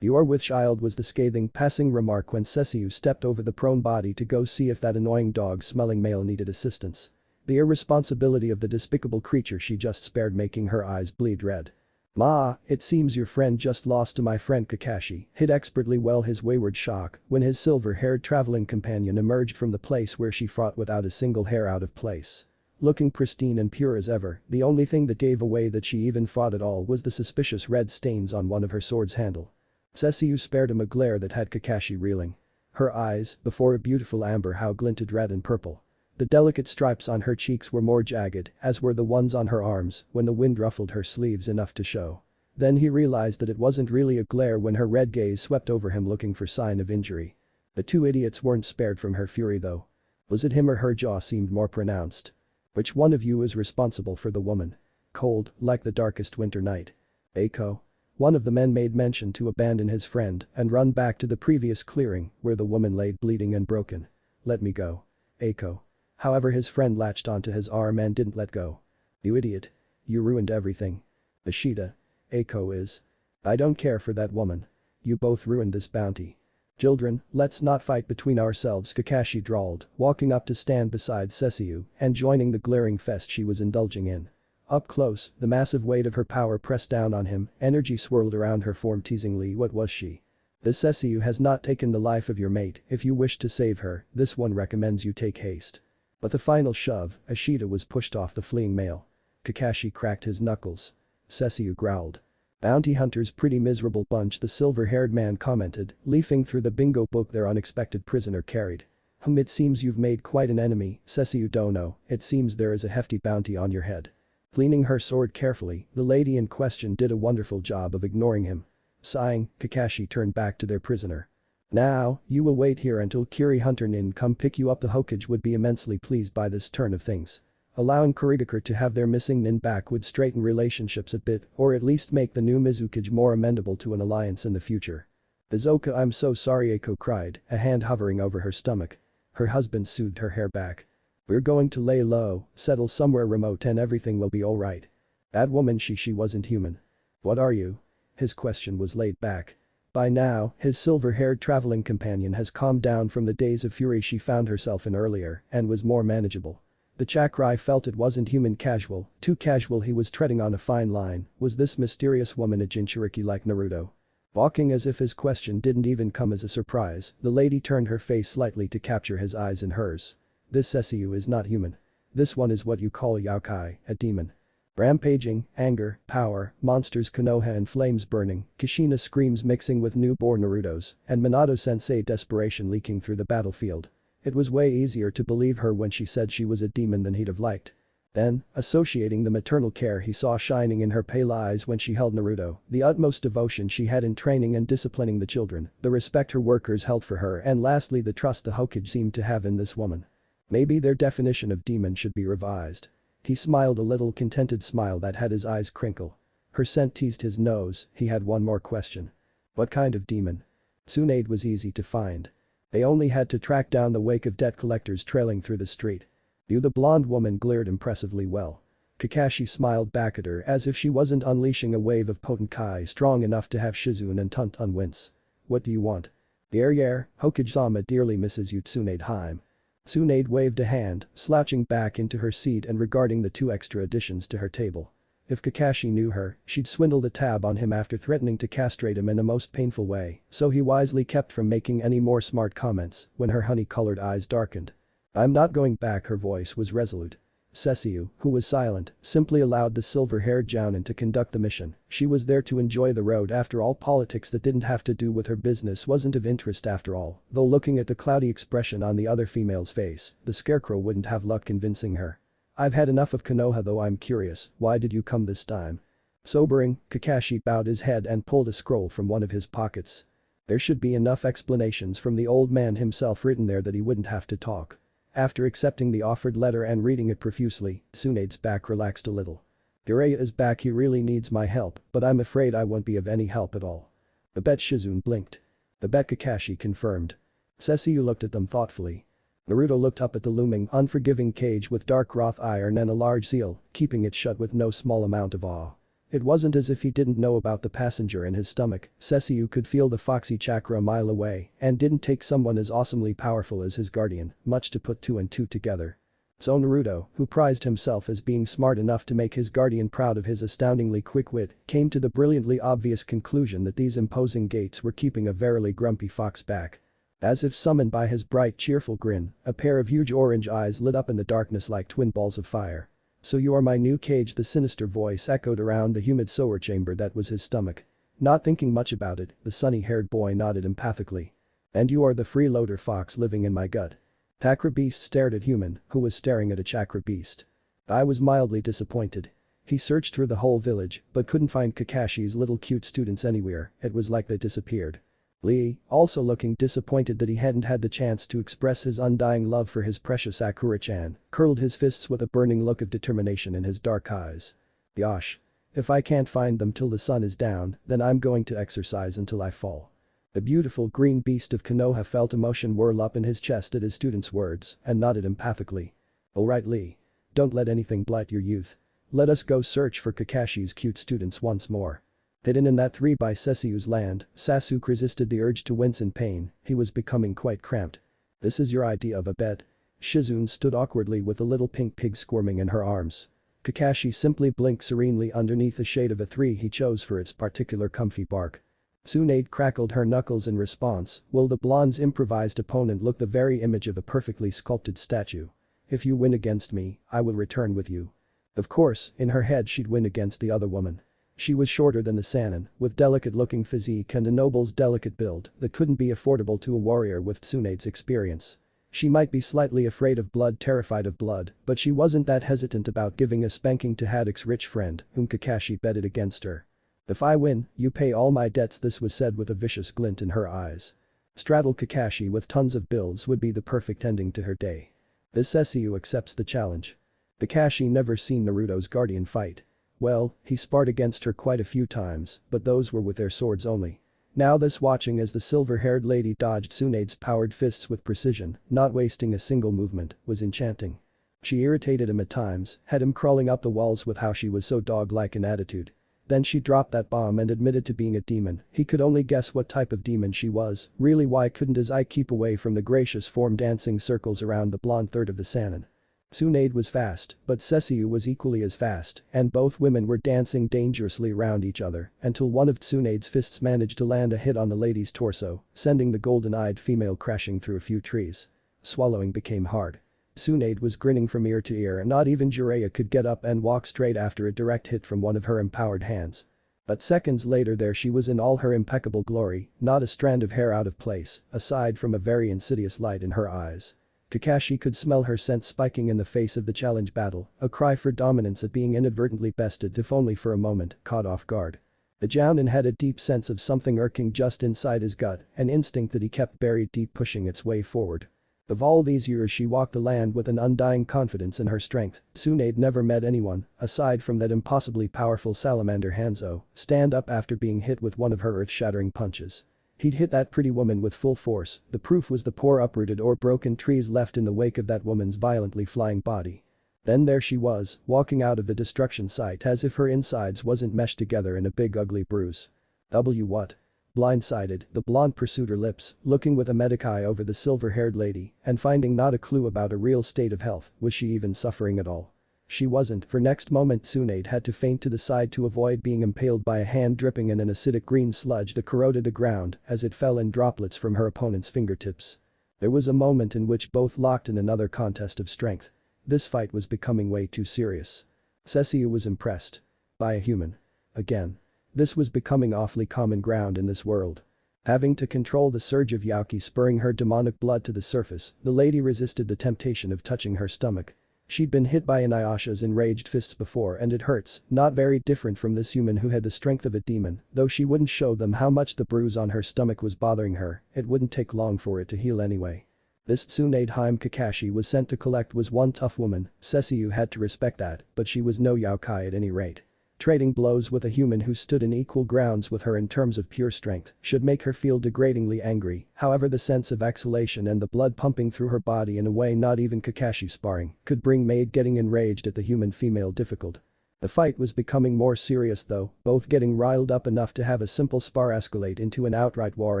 "You are with child," was the scathing passing remark when Cesu stepped over the prone body to go see if that annoying dog-smelling male needed assistance. The irresponsibility of the despicable creature she just spared making her eyes bleed red. "Ma, it seems your friend just lost to my friend Kakashi," hid expertly well his wayward shock when his silver-haired traveling companion emerged from the place where she fought without a single hair out of place. Looking pristine and pure as ever, the only thing that gave away that she even fought at all was the suspicious red stains on one of her sword's handle. Cesu spared him a glare that had Kakashi reeling. Her eyes, before a beautiful amber how glinted red and purple. The delicate stripes on her cheeks were more jagged, as were the ones on her arms, when the wind ruffled her sleeves enough to show. Then he realized that it wasn't really a glare when her red gaze swept over him looking for sign of injury. The two idiots weren't spared from her fury though. Was it him or her jaw seemed more pronounced? "Which one of you is responsible for the woman? Cold, like the darkest winter night." "Eiko?" One of the men made mention to abandon his friend and run back to the previous clearing where the woman lay bleeding and broken. "Let me go. Eiko." However, his friend latched onto his arm and didn't let go. "You idiot. You ruined everything." "Ishida. Eiko is. I don't care for that woman. You both ruined this bounty." "Children, let's not fight between ourselves," Kakashi drawled, walking up to stand beside Cesu and joining the glaring fest she was indulging in. Up close, the massive weight of her power pressed down on him, energy swirled around her form teasingly. What was she? "This Cesu has not taken the life of your mate, if you wish to save her, this one recommends you take haste." But the final shove, Ishida was pushed off the fleeing male. Kakashi cracked his knuckles. Cesu growled. "Bounty hunters, pretty miserable bunch," the silver-haired man commented, leafing through the bingo book their unexpected prisoner carried. It seems you've made quite an enemy, Cesu Dono, it seems there is a hefty bounty on your head." Cleaning her sword carefully, the lady in question did a wonderful job of ignoring him. Sighing, Kakashi turned back to their prisoner. "Now, you will wait here until Kiri Hunter Nin come pick you up." The Hokage would be immensely pleased by this turn of things. Allowing Kurigakure to have their missing nin back would straighten relationships a bit or at least make the new Mizukage more amenable to an alliance in the future. "Izoka, I'm so sorry," Eiko cried, a hand hovering over her stomach. Her husband soothed her hair back. "We're going to lay low, settle somewhere remote and everything will be alright." That woman she wasn't human. "What are you?" His question was laid back. By now, his silver-haired traveling companion has calmed down from the daze of fury she found herself in earlier and was more manageable. The chakrai felt it wasn't human casual, too casual. He was treading on a fine line. Was this mysterious woman a Jinchuriki like Naruto? Walking as if his question didn't even come as a surprise, the lady turned her face slightly to capture his eyes in hers. This Cesu is not human. This one is what you call yokai, a demon. Rampaging, anger, power, monsters, Konoha and flames burning, Kushina screams mixing with newborn Naruto's, and Minato-sensei desperation leaking through the battlefield. It was way easier to believe her when she said she was a demon than he'd have liked. Then, associating the maternal care he saw shining in her pale eyes when she held Naruto, the utmost devotion she had in training and disciplining the children, the respect her workers held for her and lastly the trust the Hokage seemed to have in this woman. Maybe their definition of demon should be revised. He smiled a little contented smile that had his eyes crinkle. Her scent teased his nose. He had one more question. What kind of demon? Tsunade was easy to find. They only had to track down the wake of debt collectors trailing through the street. The blonde woman glared impressively well. Kakashi smiled back at her as if she wasn't unleashing a wave of potent kai strong enough to have Shizune and Tuntun wince. What do you want? Yer, Hokage-sama dearly misses you Tsunade Heim. Tsunade waved a hand, slouching back into her seat and regarding the 2 extra additions to her table. If Kakashi knew her, she'd swindle the tab on him after threatening to castrate him in a most painful way, so he wisely kept from making any more smart comments when her honey-colored eyes darkened. I'm not going back. Her voice was resolute. Cesu, who was silent, simply allowed the silver-haired jounin to conduct the mission. She was there to enjoy the road. After all, politics that didn't have to do with her business wasn't of interest after all, though looking at the cloudy expression on the other female's face, the scarecrow wouldn't have luck convincing her. I've had enough of Konoha though. I'm curious, why did you come this time? Sobering, Kakashi bowed his head and pulled a scroll from one of his pockets. There should be enough explanations from the old man himself written there that he wouldn't have to talk. After accepting the offered letter and reading it profusely, Tsunade's back relaxed a little. Jiraiya is back. He really needs my help, but I'm afraid I won't be of any help at all. The bet. Shizune blinked. The bet. Kakashi confirmed. Cesu looked at them thoughtfully. Naruto looked up at the looming, unforgiving cage with dark wrought iron and a large seal, keeping it shut with no small amount of awe. It wasn't as if he didn't know about the passenger in his stomach. Cesu could feel the foxy chakra a mile away and didn't take someone as awesomely powerful as his guardian much to put 2 and 2 together. So Naruto, who prized himself as being smart enough to make his guardian proud of his astoundingly quick wit, came to the brilliantly obvious conclusion that these imposing gates were keeping a verily grumpy fox back. As if summoned by his bright cheerful grin, a pair of huge orange eyes lit up in the darkness like twin balls of fire. So you are my new cage. The sinister voice echoed around the humid sewer chamber that was his stomach. Not thinking much about it, the sunny-haired boy nodded empathically. And you are the freeloader fox living in my gut. Chakra Beast stared at Human, who was staring at a Chakra Beast. I was mildly disappointed. He searched through the whole village, but couldn't find Kakashi's little cute students anywhere. It was like they disappeared. Lee, also looking disappointed that he hadn't had the chance to express his undying love for his precious Sakura-chan, curled his fists with a burning look of determination in his dark eyes. Yosh. If I can't find them till the sun is down, then I'm going to exercise until I fall. The beautiful green beast of Konoha felt emotion whirl up in his chest at his student's words and nodded empathically. Alright Lee. Don't let anything blight your youth. Let us go search for Kakashi's cute students once more. Hidden in that 3 by Cesu's land, Sasuke resisted the urge to wince in pain. He was becoming quite cramped. This is your idea of a bet? Shizune stood awkwardly with a little pink pig squirming in her arms. Kakashi simply blinked serenely underneath the shade of a 3 he chose for its particular comfy bark. Tsunade crackled her knuckles in response, while the blonde's improvised opponent looked the very image of a perfectly sculpted statue. If you win against me, I will return with you. Of course, in her head she'd win against the other woman. She was shorter than the Sannin, with delicate-looking physique and a noble's delicate build that couldn't be affordable to a warrior with Tsunade's experience. She might be slightly afraid of blood, terrified of blood, but she wasn't that hesitant about giving a spanking to Haddock's rich friend, whom Kakashi betted against her. If I win, you pay all my debts. This was said with a vicious glint in her eyes. Straddle Kakashi with tons of bills would be the perfect ending to her day. This Cesu accepts the challenge. Kakashi never seen Naruto's guardian fight. Well, he sparred against her quite a few times, but those were with their swords only. Now this watching as the silver-haired lady dodged Tsunade's powered fists with precision, not wasting a single movement, was enchanting. She irritated him at times, had him crawling up the walls with how she was so dog-like in attitude. Then she dropped that bomb and admitted to being a demon. He could only guess what type of demon she was. Really, why couldn't his eye keep away from the gracious form dancing circles around the blonde third of the Sannin? Tsunade was fast, but Cesu was equally as fast, and both women were dancing dangerously around each other until one of Tsunade's fists managed to land a hit on the lady's torso, sending the golden-eyed female crashing through a few trees. Swallowing became hard. Tsunade was grinning from ear to ear and not even Jiraiya could get up and walk straight after a direct hit from one of her empowered hands. But seconds later there she was in all her impeccable glory, not a strand of hair out of place, aside from a very insidious light in her eyes. Kakashi could smell her scent spiking in the face of the challenge battle, a cry for dominance at being inadvertently bested if only for a moment, caught off guard. The Jounin had a deep sense of something irking just inside his gut, an instinct that he kept buried deep pushing its way forward. Of all these years she walked the land with an undying confidence in her strength. Tsunade never met anyone, aside from that impossibly powerful salamander Hanzo, stand up after being hit with one of her earth-shattering punches. He'd hit that pretty woman with full force, the proof was the poor uprooted or broken trees left in the wake of that woman's violently flying body. Then there she was, walking out of the destruction site as if her insides wasn't meshed together in a big ugly bruise. What? Blindsided, the blonde pursued her lips, looking with a medic eye over the silver-haired lady and finding not a clue about a real state of health, was she even suffering at all? She wasn't, for next moment Tsunade had to feint to the side to avoid being impaled by a hand dripping in an acidic green sludge that corroded the ground as it fell in droplets from her opponent's fingertips. There was a moment in which both locked in another contest of strength. This fight was becoming way too serious. Cesu was impressed. By a human. Again. This was becoming awfully common ground in this world. Having to control the surge of Yauki spurring her demonic blood to the surface, the lady resisted the temptation of touching her stomach. She'd been hit by Inuyasha's enraged fists before and it hurts, not very different from this human who had the strength of a demon, though she wouldn't show them how much the bruise on her stomach was bothering her, it wouldn't take long for it to heal anyway. This Tsunade Haim Kakashi was sent to collect was one tough woman, Cesu had to respect that, but she was no Yaukai at any rate. Trading blows with a human who stood in equal grounds with her in terms of pure strength should make her feel degradingly angry, however the sense of exhalation and the blood pumping through her body in a way not even Kakashi sparring could bring maid getting enraged at the human female difficult. The fight was becoming more serious though, both getting riled up enough to have a simple spar escalate into an outright war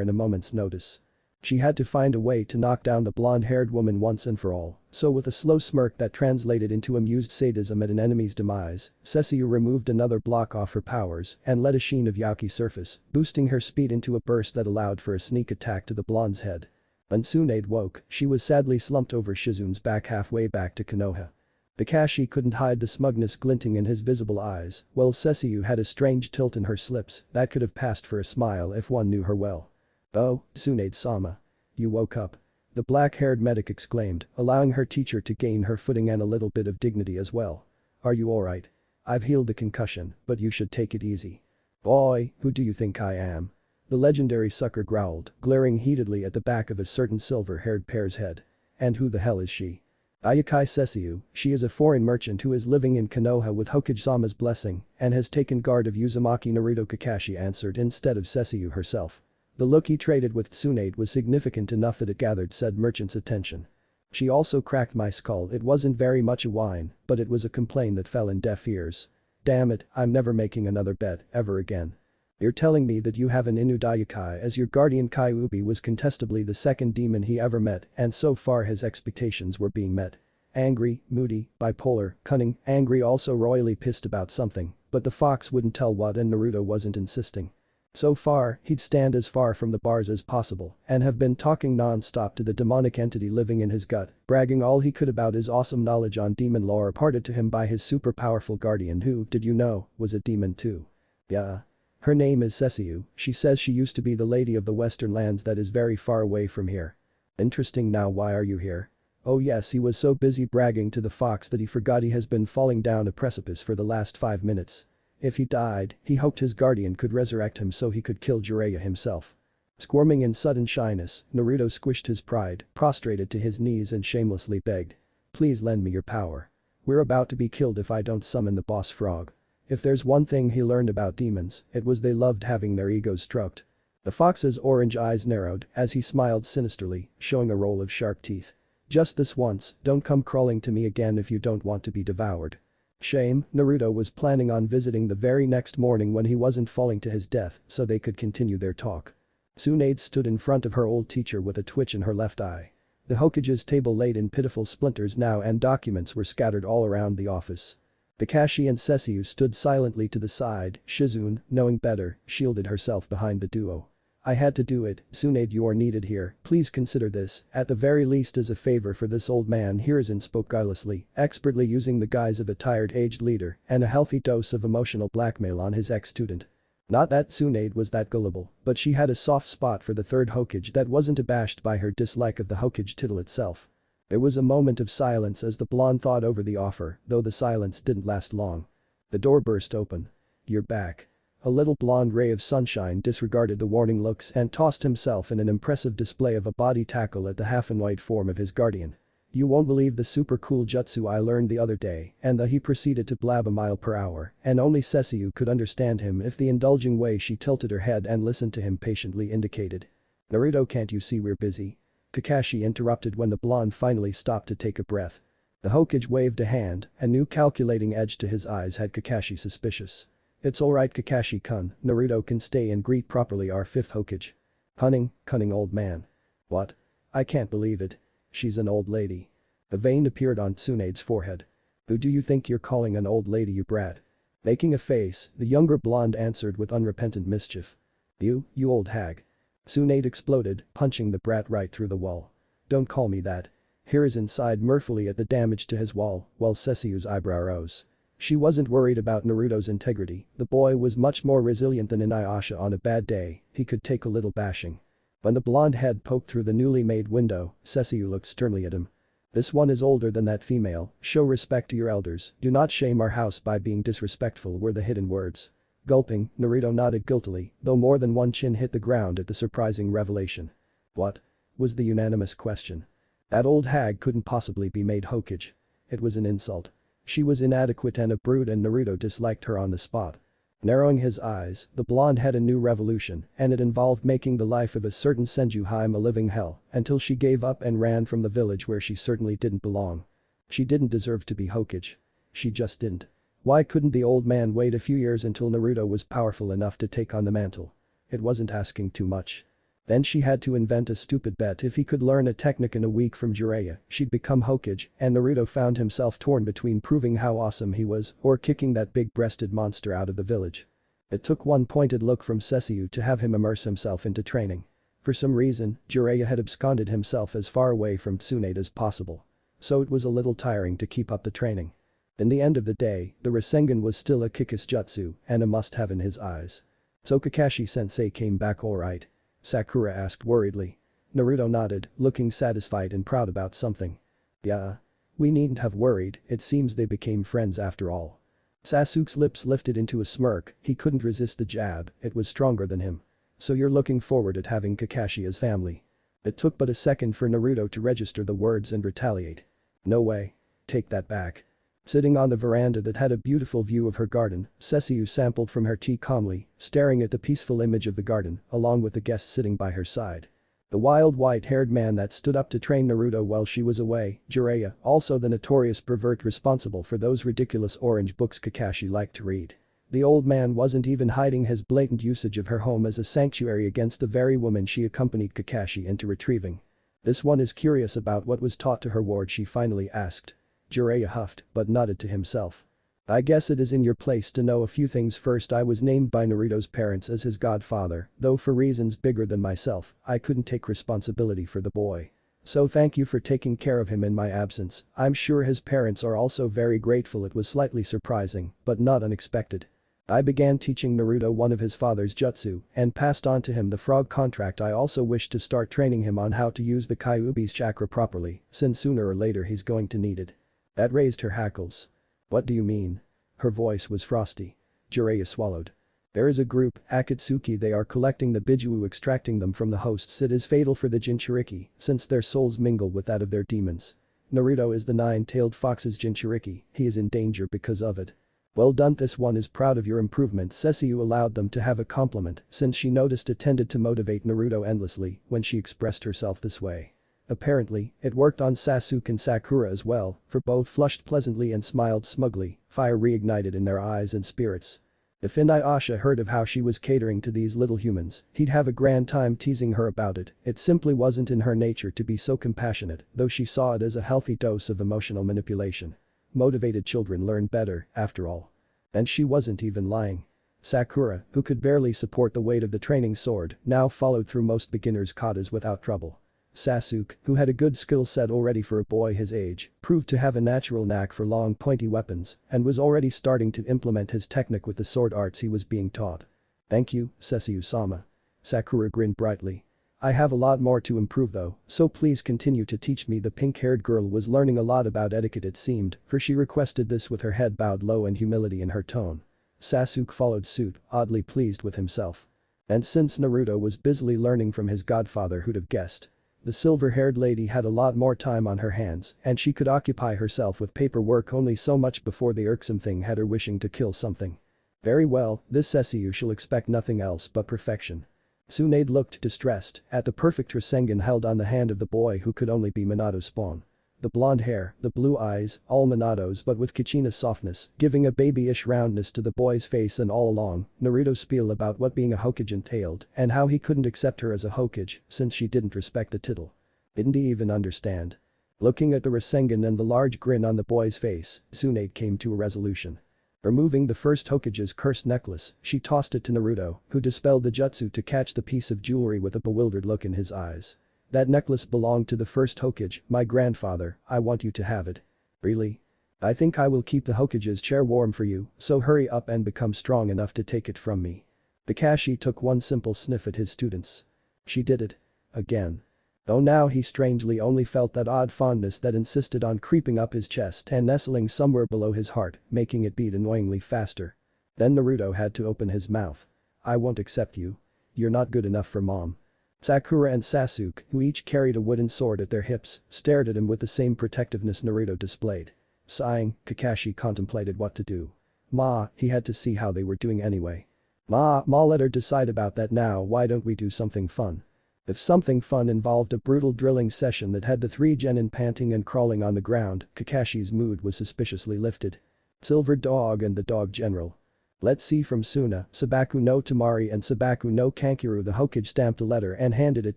in a moment's notice. She had to find a way to knock down the blonde-haired woman once and for all, so with a slow smirk that translated into amused sadism at an enemy's demise, Cesu removed another block off her powers and let a sheen of Yauki surface, boosting her speed into a burst that allowed for a sneak attack to the blonde's head. When Tsunade woke, she was sadly slumped over Shizune's back halfway back to Konoha. Kakashi couldn't hide the smugness glinting in his visible eyes, while Cesu had a strange tilt in her slips that could have passed for a smile if one knew her well. "Oh, Tsunade-sama. You woke up." The black-haired medic exclaimed, allowing her teacher to gain her footing and a little bit of dignity as well. "Are you alright? I've healed the concussion, but you should take it easy." "Boy, who do you think I am?" The legendary sucker growled, glaring heatedly at the back of a certain silver-haired pair's head. "And who the hell is she?" "Ayukai Cesu, she is a foreign merchant who is living in Konoha with Hokage-sama's blessing and has taken guard of Uzumaki Naruto." Kakashi answered instead of Cesu herself. The look he traded with Tsunade was significant enough that it gathered said merchant's attention. "She also cracked my skull. It wasn't very much a whine, but it was a complaint that fell in deaf ears. Damn it, I'm never making another bet, ever again." "You're telling me that you have an Inu Daiukai as your guardian?" Kyuubi was contestably the second demon he ever met and so far his expectations were being met. Angry, moody, bipolar, cunning, angry, also royally pissed about something, but the fox wouldn't tell what and Naruto wasn't insisting. So far, he'd stand as far from the bars as possible and have been talking non-stop to the demonic entity living in his gut, bragging all he could about his awesome knowledge on demon lore imparted to him by his super powerful guardian who, did you know, was a demon too. Yeah. Her name is Cesu, she says she used to be the lady of the western lands that is very far away from here. Interesting, now why are you here? Oh yes, he was so busy bragging to the fox that he forgot he has been falling down a precipice for the last 5 minutes. If he died, he hoped his guardian could resurrect him so he could kill Jiraiya himself. Squirming in sudden shyness, Naruto squished his pride, prostrated to his knees and shamelessly begged. "Please lend me your power. We're about to be killed if I don't summon the boss frog." If there's one thing he learned about demons, it was they loved having their egos stroked. The fox's orange eyes narrowed as he smiled sinisterly, showing a row of sharp teeth. "Just this once, don't come crawling to me again if you don't want to be devoured." Shame, Naruto was planning on visiting the very next morning when he wasn't falling to his death so they could continue their talk. Tsunade stood in front of her old teacher with a twitch in her left eye. The Hokage's table laid in pitiful splinters now and documents were scattered all around the office. Kakashi and Cesu stood silently to the side. Shizune, knowing better, shielded herself behind the duo. I had to do it, Tsunade, you're needed here, please consider this, at the very least as a favor for this old man. Hiruzen spoke guilelessly, expertly using the guise of a tired aged leader and a healthy dose of emotional blackmail on his ex-student. Not that Tsunade was that gullible, but she had a soft spot for the third Hokage that wasn't abashed by her dislike of the Hokage title itself. There was a moment of silence as the blonde thought over the offer, though the silence didn't last long. The door burst open. You're back. A little blonde ray of sunshine disregarded the warning looks and tossed himself in an impressive display of a body tackle at the half-in-white form of his guardian. You won't believe the super cool jutsu I learned the other day, and he proceeded to blab a mile per hour, and only Cesu could understand him if the indulging way she tilted her head and listened to him patiently indicated. Naruto, can't you see we're busy? Kakashi interrupted when the blonde finally stopped to take a breath. The Hokage waved a hand, a new calculating edge to his eyes had Kakashi suspicious. It's alright Kakashi-kun, Naruto can stay and greet properly our fifth Hokage. Cunning old man. What? I can't believe it. She's an old lady. A vein appeared on Tsunade's forehead. Who do you think you're calling an old lady, you brat? Making a face, the younger blonde answered with unrepentant mischief. You old hag. Tsunade exploded, punching the brat right through the wall. Don't call me that. Hiruzen sighed mirthfully at the damage to his wall, while Cesu's eyebrow rose. She wasn't worried about Naruto's integrity, the boy was much more resilient than Inuyasha on a bad day, he could take a little bashing. When the blonde head poked through the newly made window, Cesu looked sternly at him. This one is older than that female, show respect to your elders, do not shame our house by being disrespectful were the hidden words. Gulping, Naruto nodded guiltily, though more than one chin hit the ground at the surprising revelation. What? Was the unanimous question. That old hag couldn't possibly be made Hokage. It was an insult. She was inadequate and a brute and Naruto disliked her on the spot. Narrowing his eyes, the blonde had a new revolution and it involved making the life of a certain Senju Haim a living hell until she gave up and ran from the village where she certainly didn't belong. She didn't deserve to be Hokage. She just didn't. Why couldn't the old man wait a few years until Naruto was powerful enough to take on the mantle? It wasn't asking too much. Then she had to invent a stupid bet if he could learn a technique in a week from Jiraiya, she'd become Hokage, and Naruto found himself torn between proving how awesome he was or kicking that big-breasted monster out of the village. It took one pointed look from Cesu to have him immerse himself into training. For some reason, Jiraiya had absconded himself as far away from Tsunade as possible. So it was a little tiring to keep up the training. In the end of the day, the Rasengan was still a Kikis jutsu and a must-have in his eyes. So Kakashi-sensei came back alright? Sakura asked worriedly. Naruto nodded, looking satisfied and proud about something. Yeah. We needn't have worried, it seems they became friends after all. Sasuke's lips lifted into a smirk, he couldn't resist the jab, it was stronger than him. So you're looking forward at having Kakashi as family. It took but a second for Naruto to register the words and retaliate. No way. Take that back. Sitting on the veranda that had a beautiful view of her garden, Cesu sampled from her tea calmly, staring at the peaceful image of the garden, along with the guest sitting by her side. The wild white-haired man that stood up to train Naruto while she was away, Jiraiya, also the notorious pervert responsible for those ridiculous orange books Kakashi liked to read. The old man wasn't even hiding his blatant usage of her home as a sanctuary against the very woman she accompanied Kakashi into retrieving. This one is curious about what was taught to her ward, she finally asked. Jiraiya huffed, but nodded to himself. I guess it is in your place to know a few things first. I was named by Naruto's parents as his godfather, though for reasons bigger than myself, I couldn't take responsibility for the boy. So thank you for taking care of him in my absence, I'm sure his parents are also very grateful. It was slightly surprising, but not unexpected. I began teaching Naruto one of his father's jutsu and passed on to him the frog contract. I also wish to start training him on how to use the Kyuubi's chakra properly, since sooner or later he's going to need it. That raised her hackles. What do you mean? Her voice was frosty. Jiraiya swallowed. There is a group, Akatsuki, they are collecting the Biju, extracting them from the hosts. It is fatal for the Jinchuriki, since their souls mingle with that of their demons. Naruto is the nine-tailed fox's Jinchuriki, he is in danger because of it. Well done, this one is proud of your improvement. Cesu allowed them to have a compliment since she noticed it tended to motivate Naruto endlessly when she expressed herself this way. Apparently, it worked on Sasuke and Sakura as well, for both flushed pleasantly and smiled smugly, fire reignited in their eyes and spirits. If Inuyasha heard of how she was catering to these little humans, he'd have a grand time teasing her about it. It simply wasn't in her nature to be so compassionate, though she saw it as a healthy dose of emotional manipulation. Motivated children learn better, after all. And she wasn't even lying. Sakura, who could barely support the weight of the training sword, now followed through most beginners' katas without trouble. Sasuke, who had a good skill set already for a boy his age, proved to have a natural knack for long pointy weapons and was already starting to implement his technique with the sword arts he was being taught. Thank you, Cesu-sama. Sakura grinned brightly. I have a lot more to improve though, so please continue to teach me. The pink-haired girl was learning a lot about etiquette it seemed, for she requested this with her head bowed low and humility in her tone. Sasuke followed suit, oddly pleased with himself. And since Naruto was busily learning from his godfather, who'd have guessed? The silver-haired lady had a lot more time on her hands and she could occupy herself with paperwork only so much before the irksome thing had her wishing to kill something. Very well, this Cesu shall expect nothing else but perfection. Tsunade looked distressed at the perfect Rasengan held on the hand of the boy who could only be Minato's spawn. The blonde hair, the blue eyes, all Minato's but with Kuchina's softness, giving a babyish roundness to the boy's face, and all along, Naruto's spiel about what being a Hokage entailed and how he couldn't accept her as a Hokage since she didn't respect the title. Didn't he even understand? Looking at the Rasengan and the large grin on the boy's face, Tsunade came to a resolution. Removing the first Hokage's cursed necklace, she tossed it to Naruto, who dispelled the jutsu to catch the piece of jewelry with a bewildered look in his eyes. That necklace belonged to the first Hokage, my grandfather. I want you to have it. Really? I think I will keep the Hokage's chair warm for you, so hurry up and become strong enough to take it from me. Kakashi took one simple sniff at his students. She did it. Again. Though now he strangely only felt that odd fondness that insisted on creeping up his chest and nestling somewhere below his heart, making it beat annoyingly faster. Then Naruto had to open his mouth. I won't accept you. You're not good enough for mom. Sakura and Sasuke, who each carried a wooden sword at their hips, stared at him with the same protectiveness Naruto displayed. Sighing, Kakashi contemplated what to do. Ma, he had to see how they were doing anyway. Ma, let her decide about that now. Why don't we do something fun? If something fun involved a brutal drilling session that had the three genin panting and crawling on the ground, Kakashi's mood was suspiciously lifted. Silver Dog and the Dog General. Let's see from Suna, Sabaku no Tamari and Sabaku no Kankuro. The Hokage stamped a letter and handed it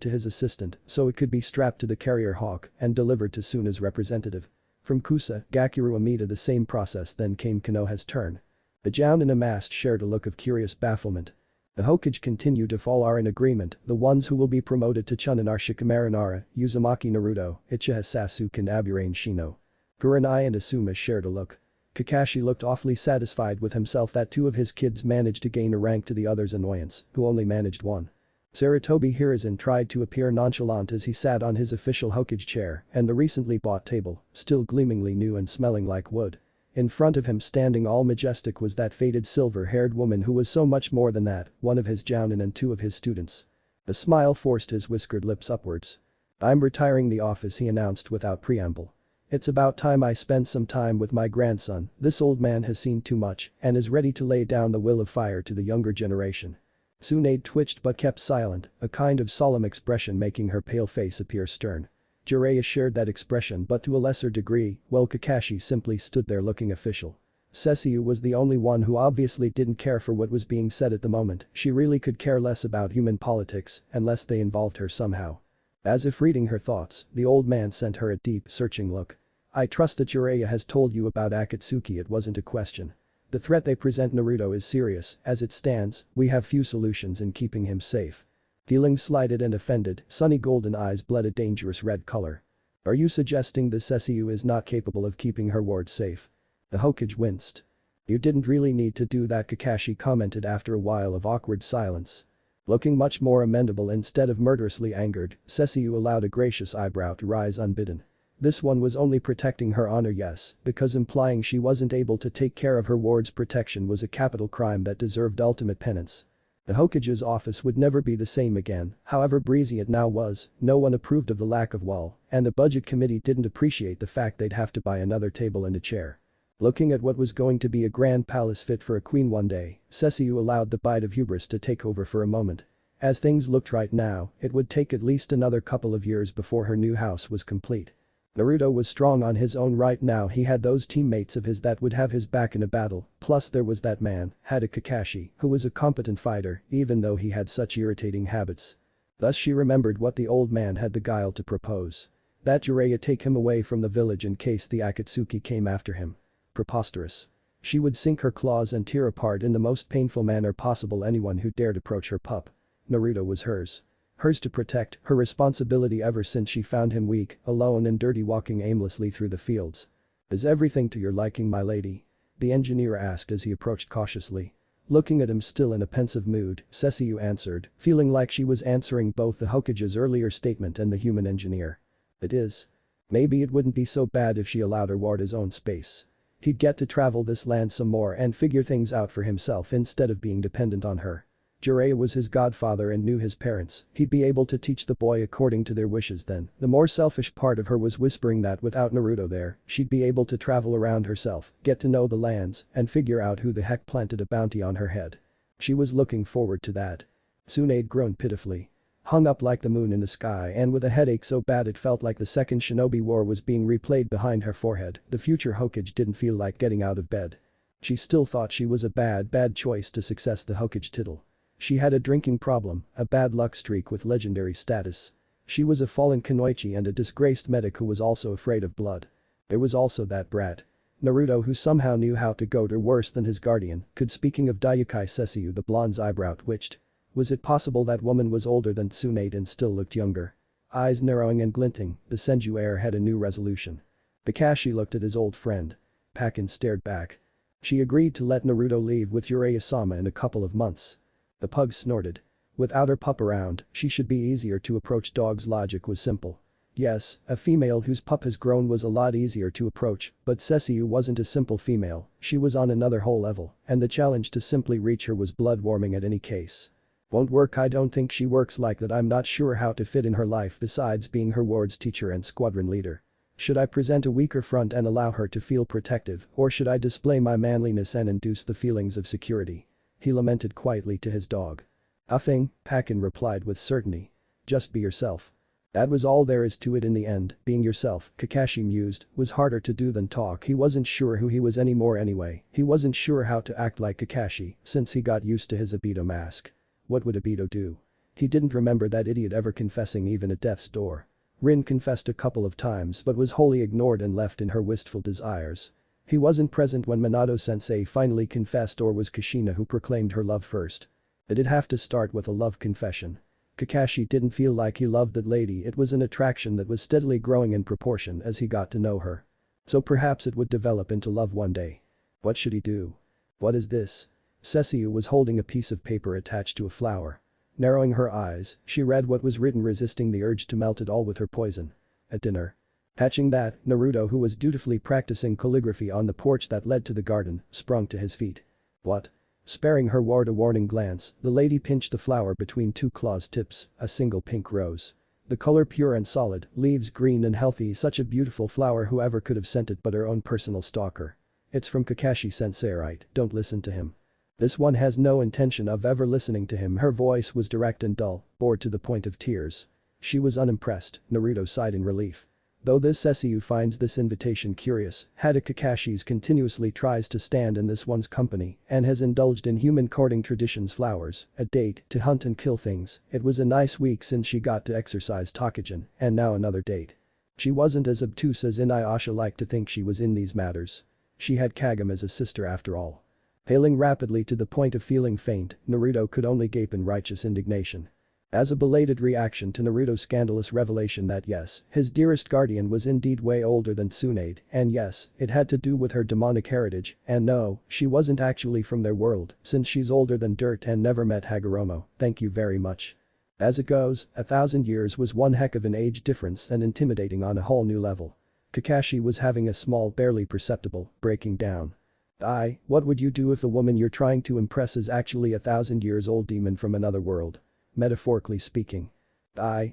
to his assistant so it could be strapped to the carrier hawk and delivered to Suna's representative. From Kusa, Gakuro Amida. The same process. Then came Konoha's turn. The Jounin amassed shared a look of curious bafflement. The Hokage continued. If all are in agreement, the ones who will be promoted to Chunin are Shikamaru Nara, Uzumaki Naruto, Uchiha Sasuke and Aburane Shino. Kurenai and Asuma shared a look. Kakashi looked awfully satisfied with himself that two of his kids managed to gain a rank to the other's annoyance, who only managed one. Sarutobi Hiruzen tried to appear nonchalant as he sat on his official Hokage chair and the recently bought table, still gleamingly new and smelling like wood. In front of him, standing all majestic, was that faded silver-haired woman who was so much more than that, one of his jounin and two of his students. A smile forced his whiskered lips upwards. I'm retiring the office, he announced without preamble. It's about time I spend some time with my grandson. This old man has seen too much and is ready to lay down the will of fire to the younger generation. Tsunade twitched but kept silent, a kind of solemn expression making her pale face appear stern. Jiraiya shared that expression but to a lesser degree, while Kakashi simply stood there looking official. Cesu was the only one who obviously didn't care for what was being said at the moment. She really could care less about human politics unless they involved her somehow. As if reading her thoughts, the old man sent her a deep, searching look. I trust that Jiraiya has told you about Akatsuki. It wasn't a question. The threat they present Naruto is serious. As it stands, we have few solutions in keeping him safe. Feeling slighted and offended, sunny golden eyes bled a dangerous red color. Are you suggesting that Cesu is not capable of keeping her ward safe? The Hokage winced. You didn't really need to do that, Kakashi commented after a while of awkward silence. Looking much more amenable instead of murderously angered, Cesu allowed a gracious eyebrow to rise unbidden. This one was only protecting her honor, yes, because implying she wasn't able to take care of her ward's protection was a capital crime that deserved ultimate penance. The Hokage's office would never be the same again, however breezy it now was. No one approved of the lack of wall, and the budget committee didn't appreciate the fact they'd have to buy another table and a chair. Looking at what was going to be a grand palace fit for a queen one day, Cesu allowed the bite of hubris to take over for a moment. As things looked right now, it would take at least another couple of years before her new house was complete. Naruto was strong on his own right now. He had those teammates of his that would have his back in a battle, plus there was that man, Kakashi, who was a competent fighter even though he had such irritating habits. Thus she remembered what the old man had the guile to propose. That Jiraiya take him away from the village in case the Akatsuki came after him. Preposterous. She would sink her claws and tear apart in the most painful manner possible anyone who dared approach her pup. Naruto was hers. Hers to protect, her responsibility ever since she found him weak, alone and dirty walking aimlessly through the fields. "Is everything to your liking, my lady?" the engineer asked as he approached cautiously. Looking at him still in a pensive mood, Cesu answered, feeling like she was answering both the Hokage's earlier statement and the human engineer. "It is. Maybe it wouldn't be so bad if she allowed her ward his own space. He'd get to travel this land some more and figure things out for himself instead of being dependent on her. Jiraiya was his godfather and knew his parents, he'd be able to teach the boy according to their wishes then." The more selfish part of her was whispering that without Naruto there, she'd be able to travel around herself, get to know the lands, and figure out who the heck planted a bounty on her head. She was looking forward to that. Tsunade groaned pitifully. Hung up like the moon in the sky and with a headache so bad it felt like the second shinobi war was being replayed behind her forehead, the future Hokage didn't feel like getting out of bed. She still thought she was a bad choice to success the Hokage title. She had a drinking problem, a bad luck streak with legendary status. She was a fallen kunoichi and a disgraced medic who was also afraid of blood. There was also that brat. Naruto who somehow knew how to goad her worse than his guardian, could. Speaking of Daiukai Cesu, the blonde's eyebrow twitched. Was it possible that woman was older than Tsunade and still looked younger? Eyes narrowing and glinting, the Senju heir had a new resolution. Kakashi looked at his old friend. Pakin stared back. She agreed to let Naruto leave with Jiraiya-sama in a couple of months. The pug snorted. Without her pup around, she should be easier to approach. Dog's logic was simple. Yes, a female whose pup has grown was a lot easier to approach, but Cesu wasn't a simple female, she was on another whole level, and the challenge to simply reach her was blood-warming at any case. "Won't work. I don't think she works like that. I'm not sure how to fit in her life besides being her ward's teacher and squadron leader. Should I present a weaker front and allow her to feel protective, or should I display my manliness and induce the feelings of security?" He lamented quietly to his dog. "Nothing," Pakin replied with certainty. "Just be yourself. That was all there is to it in the end, being yourself," Kakashi mused, was harder to do than talk. He wasn't sure who he was anymore anyway, he wasn't sure how to act like Kakashi since he got used to his Obito mask. What would Obito do? He didn't remember that idiot ever confessing even at death's door. Rin confessed a couple of times but was wholly ignored and left in her wistful desires. He wasn't present when Minato-sensei finally confessed, or was Kushina who proclaimed her love first? It'd have to start with a love confession. Kakashi didn't feel like he loved that lady, it was an attraction that was steadily growing in proportion as he got to know her. So perhaps it would develop into love one day. What should he do? What is this? Cesu was holding a piece of paper attached to a flower. Narrowing her eyes, she read what was written, resisting the urge to melt it all with her poison. At dinner. Catching that, Naruto, who was dutifully practicing calligraphy on the porch that led to the garden, sprung to his feet. "What?" Sparing her ward a warning glance, the lady pinched the flower between two claws tips, a single pink rose. The color pure and solid, leaves green and healthy, such a beautiful flower, whoever could have sent it but her own personal stalker. "It's from Kakashi-sensei, right? Don't listen to him. This one has no intention of ever listening to him." Her voice was direct and dull, bored to the point of tears. She was unimpressed, Naruto sighed in relief. Though this Cesu finds this invitation curious, Kakashi's continuously tries to stand in this one's company and has indulged in human courting traditions, flowers, a date to hunt and kill things. It was a nice week since she got to exercise Tokajin, and now another date. She wasn't as obtuse as Inuyasha liked to think she was in these matters. She had Kagome as a sister after all. Paling rapidly to the point of feeling faint, Naruto could only gape in righteous indignation. As a belated reaction to Naruto's scandalous revelation that yes, his dearest guardian was indeed way older than Tsunade, and yes, it had to do with her demonic heritage, and no, she wasn't actually from their world, since she's older than dirt and never met Hagoromo, thank you very much. As it goes, 1,000 years was one heck of an age difference and intimidating on a whole new level. Kakashi was having a small, barely perceptible, breaking down. What would you do if the woman you're trying to impress is actually a 1,000 years old demon from another world? Metaphorically speaking.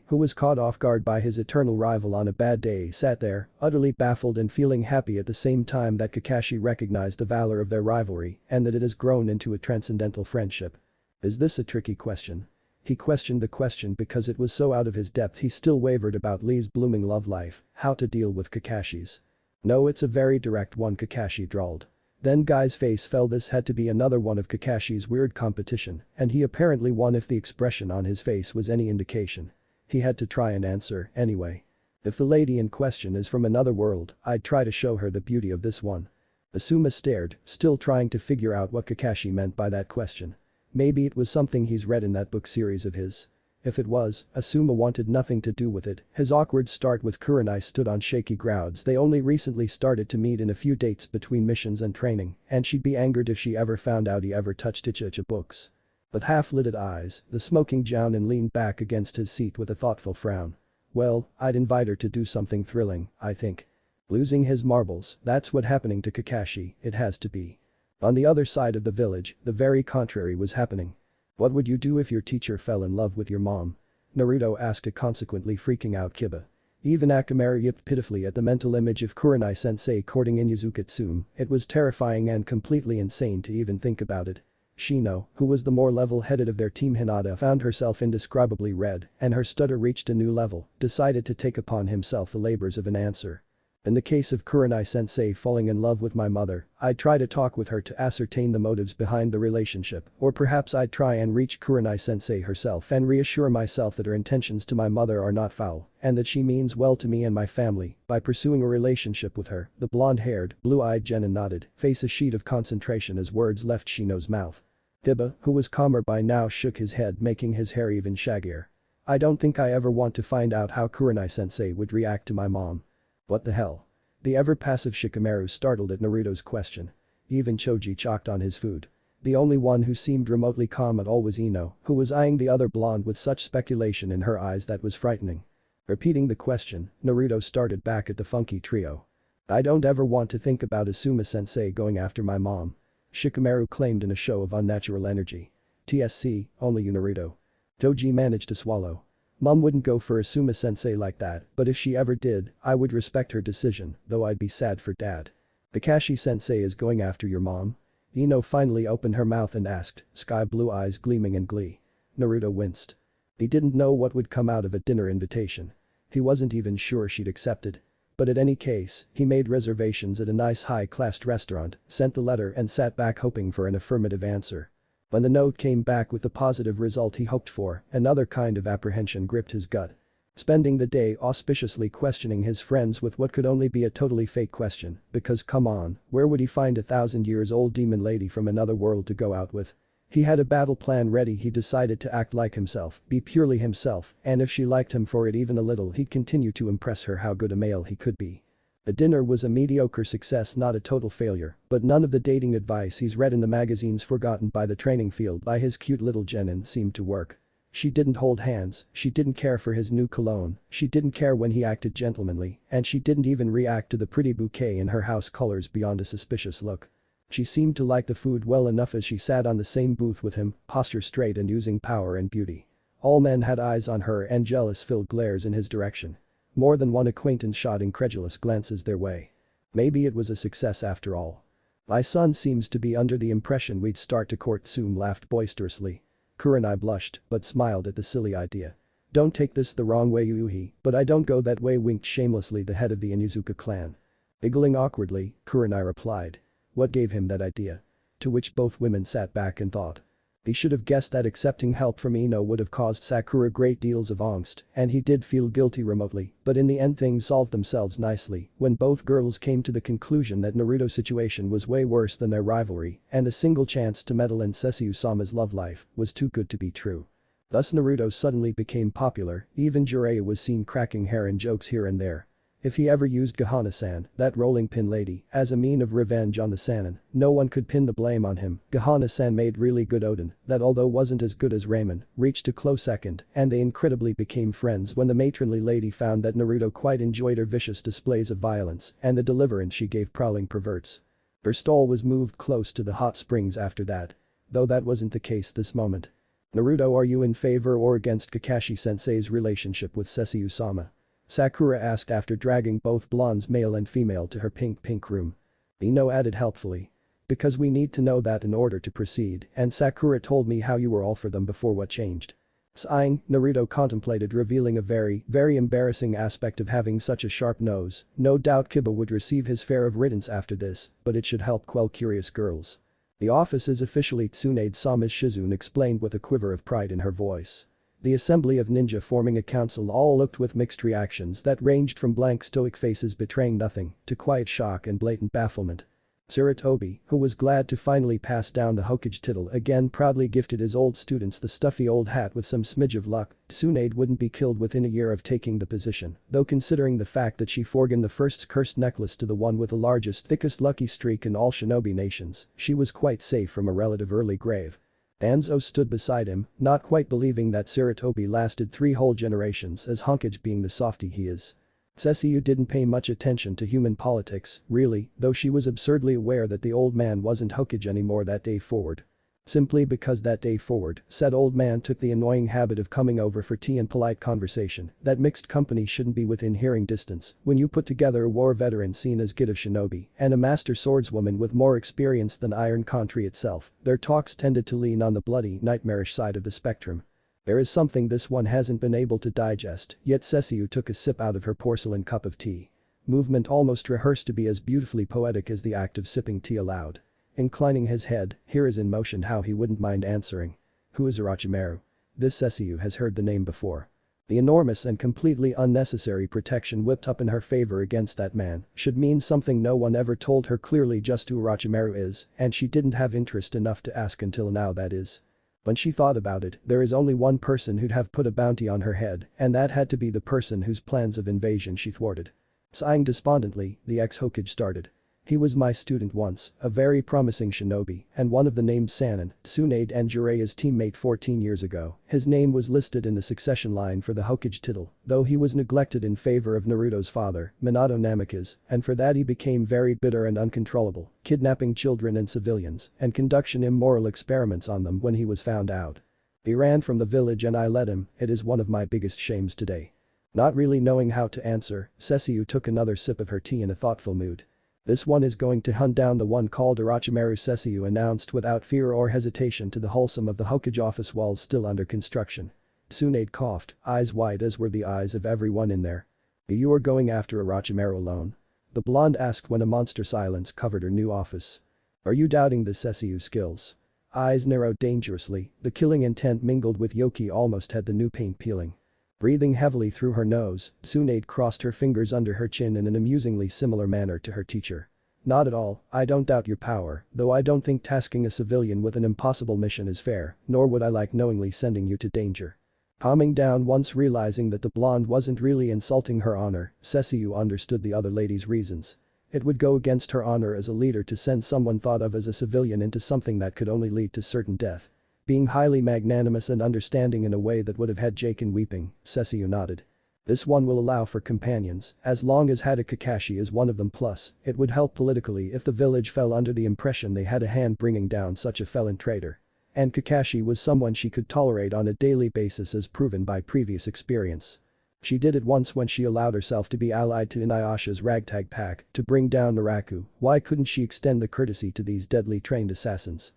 Who was caught off guard by his eternal rival on a bad day, sat there, utterly baffled and feeling happy at the same time that Kakashi recognized the valor of their rivalry and that it has grown into a transcendental friendship. Is this a tricky question? He questioned the question because it was so out of his depth he still wavered about Lee's blooming love life, how to deal with Kakashi's. No, it's a very direct one, Kakashi drawled. Then Guy's face fell. This had to be another one of Kakashi's weird competition, and he apparently won if the expression on his face was any indication. He had to try and answer, anyway. If the lady in question is from another world, I'd try to show her the beauty of this one. Asuma stared, still trying to figure out what Kakashi meant by that question. Maybe it was something he's read in that book series of his. If it was, Asuma wanted nothing to do with it. His awkward start with Kurenai stood on shaky grounds. They only recently started to meet in a few dates between missions and training, and she'd be angered if she ever found out he ever touched Icha books. With half-lidded eyes, the smoking Jounin leaned back against his seat with a thoughtful frown. Well, I'd invite her to do something thrilling, I think. Losing his marbles, that's what happening to Kakashi, it has to be. On the other side of the village, the very contrary was happening. What would you do if your teacher fell in love with your mom? Naruto asked, consequently freaking out Kiba. Even Akamaru yipped pitifully at the mental image of Kurenai-sensei courting Inuzuka Tsume. It was terrifying and completely insane to even think about it. Shino, who was the more level-headed of their team Hinata, found herself indescribably red, and her stutter reached a new level, decided to take upon himself the labors of an answer. In the case of Kurenai-sensei falling in love with my mother, I'd try to talk with her to ascertain the motives behind the relationship, or perhaps I'd try and reach Kurenai-sensei herself and reassure myself that her intentions to my mother are not foul, and that she means well to me and my family. By pursuing a relationship with her, the blonde-haired, blue-eyed Genin nodded, face a sheet of concentration as words left Shino's mouth. Hiba, who was calmer by now, shook his head, making his hair even shaggier. I don't think I ever want to find out how Kurenai-sensei would react to my mom. What the hell? The ever-passive Shikamaru startled at Naruto's question. Even Choji chocked on his food. The only one who seemed remotely calm at all was Ino, who was eyeing the other blonde with such speculation in her eyes that was frightening. Repeating the question, Naruto started back at the funky trio. I don't ever want to think about Asuma-sensei going after my mom. Shikamaru claimed in a show of unnatural energy. TSC, only you Naruto. Choji managed to swallow. Mom wouldn't go for Asuma-sensei like that, but if she ever did, I would respect her decision, though I'd be sad for dad. Kakashi-sensei is going after your mom? Ino finally opened her mouth and asked, sky blue eyes gleaming in glee. Naruto winced. He didn't know what would come out of a dinner invitation. He wasn't even sure she'd accept it. But in any case, he made reservations at a nice high-classed restaurant, sent the letter and sat back hoping for an affirmative answer. When the note came back with the positive result he hoped for, another kind of apprehension gripped his gut. Spending the day auspiciously questioning his friends with what could only be a totally fake question, because come on, where would he find a 1,000-years-old demon lady from another world to go out with? He had a battle plan ready. He decided to act like himself, be purely himself, and if she liked him for it even a little, he'd continue to impress her how good a male he could be. The dinner was a mediocre success, not a total failure, but none of the dating advice he's read in the magazines forgotten by the training field by his cute little Genin seemed to work. She didn't hold hands, she didn't care for his new cologne, she didn't care when he acted gentlemanly, and she didn't even react to the pretty bouquet in her house colors beyond a suspicious look. She seemed to like the food well enough as she sat on the same booth with him, posture straight and using power and beauty. All men had eyes on her and jealous-filled glares in his direction. More than one acquaintance shot incredulous glances their way. Maybe it was a success after all. My son seems to be under the impression we'd start to court. Tsume laughed boisterously. Kurenai blushed, but smiled at the silly idea. Don't take this the wrong way Yuhi, but I don't go that way, winked shamelessly the head of the Inuzuka clan. Giggling awkwardly, Kurenai replied. What gave him that idea? To which both women sat back and thought. He should have guessed that accepting help from Ino would have caused Sakura great deals of angst, and he did feel guilty remotely, but in the end things solved themselves nicely when both girls came to the conclusion that Naruto's situation was way worse than their rivalry, and a single chance to meddle in Cesu-sama's love life was too good to be true. Thus Naruto suddenly became popular, even Jiraiya was seen cracking heron jokes here and there. If he ever used Gahana-san, that rolling pin lady, as a mean of revenge on the Sannin, no one could pin the blame on him. Gahana-san made really good Oden, that although wasn't as good as ramen, reached a close second, and they incredibly became friends when the matronly lady found that Naruto quite enjoyed her vicious displays of violence and the deliverance she gave prowling perverts. Her stall was moved close to the hot springs after that. Though that wasn't the case this moment. Naruto, are you in favor or against Kakashi-sensei's relationship with Cesu-sama? Sakura asked after dragging both blondes male and female to her pink room. Ino added helpfully. Because we need to know that in order to proceed, and Sakura told me how you were all for them before. What changed? Sighing, Naruto contemplated revealing a very embarrassing aspect of having such a sharp nose. No doubt Kiba would receive his fare of riddance after this, but it should help quell curious girls. The office is officially Tsunade-sama, Ms. Shizune explained with a quiver of pride in her voice. The assembly of ninja forming a council all looked with mixed reactions that ranged from blank stoic faces betraying nothing to quiet shock and blatant bafflement. Sarutobi, who was glad to finally pass down the Hokage title again, proudly gifted his old students the stuffy old hat with some smidge of luck. Tsunade wouldn't be killed within a year of taking the position, though considering the fact that she forged the first cursed necklace to the one with the largest thickest lucky streak in all shinobi nations, she was quite safe from a relative early grave. Anzo stood beside him, not quite believing that Sarutobi lasted 3 whole generations as Hokage being the softy he is. Cesu didn't pay much attention to human politics, really, though she was absurdly aware that the old man wasn't Hokage anymore that day forward. Simply because that day forward, said old man took the annoying habit of coming over for tea and polite conversation that mixed company shouldn't be within hearing distance when you put together a war veteran seen as good of shinobi and a master swordswoman with more experience than Iron Country itself. Their talks tended to lean on the bloody, nightmarish side of the spectrum. There is something this one hasn't been able to digest, yet Cesu took a sip out of her porcelain cup of tea. Movement almost rehearsed to be as beautifully poetic as the act of sipping tea aloud. Inclining his head, here is in motion how he wouldn't mind answering. Who is Orochimaru? This Cesu has heard the name before. The enormous and completely unnecessary protection whipped up in her favor against that man should mean something no one ever told her clearly just who Orochimaru is, and she didn't have interest enough to ask until now, that is. When she thought about it, there is only one person who'd have put a bounty on her head, and that had to be the person whose plans of invasion she thwarted. Sighing despondently, the ex-Hokage started. He was my student once, a very promising shinobi, and one of the named Sannin, Tsunade and Jiraiya's teammate 14 years ago. His name was listed in the succession line for the Hokage title, though he was neglected in favor of Naruto's father, Minato Namikaze, and for that he became very bitter and uncontrollable, kidnapping children and civilians, and conducting immoral experiments on them when he was found out. He ran from the village and I let him, it is one of my biggest shames today. Not really knowing how to answer, Cesu took another sip of her tea in a thoughtful mood. This one is going to hunt down the one called Orochimaru, Cesu announced without fear or hesitation to the wholesome of the Hokage office walls still under construction. Tsunade coughed, eyes wide as were the eyes of everyone in there. You are going after Orochimaru alone? The blonde asked when a monster silence covered her new office. Are you doubting the Cesu skills? Eyes narrowed dangerously, the killing intent mingled with Yoki almost had the new paint peeling. Breathing heavily through her nose, Tsunade crossed her fingers under her chin in an amusingly similar manner to her teacher. Not at all, I don't doubt your power, though I don't think tasking a civilian with an impossible mission is fair, nor would I like knowingly sending you to danger. Calming down once realizing that the blonde wasn't really insulting her honor, Cesu understood the other lady's reasons. It would go against her honor as a leader to send someone thought of as a civilian into something that could only lead to certain death. Being highly magnanimous and understanding in a way that would have had Jaken weeping, Cesu nodded. This one will allow for companions, as long as Hada Kakashi is one of them, plus, it would help politically if the village fell under the impression they had a hand bringing down such a felon traitor. And Kakashi was someone she could tolerate on a daily basis as proven by previous experience. She did it once when she allowed herself to be allied to Inuyasha's ragtag pack to bring down Naraku. Why couldn't she extend the courtesy to these deadly trained assassins?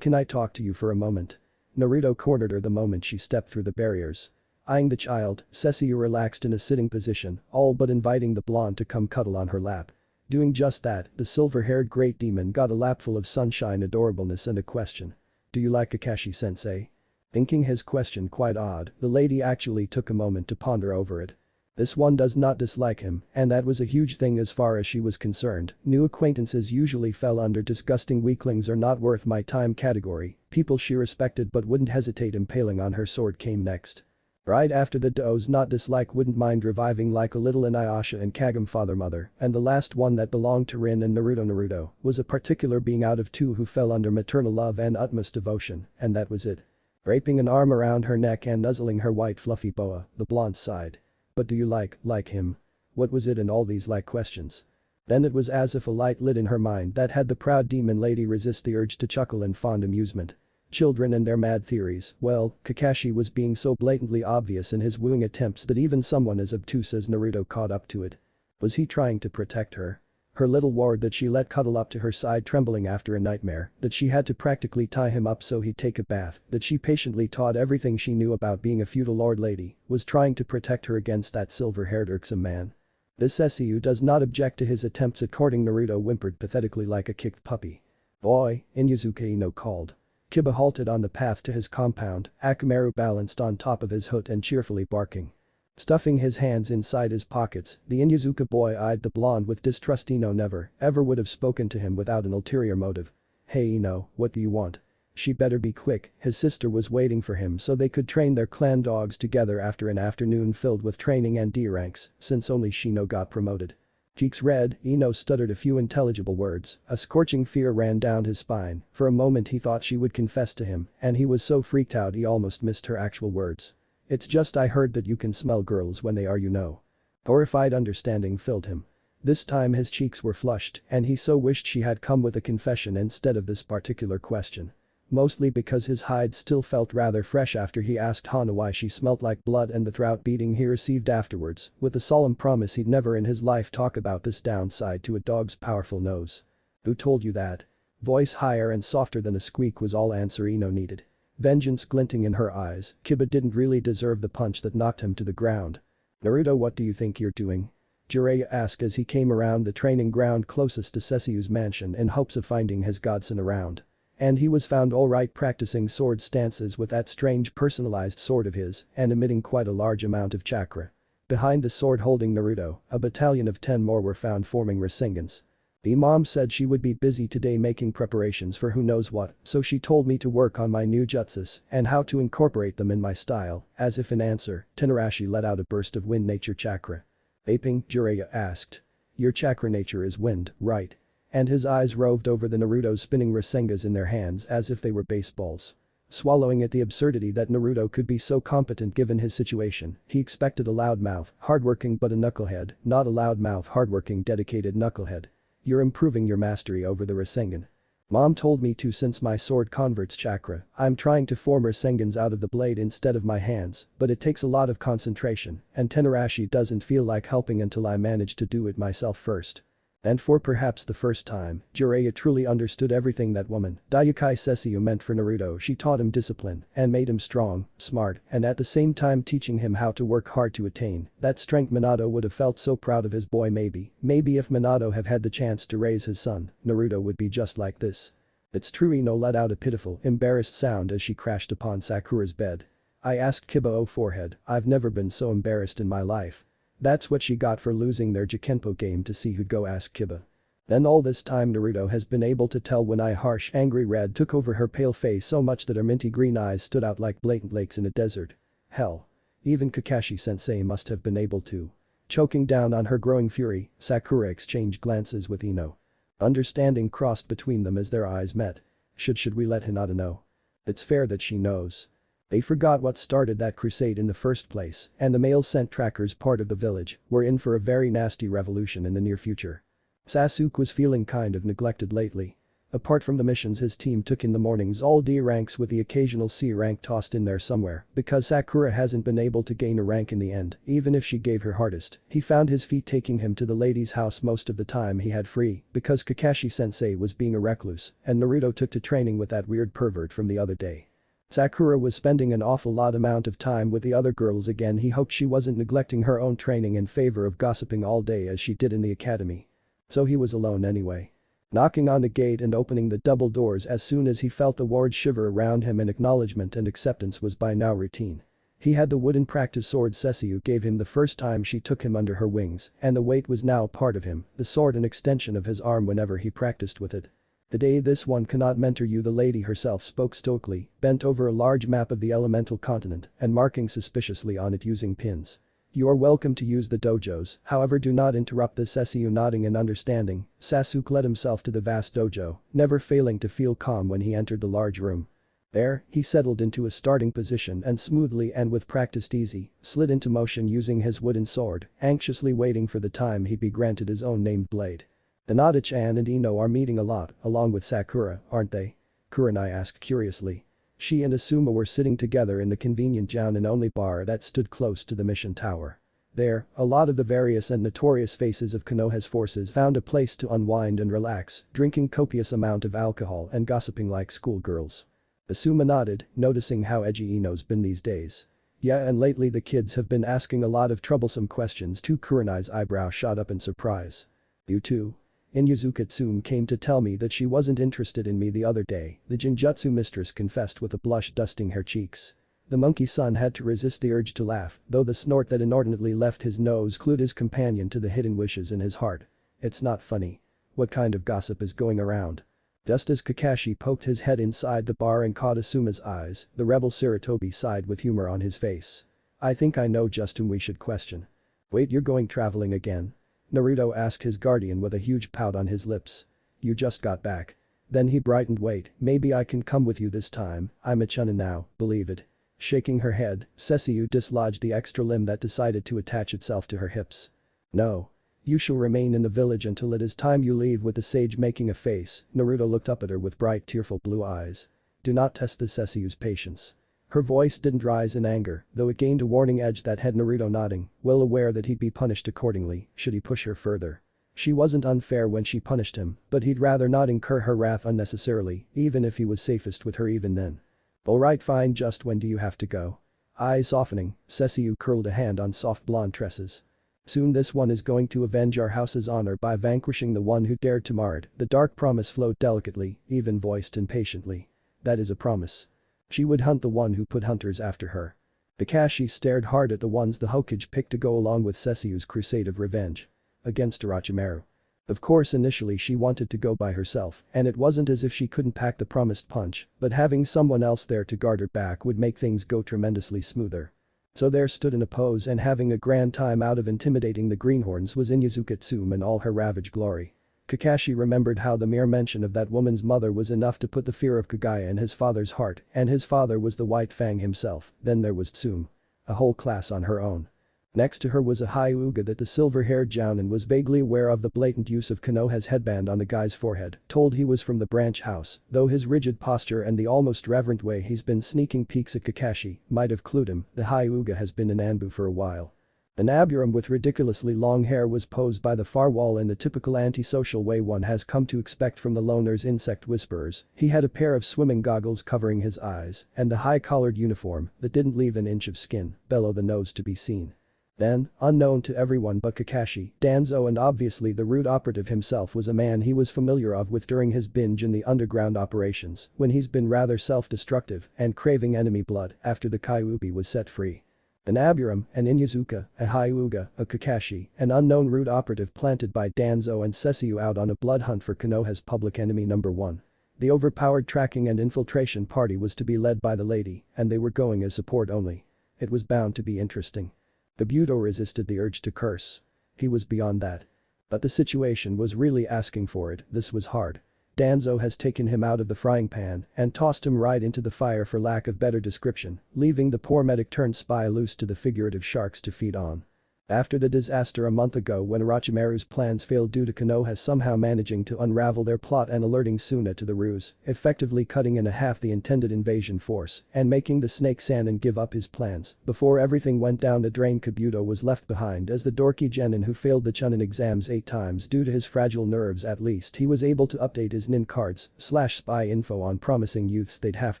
Can I talk to you for a moment? Naruto cornered her the moment she stepped through the barriers. Eyeing the child, Cesu relaxed in a sitting position, all but inviting the blonde to come cuddle on her lap. Doing just that, the silver-haired great demon got a lapful of sunshine adorableness and a question. Do you like Kakashi-sensei? Thinking his question quite odd, the lady actually took a moment to ponder over it. This one does not dislike him, and that was a huge thing as far as she was concerned. New acquaintances usually fell under disgusting weaklings are not worth my time category. People she respected but wouldn't hesitate impaling on her sword came next. Right after the does not dislike wouldn't mind reviving like a little Inuyasha and Kagome father-mother, and the last one that belonged to Rin and Naruto was a particular being out of two who fell under maternal love and utmost devotion, and that was it. Wrapping an arm around her neck and nuzzling her white fluffy boa, the blonde sighed. But do you like him? What was it in all these like questions? Then it was as if a light lit in her mind that had the proud demon lady resist the urge to chuckle in fond amusement. Children and their mad theories, well, Kakashi was being so blatantly obvious in his wooing attempts that even someone as obtuse as Naruto caught up to it. Was he trying to protect her? Her little ward that she let cuddle up to her side trembling after a nightmare, that she had to practically tie him up so he'd take a bath, that she patiently taught everything she knew about being a feudal lord lady, was trying to protect her against that silver-haired irksome man. This Cesu does not object to his attempts at courting Naruto, whimpered pathetically like a kicked puppy. Boy, Inyazuka Ino called. Kiba halted on the path to his compound, Akamaru balanced on top of his hood and cheerfully barking. Stuffing his hands inside his pockets, the Inyazuka boy eyed the blonde with distrust. Ino never, ever would have spoken to him without an ulterior motive. Hey Ino, what do you want? She better be quick, his sister was waiting for him so they could train their clan dogs together after an afternoon filled with training and D ranks, since only Shino got promoted. Cheeks red, Ino stuttered a few intelligible words, a scorching fear ran down his spine, for a moment he thought she would confess to him, and he was so freaked out he almost missed her actual words. It's just I heard that you can smell girls when they are, you know. Horrified understanding filled him. This time his cheeks were flushed and he so wished she had come with a confession instead of this particular question. Mostly because his hide still felt rather fresh after he asked Hana why she smelt like blood and the throat beating he received afterwards, with a solemn promise he'd never in his life talk about this downside to a dog's powerful nose. Who told you that? Voice higher and softer than a squeak was all answer Ino needed. Vengeance glinting in her eyes, Kiba didn't really deserve the punch that knocked him to the ground. Naruto, what do you think you're doing? Jiraiya asked as he came around the training ground closest to Sesshomaru's mansion in hopes of finding his godson around. And he was found alright practicing sword stances with that strange personalized sword of his and emitting quite a large amount of chakra. Behind the sword holding Naruto, a battalion of 10 more were found forming Rasengans. The mom said she would be busy today making preparations for who knows what, so she told me to work on my new jutsus and how to incorporate them in my style, as if in answer, Tenorashi let out a burst of wind nature chakra. Aping, Jiraiya asked. Your chakra nature is wind, right? And his eyes roved over the Naruto spinning Rasengas in their hands as if they were baseballs. Swallowing at the absurdity that Naruto could be so competent given his situation, he expected a loudmouth, hardworking but a knucklehead, not a loudmouth hardworking dedicated knucklehead. You're improving your mastery over the Rasengan. Mom told me to since my sword converts chakra, I'm trying to form Rasengans out of the blade instead of my hands, but it takes a lot of concentration, and Tenorashi doesn't feel like helping until I manage to do it myself first. And for perhaps the first time, Jiraiya truly understood everything that woman, Daiukai Cesu, meant for Naruto. She taught him discipline and made him strong, smart, and at the same time teaching him how to work hard to attain that strength. Minato would have felt so proud of his boy. Maybe if Minato have had the chance to raise his son, Naruto would be just like this. It's true. Ino let out a pitiful, embarrassed sound as she crashed upon Sakura's bed. I asked Kiba, forehead, I've never been so embarrassed in my life. That's what she got for losing their Jikenpo game to see who'd go, ask Kiba. Then all this time Naruto has been able to tell when harsh angry red took over her pale face so much that her minty green eyes stood out like blatant lakes in a desert. Hell. Even Kakashi-sensei must have been able to. Choking down on her growing fury, Sakura exchanged glances with Ino. Understanding crossed between them as their eyes met. Should we let Hinata know? It's fair that she knows. They forgot what started that crusade in the first place, and the mail scent trackers part of the village were in for a very nasty revolution in the near future. Sasuke was feeling kind of neglected lately. Apart from the missions his team took in the mornings, all D ranks with the occasional C rank tossed in there somewhere, because Sakura hasn't been able to gain a rank in the end, even if she gave her hardest. He found his feet taking him to the lady's house most of the time he had free, because Kakashi-sensei was being a recluse, and Naruto took to training with that weird pervert from the other day. Sakura was spending an awful lot amount of time with the other girls again. He hoped she wasn't neglecting her own training in favor of gossiping all day as she did in the academy. So he was alone anyway. Knocking on the gate and opening the double doors as soon as he felt the ward shiver around him, and acknowledgement and acceptance was by now routine. He had the wooden practice sword Cesu gave him the first time she took him under her wings, and the weight was now part of him, the sword an extension of his arm whenever he practiced with it. Today this one cannot mentor you, the lady herself spoke stoically, bent over a large map of the elemental continent and marking suspiciously on it using pins. You are welcome to use the dojos, however do not interrupt the Cesu. Nodding in understanding, Sasuke led himself to the vast dojo, never failing to feel calm when he entered the large room. There, he settled into a starting position and smoothly and with practiced ease, slid into motion using his wooden sword, anxiously waiting for the time he'd be granted his own named blade. Hinata-chan and Ino are meeting a lot, along with Sakura, aren't they? Kurenai asked curiously. She and Asuma were sitting together in the convenient Jounin-only bar that stood close to the mission tower. There, a lot of the various and notorious faces of Konoha's forces found a place to unwind and relax, drinking copious amount of alcohol and gossiping like schoolgirls. Asuma nodded, noticing how edgy Ino's been these days. Yeah, and lately the kids have been asking a lot of troublesome questions too. Kurenai's eyebrow shot up in surprise. You too? Inuzuka Tsume came to tell me that she wasn't interested in me the other day, the Jinjutsu mistress confessed with a blush dusting her cheeks. The monkey-son had to resist the urge to laugh, though the snort that inordinately left his nose clued his companion to the hidden wishes in his heart. It's not funny. What kind of gossip is going around? Just as Kakashi poked his head inside the bar and caught Asuma's eyes, the rebel Sarutobi sighed with humor on his face. I think I know just whom we should question. Wait, you're going traveling again? Naruto asked his guardian with a huge pout on his lips. You just got back. Then he brightened. Wait, maybe I can come with you this time, I'm a Chunin now, believe it. Shaking her head, Cesu dislodged the extra limb that decided to attach itself to her hips. No. You shall remain in the village until it is time you leave. With the sage making a face, Naruto looked up at her with bright tearful blue eyes. Do not test the Cesu's patience. Her voice didn't rise in anger, though it gained a warning edge that had Naruto nodding, well aware that he'd be punished accordingly should he push her further. She wasn't unfair when she punished him, but he'd rather not incur her wrath unnecessarily, even if he was safest with her even then. Alright, fine, just when do you have to go? Eyes softening, Cesu curled a hand on soft blonde tresses. Soon this one is going to avenge our house's honor by vanquishing the one who dared to mar it. The dark promise flowed delicately, even voiced impatiently. That is a promise. She would hunt the one who put hunters after her. Kakashi stared hard at the ones the Hokage picked to go along with Cesu's crusade of revenge. Against Orochimaru. Of course initially she wanted to go by herself, and it wasn't as if she couldn't pack the promised punch, but having someone else there to guard her back would make things go tremendously smoother. So there stood in a pose and having a grand time out of intimidating the greenhorns was Inuzuka Tsume in all her ravaged glory. Kakashi remembered how the mere mention of that woman's mother was enough to put the fear of Kagaya in his father's heart, and his father was the White Fang himself. Then there was Tsume. A whole class on her own. Next to her was a Hyuga that the silver-haired Jounin was vaguely aware of. The blatant use of Konoha's headband on the guy's forehead told he was from the branch house, though his rigid posture and the almost reverent way he's been sneaking peeks at Kakashi might have clued him. The Hyuga has been in Anbu for a while. An Aburam with ridiculously long hair was posed by the far wall in the typical antisocial way one has come to expect from the loner's insect whisperers. He had a pair of swimming goggles covering his eyes and the high-collared uniform that didn't leave an inch of skin below the nose to be seen. Then, unknown to everyone but Kakashi, Danzo and obviously the root operative himself was a man he was familiar with during his binge in the underground operations when he's been rather self-destructive and craving enemy blood after the Kyuubi was set free. An Aburam, an Inuzuka, a Hyuga, a Kakashi, an unknown root operative planted by Danzo and Cesu out on a blood hunt for Konoha's public enemy number 1. The overpowered tracking and infiltration party was to be led by the lady, and they were going as support only. It was bound to be interesting. Kabuto resisted the urge to curse. He was beyond that. But the situation was really asking for it. This was hard. Danzo has taken him out of the frying pan and tossed him right into the fire for lack of better description, leaving the poor medic turned spy loose to the figurative sharks to feed on. After the disaster a month ago when Orochimaru's plans failed due to Konoha somehow managing to unravel their plot and alerting Suna to the ruse, effectively cutting in half the intended invasion force and making the Snake Sannin give up his plans, before everything went down the drain Kabuto was left behind as the dorky genin who failed the Chunin exams 8 times due to his fragile nerves. At least he was able to update his nin cards / spy info on promising youths they'd have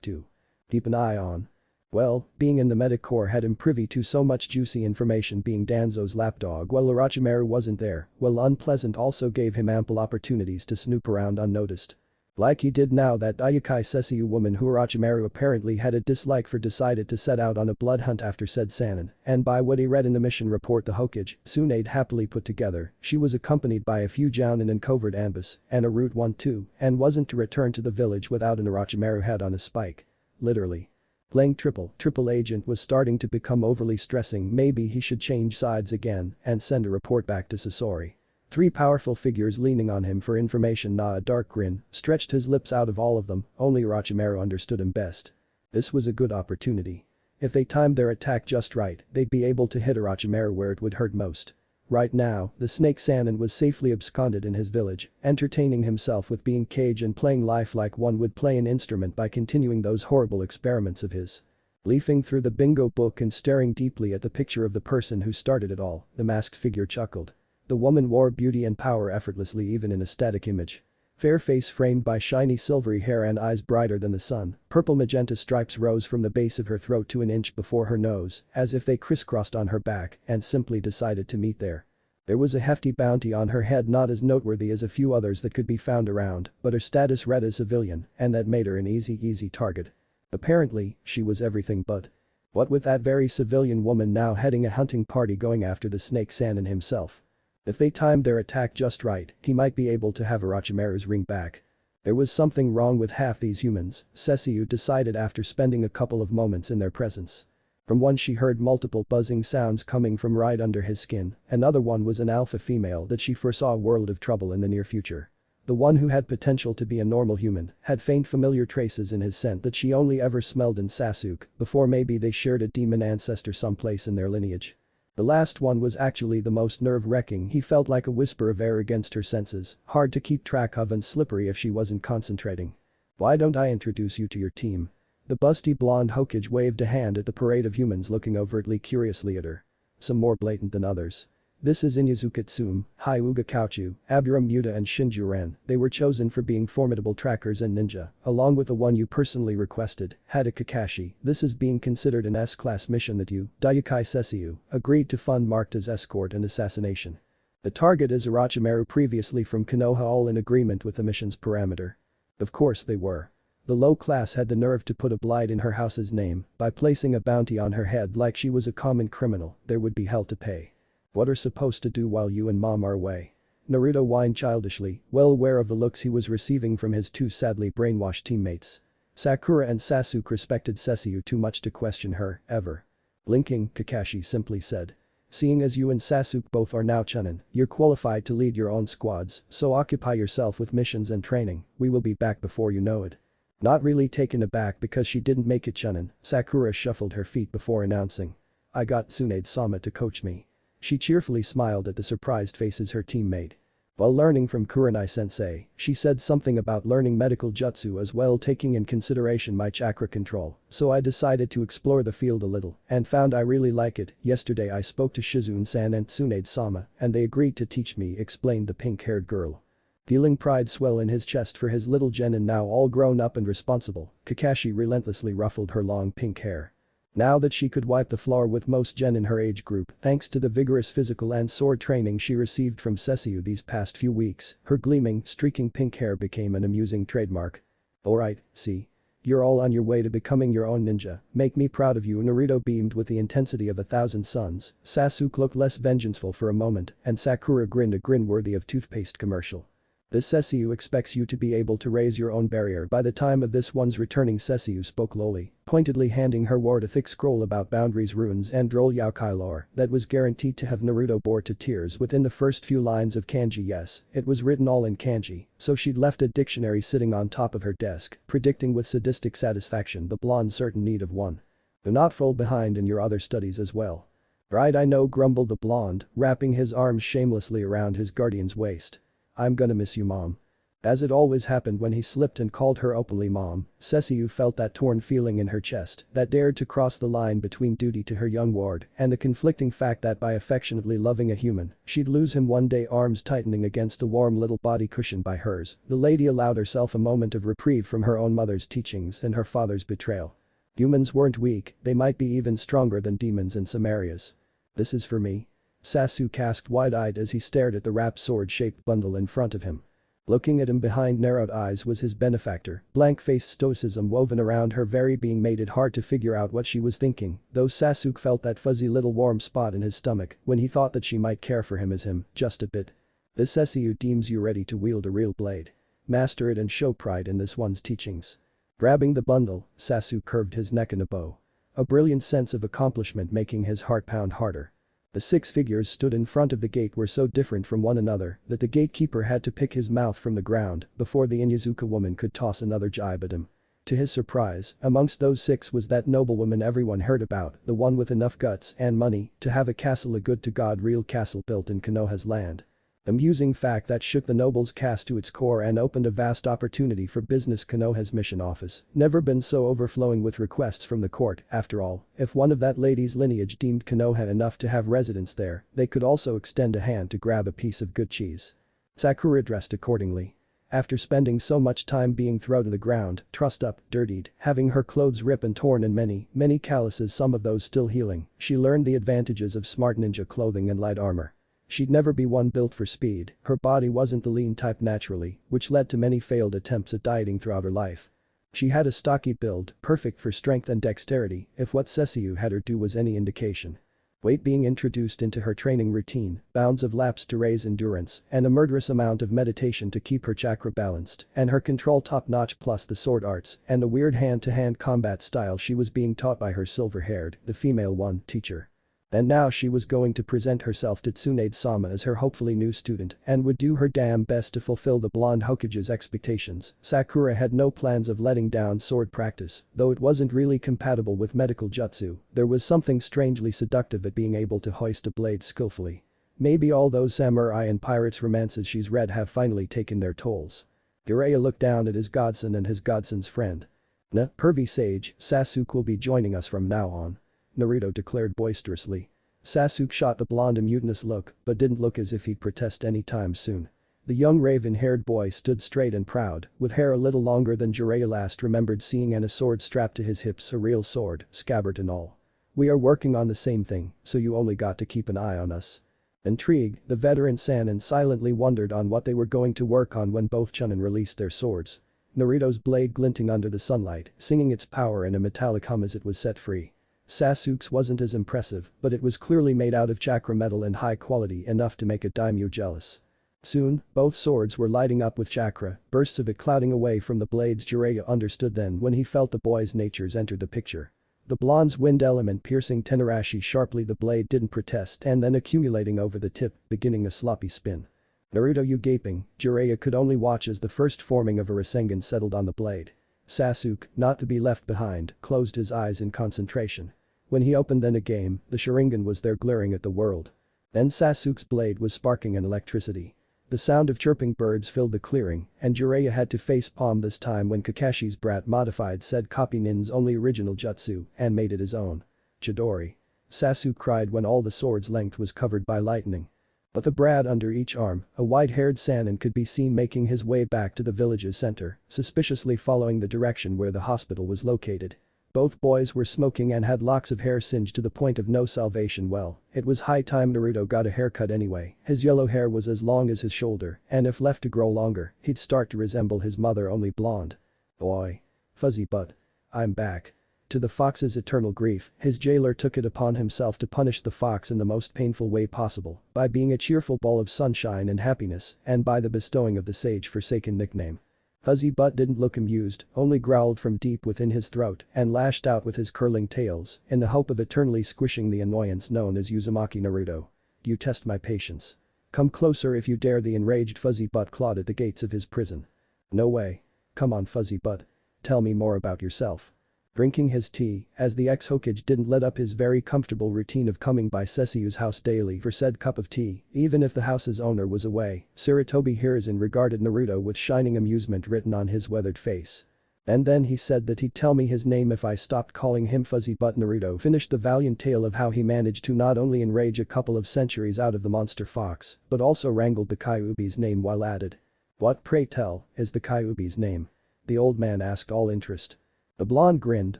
to keep an eye on. Well, being in the medic corps had him privy to so much juicy information. Being Danzo's lapdog while Orochimaru wasn't there, while unpleasant, also gave him ample opportunities to snoop around unnoticed. Like he did now. That Ayukai Cesu woman who Orochimaru apparently had a dislike for decided to set out on a blood hunt after said Sannin, and by what he read in the mission report the Hokage, Tsunade happily put together, she was accompanied by a few Jounin and covert ambus, and a Route 1-2, and wasn't to return to the village without an Orochimaru head on a spike. Literally. Playing triple agent was starting to become overly stressing. Maybe he should change sides again and send a report back to Sasori. 3 powerful figures leaning on him for information. A dark grin stretched his lips. Out of all of them, only Orochimaru understood him best. This was a good opportunity. If they timed their attack just right, they'd be able to hit Orochimaru where it would hurt most. Right now, the Snake Sannin was safely absconded in his village, entertaining himself with being caged and playing life like one would play an instrument by continuing those horrible experiments of his. Leafing through the bingo book and staring deeply at the picture of the person who started it all, the masked figure chuckled. The woman wore beauty and power effortlessly even in a static image. Fair face framed by shiny silvery hair and eyes brighter than the sun, purple magenta stripes rose from the base of her throat to an inch before her nose, as if they crisscrossed on her back and simply decided to meet there. There was a hefty bounty on her head, not as noteworthy as a few others that could be found around, but her status read as civilian, and that made her an easy target. Apparently, she was everything but. What with that very civilian woman now heading a hunting party going after the snake Sannin himself. If they timed their attack just right, he might be able to have Orochimaru's ring back. There was something wrong with half these humans, Cesu decided after spending a couple of moments in their presence. From one she heard multiple buzzing sounds coming from right under his skin, another one was an alpha female that she foresaw a world of trouble in the near future. The one who had potential to be a normal human had faint familiar traces in his scent that she only ever smelled in Sasuke, before maybe they shared a demon ancestor someplace in their lineage. The last one was actually the most nerve-wracking. He felt like a whisper of air against her senses, hard to keep track of and slippery if she wasn't concentrating. "Why don't I introduce you to your team?" The busty blonde Hokage waved a hand at the parade of humans looking overtly curiously at her. Some more blatant than others. "This is Inyazuka Tsume, Hyuga Kauchu, Abiram Muta and Shinju Ren. They were chosen for being formidable trackers and ninja, along with the one you personally requested, Hada Kakashi. This is being considered an S-class mission that you, Daiukai Cesu, agreed to fund marked as escort and assassination. The target is Orochimaru, previously from Konoha, all in agreement with the mission's parameter." Of course they were. The low class had the nerve to put a blight in her house's name by placing a bounty on her head like she was a common criminal. There would be hell to pay. "What are supposed to do while you and mom are away?" Naruto whined childishly, well aware of the looks he was receiving from his two sadly brainwashed teammates. Sakura and Sasuke respected Cesu too much to question her, ever. Blinking, Kakashi simply said. "Seeing as you and Sasuke both are now Chunin, you're qualified to lead your own squads, so occupy yourself with missions and training. We will be back before you know it." Not really taken aback because she didn't make it Chunin, Sakura shuffled her feet before announcing. "I got Tsunade-sama to coach me." She cheerfully smiled at the surprised faces her team made. While learning from Kurenai-sensei, she said something about learning medical jutsu as well, taking in consideration my chakra control, so I decided to explore the field a little and found I really like it. Yesterday I spoke to Shizune-san and Tsunade-sama and they agreed to teach me, explained the pink-haired girl. Feeling pride swell in his chest for his little genin now all grown up and responsible, Kakashi relentlessly ruffled her long pink hair. Now that she could wipe the floor with most gen in her age group thanks to the vigorous physical and sword training she received from Cesu these past few weeks, her gleaming, streaking pink hair became an amusing trademark. "Alright, see. You're all on your way to becoming your own ninja, make me proud of you." Naruto beamed with the intensity of 1,000 suns, Sasuke looked less vengeful for a moment, and Sakura grinned a grin worthy of toothpaste commercial. "This Cesu expects you to be able to raise your own barrier by the time of this one's returning." Cesu spoke lowly, pointedly handing her ward a thick scroll about boundaries, runes and droll yokai lore that was guaranteed to have Naruto bored to tears within the first few lines of kanji. Yes, it was written all in kanji, so she'd left a dictionary sitting on top of her desk, predicting with sadistic satisfaction the blonde's certain need of one. "Do not fall behind in your other studies as well." "Right, I know," grumbled the blonde, wrapping his arms shamelessly around his guardian's waist. "I'm gonna miss you, mom." As it always happened when he slipped and called her openly mom, Cesu felt that torn feeling in her chest that dared to cross the line between duty to her young ward and the conflicting fact that by affectionately loving a human, she'd lose him one day. Arms tightening against the warm little body cushioned by hers, the lady allowed herself a moment of reprieve from her own mother's teachings and her father's betrayal. Humans weren't weak, they might be even stronger than demons in some areas. "This is for me?" Sasuke asked wide-eyed as he stared at the wrapped sword-shaped bundle in front of him. Looking at him behind narrowed eyes was his benefactor, blank-faced stoicism woven around her very being made it hard to figure out what she was thinking, though Sasuke felt that fuzzy little warm spot in his stomach when he thought that she might care for him as him, just a bit. "This Cesu deems you ready to wield a real blade. Master it and show pride in this one's teachings." Grabbing the bundle, Sasuke curved his neck in a bow. A brilliant sense of accomplishment making his heart pound harder. The 6 figures stood in front of the gate were so different from one another that the gatekeeper had to pick his mouth from the ground before the Inyazuka woman could toss another jibe at him. To his surprise, amongst those 6 was that noblewoman everyone heard about, the one with enough guts and money to have a castle, a good-to-God real castle built in Konoha's land. Amusing fact that shook the noble's caste to its core and opened a vast opportunity for business. Konoha's mission office never been so overflowing with requests from the court. After all, if one of that lady's lineage deemed Konoha enough to have residence there, they could also extend a hand to grab a piece of good cheese. Sakura dressed accordingly. After spending so much time being thrown to the ground, trussed up, dirtied, having her clothes rip and torn and many calluses, some of those still healing, she learned the advantages of smart ninja clothing and light armor. She'd never be one built for speed, her body wasn't the lean type naturally, which led to many failed attempts at dieting throughout her life. She had a stocky build, perfect for strength and dexterity, if what Cesu had her do was any indication. Weight being introduced into her training routine, bounds of laps to raise endurance, and a murderous amount of meditation to keep her chakra balanced, and her control top-notch plus the sword arts, and the weird hand-to-hand combat style she was being taught by her silver-haired, the female one, teacher. And now she was going to present herself to Tsunade-sama as her hopefully new student and would do her damn best to fulfill the blonde Hokage's expectations. Sakura had no plans of letting down sword practice, though it wasn't really compatible with medical jutsu. There was something strangely seductive at being able to hoist a blade skillfully. Maybe all those samurai and pirates romances she's read have finally taken their tolls. Jiraiya looked down at his godson and his godson's friend. "Nah, pervy sage, Sasuke will be joining us from now on," Naruto declared boisterously. Sasuke shot the blonde a mutinous look, but didn't look as if he'd protest anytime soon. The young raven-haired boy stood straight and proud, with hair a little longer than Jiraiya last remembered seeing and a sword strapped to his hips, a real sword, scabbard and all. "We are working on the same thing, so you only got to keep an eye on us." Intrigued, the veteran Sannin silently wondered on what they were going to work on when both Chunin released their swords. Naruto's blade glinting under the sunlight, singing its power in a metallic hum as it was set free. Sasuke's wasn't as impressive, but it was clearly made out of chakra metal and high quality enough to make a daimyo jealous. Soon, both swords were lighting up with chakra, bursts of it clouding away from the blades. Jiraiya understood then when he felt the boy's natures enter the picture. The blonde's wind element piercing Tenarashi sharply, the blade didn't protest and then accumulating over the tip, beginning a sloppy spin. "Naruto, you gaping," Jiraiya could only watch as the first forming of a Rasengan settled on the blade. Sasuke, not to be left behind, closed his eyes in concentration. When he opened then again, the Sharingan was there glaring at the world. Then Sasuke's blade was sparking in electricity. The sound of chirping birds filled the clearing, and Jiraiya had to face palm this time when Kakashi's brat modified said copy Nin's only original jutsu and made it his own. "Chidori." Sasuke cried when all the sword's length was covered by lightning. But the brat under each arm, a white-haired Sannin could be seen making his way back to the village's center, suspiciously following the direction where the hospital was located. Both boys were smoking and had locks of hair singed to the point of no salvation. Well, it was high time Naruto got a haircut anyway. His yellow hair was as long as his shoulder, and if left to grow longer, he'd start to resemble his mother, only blonde. "Oi. Fuzzy butt. I'm back." To the fox's eternal grief, his jailer took it upon himself to punish the fox in the most painful way possible, by being a cheerful ball of sunshine and happiness, and by the bestowing of the sage-forsaken nickname. Fuzzy Butt didn't look amused, only growled from deep within his throat and lashed out with his curling tails in the hope of eternally squishing the annoyance known as Uzumaki Naruto. "You test my patience. Come closer if you dare," the enraged Fuzzy Butt clawed at the gates of his prison. "No way. Come on, Fuzzy Butt. Tell me more about yourself." Drinking his tea, as the ex-Hokage didn't let up his very comfortable routine of coming by Sesu's house daily for said cup of tea, even if the house's owner was away, Sarutobi Hiruzen regarded Naruto with shining amusement written on his weathered face. And then he said that he'd tell me his name if I stopped calling him Fuzzy Butt. Naruto finished the valiant tale of how he managed to not only enrage a couple of centuries out of the monster fox, but also wrangled the Kyuubi's name while at it. "What, pray tell, is the Kyuubi's name?" the old man asked, all interest. The blonde grinned,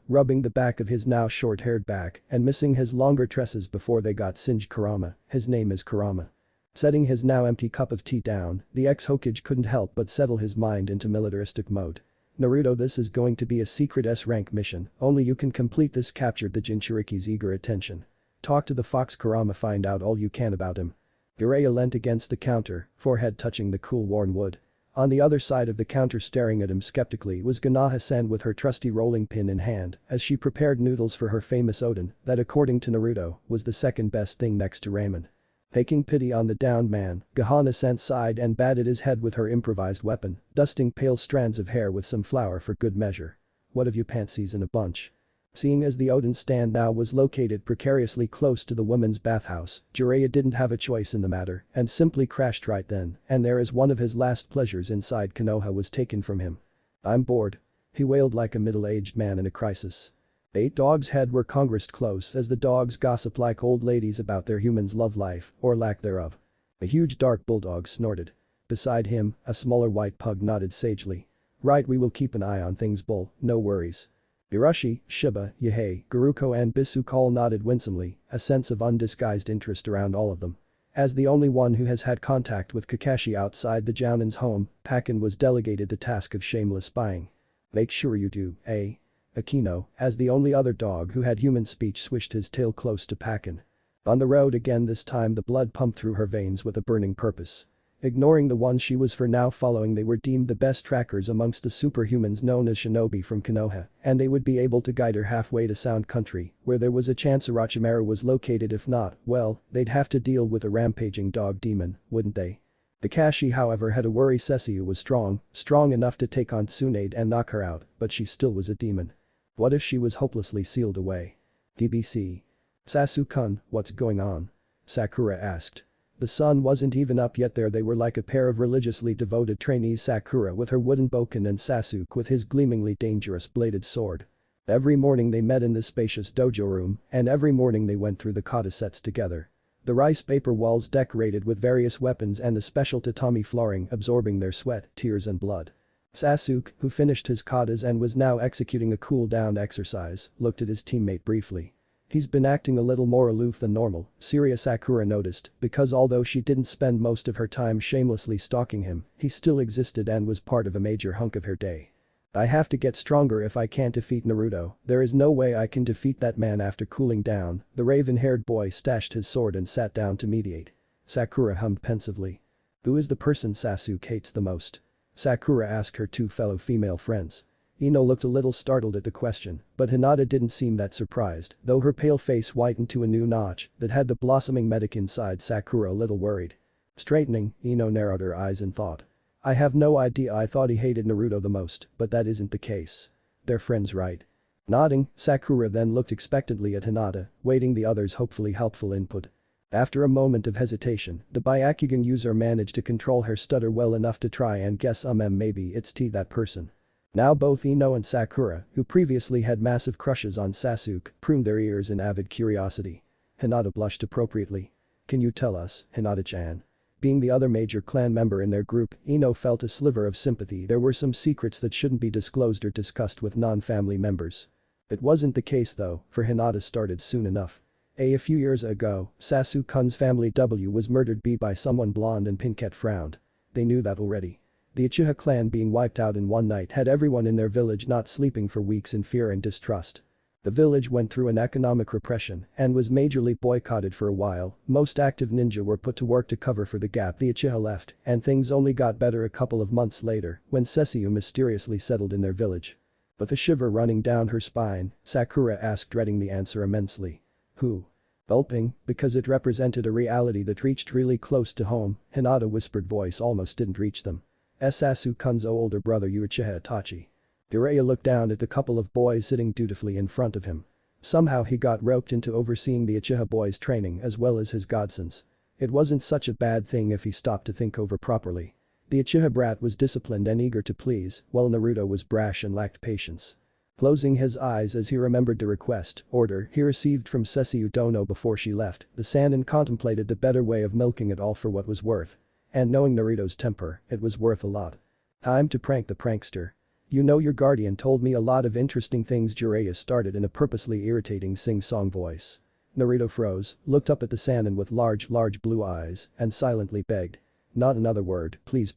rubbing the back of his now short-haired back and missing his longer tresses before they got singed. "Kurama, his name is Kurama." Setting his now empty cup of tea down, the ex-Hokage couldn't help but settle his mind into militaristic mode. "Naruto, this is going to be a secret S-rank mission, only you can complete this," captured the Jinchuriki's eager attention. "Talk to the fox Kurama, find out all you can about him." Jiraiya leant against the counter, forehead touching the cool worn wood. On the other side of the counter staring at him skeptically was Konoha-san with her trusty rolling pin in hand as she prepared noodles for her famous oden that according to Naruto was the second best thing next to ramen. Taking pity on the downed man, Konoha-san sighed and batted his head with her improvised weapon, dusting pale strands of hair with some flour for good measure. "What have you pansies in a bunch?" Seeing as the Odin stand now was located precariously close to the women's bathhouse, Jiraiya didn't have a choice in the matter and simply crashed right then and there as one of his last pleasures inside Konoha was taken from him. "I'm bored," he wailed like a middle-aged man in a crisis. 8 dogs' head were congressed close as the dogs gossip like old ladies about their human's love life or lack thereof. A huge dark bulldog snorted. Beside him, a smaller white pug nodded sagely. "Right, we will keep an eye on things, bull, no worries." Hiroshi, Shiba, Yahei, Garuko and Bisu all nodded winsomely, a sense of undisguised interest around all of them. As the only one who has had contact with Kakashi outside the Jounin's home, Pakken was delegated the task of shameless spying. "Make sure you do, eh?" Akino, as the only other dog who had human speech, swished his tail close to Pakken. On the road again, this time the blood pumped through her veins with a burning purpose. Ignoring the ones she was for now following, they were deemed the best trackers amongst the superhumans known as shinobi from Konoha, and they would be able to guide her halfway to Sound Country, where there was a chance Orochimaru was located. If not, well, they'd have to deal with a rampaging dog demon, wouldn't they? Kakashi however had a worry. Cesu was strong enough to take on Tsunade and knock her out, but she still was a demon. What if she was hopelessly sealed away? DBC. "Sasu-kun, what's going on?" Sakura asked. The sun wasn't even up yet. There they were like a pair of religiously devoted trainees, Sakura with her wooden bokken and Sasuke with his gleamingly dangerous bladed sword. Every morning they met in the spacious dojo room, and every morning they went through the kata sets together. The rice paper walls decorated with various weapons and the special tatami flooring absorbing their sweat, tears and blood. Sasuke, who finished his katas and was now executing a cool-down exercise, looked at his teammate briefly. "He's been acting a little more aloof than normal," Sirius Sakura noticed, because although she didn't spend most of her time shamelessly stalking him, he still existed and was part of a major hunk of her day. "I have to get stronger if I can't defeat Naruto. There is no way I can defeat that man." After cooling down, the raven-haired boy stashed his sword and sat down to mediate. Sakura hummed pensively. "Who is the person Sasuke hates the most?" Sakura asked her 2 fellow female friends. Ino looked a little startled at the question, but Hinata didn't seem that surprised, though her pale face whitened to a new notch that had the blossoming medic inside. Sakura a little worried. Straightening, Ino narrowed her eyes in thought. "I have no idea. I thought he hated Naruto the most, but that isn't the case. They're friends, right?" Nodding, Sakura then looked expectantly at Hinata, waiting the others' hopefully helpful input. After a moment of hesitation, the Byakugan user managed to control her stutter well enough to try and guess maybe it's that person. Now both Ino and Sakura, who previously had massive crushes on Sasuke, pruned their ears in avid curiosity. Hinata blushed appropriately. "Can you tell us, Hinata-chan?" Being the other major clan member in their group, Ino felt a sliver of sympathy. There were some secrets that shouldn't be disclosed or discussed with non-family members. It wasn't the case though, for Hinata started soon enough. A few years ago, Sasuke-kun's family was murdered by someone. Blonde and Pinkette frowned. They knew that already. The Uchiha clan being wiped out in one night had everyone in their village not sleeping for weeks in fear and distrust. The village went through an economic repression and was majorly boycotted for a while. Most active ninja were put to work to cover for the gap the Uchiha left, and things only got better a couple of months later when Cesu mysteriously settled in their village. With a shiver running down her spine, Sakura asked, dreading the answer immensely. "Who?" Gulping, because it represented a reality that reached really close to home, Hinata's whispered voice almost didn't reach them. Sasuke-kun's older brother Uchiha Itachi. Jiraiya looked down at the couple of boys sitting dutifully in front of him. Somehow he got roped into overseeing the Uchiha boys' training as well as his godsons. It wasn't such a bad thing if he stopped to think over properly. The Uchiha brat was disciplined and eager to please, while Naruto was brash and lacked patience. Closing his eyes as he remembered the order he received from Cesu Dono before she left, the Sannin contemplated the better way of milking it all for what was worth. And knowing Naruto's temper, it was worth a lot. "Time to prank the prankster. You know, your guardian told me a lot of interesting things." Jiraiya started in a purposely irritating sing-song voice. Naruto froze, looked up at the Sannin with large blue eyes, and silently begged. "Not another word, please.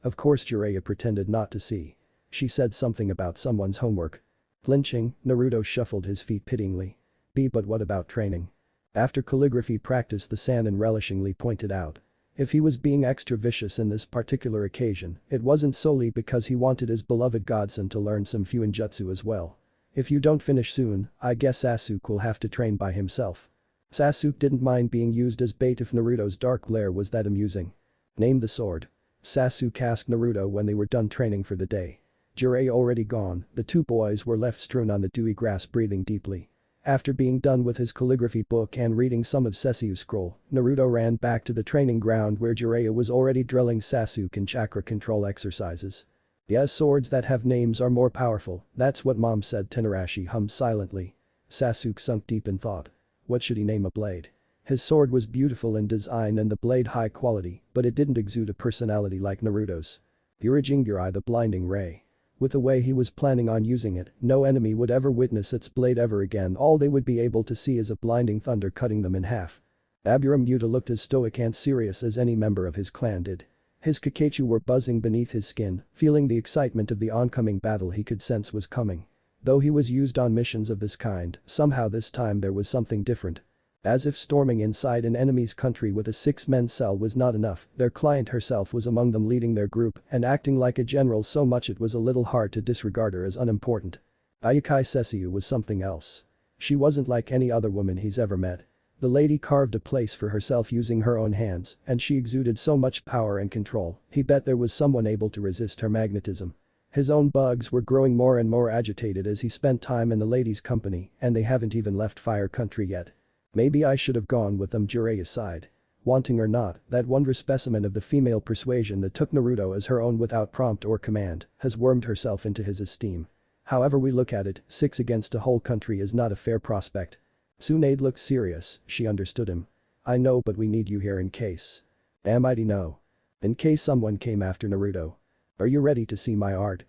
Of course Jiraiya pretended not to see. She said something about someone's homework." Flinching, Naruto shuffled his feet pityingly. But what about training?" After calligraphy practice, the Sannin relishingly pointed out. If he was being extra vicious in this particular occasion, it wasn't solely because he wanted his beloved godson to learn some fuinjutsu as well. "If you don't finish soon, I guess Sasuke will have to train by himself." Sasuke didn't mind being used as bait if Naruto's dark glare was that amusing. "Name the sword." Sasuke asked Naruto when they were done training for the day. Jiraiya already gone, the two boys were left strewn on the dewy grass breathing deeply. After being done with his calligraphy book and reading some of Cesu's scroll, Naruto ran back to the training ground where Jiraiya was already drilling Sasuke and chakra control exercises. Yes, swords that have names are more powerful, that's what mom said. Tenorashi hummed silently. Sasuke sunk deep in thought. What should he name a blade? His sword was beautiful in design and the blade high quality, but it didn't exude a personality like Naruto's. Urajingurai, the blinding ray. With the way he was planning on using it, no enemy would ever witness its blade ever again. All they would be able to see is a blinding thunder cutting them in half. Aburame Yuta looked as stoic and serious as any member of his clan did. His Kakachu were buzzing beneath his skin, feeling the excitement of the oncoming battle he could sense was coming. Though he was used on missions of this kind, somehow this time there was something different. As if storming inside an enemy's country with a six-man cell was not enough, their client herself was among them, leading their group and acting like a general so much it was a little hard to disregard her as unimportant. Ayukai Cesu was something else. She wasn't like any other woman he's ever met. The lady carved a place for herself using her own hands, and she exuded so much power and control, he bet there was someone able to resist her magnetism. His own bugs were growing more and more agitated as he spent time in the lady's company, and they haven't even left Fire Country yet. Maybe I should have gone with them, Jiraiya sighed. Wanting or not, that wondrous specimen of the female persuasion that took Naruto as her own without prompt or command has wormed herself into his esteem. However we look at it, 6 against a whole country is not a fair prospect. Tsunade looked serious, she understood him. I know, but we need you here in case. Damn, I know. In case someone came after Naruto. Are you ready to see my art,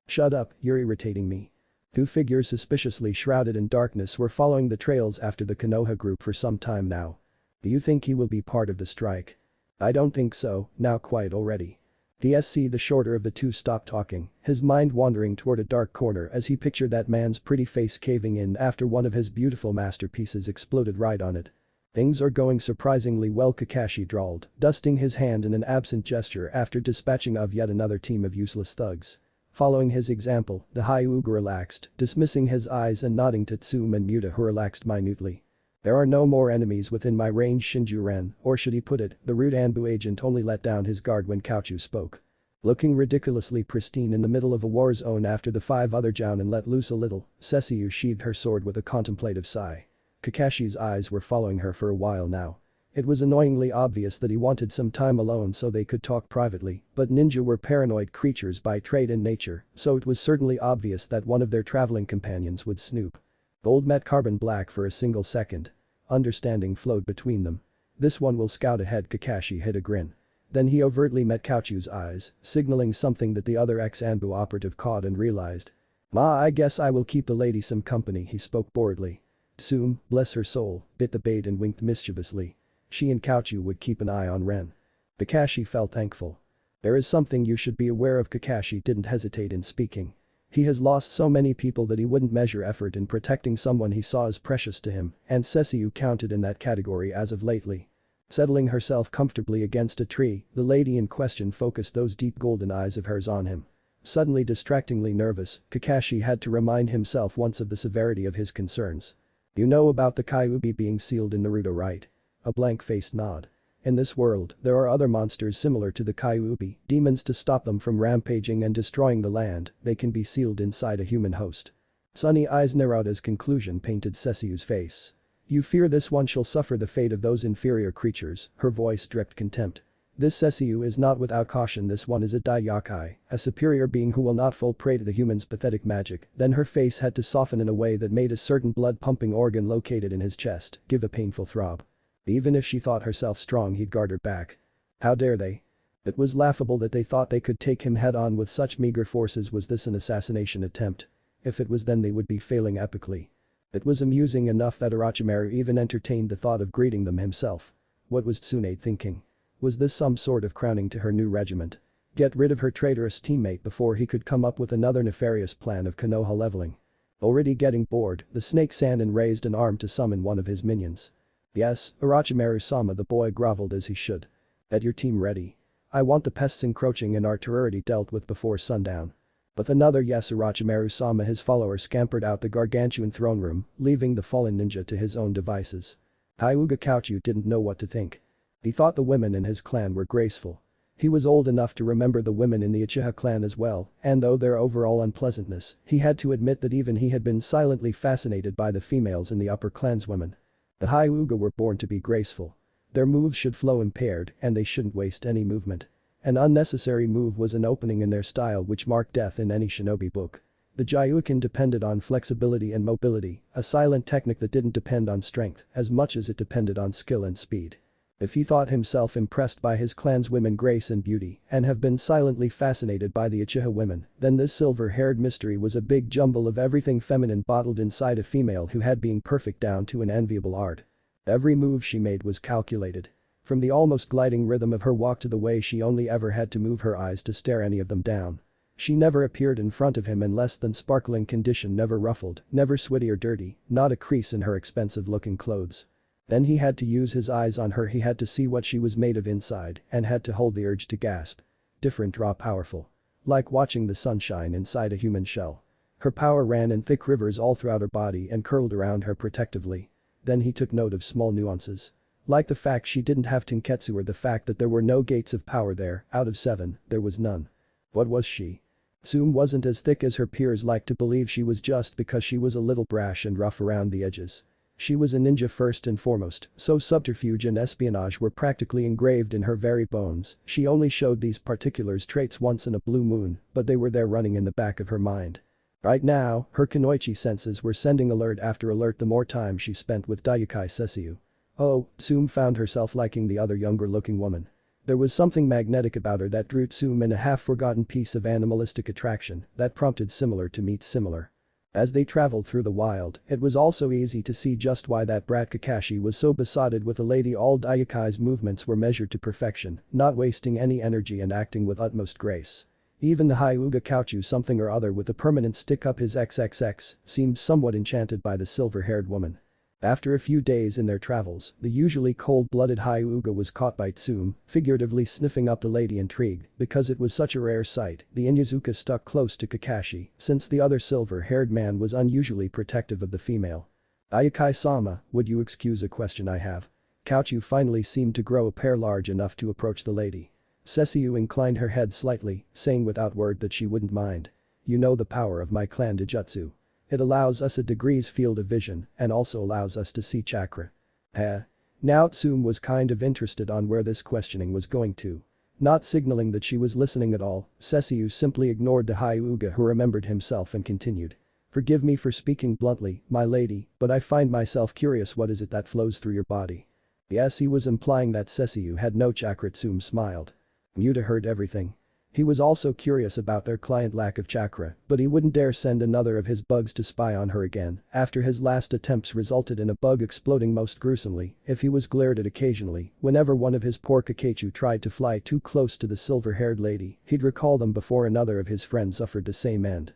Shut up, you're irritating me. Two figures suspiciously shrouded in darkness were following the trails after the Konoha group for some time now. Do you think he will be part of the strike? I don't think so, now quiet already. DSC, the shorter of the two, stopped talking, his mind wandering toward a dark corner as he pictured that man's pretty face caving in after one of his beautiful masterpieces exploded right on it. Things are going surprisingly well, Kakashi drawled, dusting his hand in an absent gesture after dispatching of yet another team of useless thugs. Following his example, the Hyuga relaxed, dismissing his eyes and nodding to Tsume and Muta, who relaxed minutely. There are no more enemies within my range, Shinju-ren, or should he put it, the rude Anbu agent only let down his guard when Kaochu spoke. Looking ridiculously pristine in the middle of a war zone after the 5 other Jounin let loose a little, Cesu sheathed her sword with a contemplative sigh. Kakashi's eyes were following her for a while now. It was annoyingly obvious that he wanted some time alone so they could talk privately, but ninja were paranoid creatures by trade and nature, so it was certainly obvious that one of their traveling companions would snoop. Gold met carbon black for a single second. Understanding flowed between them. This one will scout ahead, Kakashi hid a grin. Then he overtly met Kaochu's eyes, signaling something that the other ex-Anbu operative caught and realized. Ma, I guess I will keep the lady some company, he spoke boredly. Tsume, bless her soul, bit the bait and winked mischievously. She and Kaochu would keep an eye on Ren. Kakashi felt thankful. There is something you should be aware of. Kakashi didn't hesitate in speaking. He has lost so many people that he wouldn't measure effort in protecting someone he saw as precious to him, and Cesu counted in that category as of lately. Settling herself comfortably against a tree, the lady in question focused those deep golden eyes of hers on him. Suddenly distractingly nervous, Kakashi had to remind himself once of the severity of his concerns. You know about the Kyuubi being sealed in Naruto, right? A blank-faced nod. In this world, there are other monsters similar to the Kyuubi, demons. To stop them from rampaging and destroying the land, they can be sealed inside a human host. Sunny eyes. Naruto's conclusion painted Cesu's face. You fear this one shall suffer the fate of those inferior creatures, her voice dripped contempt. This Cesu is not without caution. This one is a Daiyakai, a superior being who will not fall prey to the human's pathetic magic. Then her face had to soften in a way that made a certain blood-pumping organ located in his chest give a painful throb. Even if she thought herself strong, he'd guard her back. How dare they? It was laughable that they thought they could take him head-on with such meager forces. Was this an assassination attempt? If it was, then they would be failing epically. It was amusing enough that Orochimaru even entertained the thought of greeting them himself. What was Tsunade thinking? Was this some sort of crowning to her new regiment? Get rid of her traitorous teammate before he could come up with another nefarious plan of Konoha leveling. Already getting bored, the snake Sannin raised an arm to summon one of his minions. Yes, Orochimaru-sama, the boy groveled as he should. Get your team ready. I want the pests encroaching in our territory dealt with before sundown. With another yes, Orochimaru-sama, his follower scampered out the gargantuan throne room, leaving the fallen ninja to his own devices. Hyuga Kaochu didn't know what to think. He thought the women in his clan were graceful. He was old enough to remember the women in the Uchiha clan as well, and though their overall unpleasantness, he had to admit that even he had been silently fascinated by the females in the upper clanswomen. The Hyuga were born to be graceful. Their moves should flow impaired, and they shouldn't waste any movement. An unnecessary move was an opening in their style which marked death in any shinobi book. The Gyuukin depended on flexibility and mobility, a silent technique that didn't depend on strength as much as it depended on skill and speed. If he thought himself impressed by his clan's women grace and beauty and have been silently fascinated by the Uchiha women, then this silver-haired mystery was a big jumble of everything feminine bottled inside a female who had being perfect down to an enviable art. Every move she made was calculated. From the almost gliding rhythm of her walk to the way she only ever had to move her eyes to stare any of them down. She never appeared in front of him in less than sparkling condition, never ruffled, never sweaty or dirty, not a crease in her expensive-looking clothes. Then he had to use his eyes on her, he had to see what she was made of inside and had to hold the urge to gasp. Different, raw, powerful. Like watching the sunshine inside a human shell. Her power ran in thick rivers all throughout her body and curled around her protectively. Then he took note of small nuances. Like the fact she didn't have Tenketsu or the fact that there were no gates of power there, out of 7, there was none. What was she? Sume wasn't as thick as her peers liked to believe she was just because she was a little brash and rough around the edges. She was a ninja first and foremost, so subterfuge and espionage were practically engraved in her very bones. She only showed these particular traits once in a blue moon, but they were there running in the back of her mind. Right now, her kunoichi senses were sending alert after alert the more time she spent with Daiukai Cesu. Oh, Sume found herself liking the other younger-looking woman. There was something magnetic about her that drew Sume in a half-forgotten piece of animalistic attraction that prompted similar to meet similar. As they traveled through the wild, it was also easy to see just why that brat Kakashi was so besotted with a lady. All Daiukai's movements were measured to perfection, not wasting any energy and acting with utmost grace. Even the Hyuga Kauchu something or other with a permanent stick up his XXX seemed somewhat enchanted by the silver-haired woman. After a few days in their travels, the usually cold-blooded Hyuga was caught by Tsume, figuratively sniffing up the lady intrigued because it was such a rare sight. The Inyazuka stuck close to Kakashi since the other silver-haired man was unusually protective of the female. Ayukai-sama, would you excuse a question I have? Kauchu finally seemed to grow a pair large enough to approach the lady. Cesu inclined her head slightly, saying without word that she wouldn't mind. You know the power of my clan Dijutsu. It allows us a degrees field of vision and also allows us to see chakra. Now Tsume was kind of interested on where this questioning was going to. Not signaling that she was listening at all, Cesu simply ignored the Hyuga who remembered himself and continued. Forgive me for speaking bluntly, my lady, but I find myself curious, what is it that flows through your body? Yes, he was implying that Cesu had no chakra. Tsume smiled. Muta heard everything. He was also curious about their client's lack of chakra, but he wouldn't dare send another of his bugs to spy on her again after his last attempts resulted in a bug exploding most gruesomely. If he was glared at occasionally, whenever one of his poor Kakechu tried to fly too close to the silver-haired lady, he'd recall them before another of his friends suffered the same end.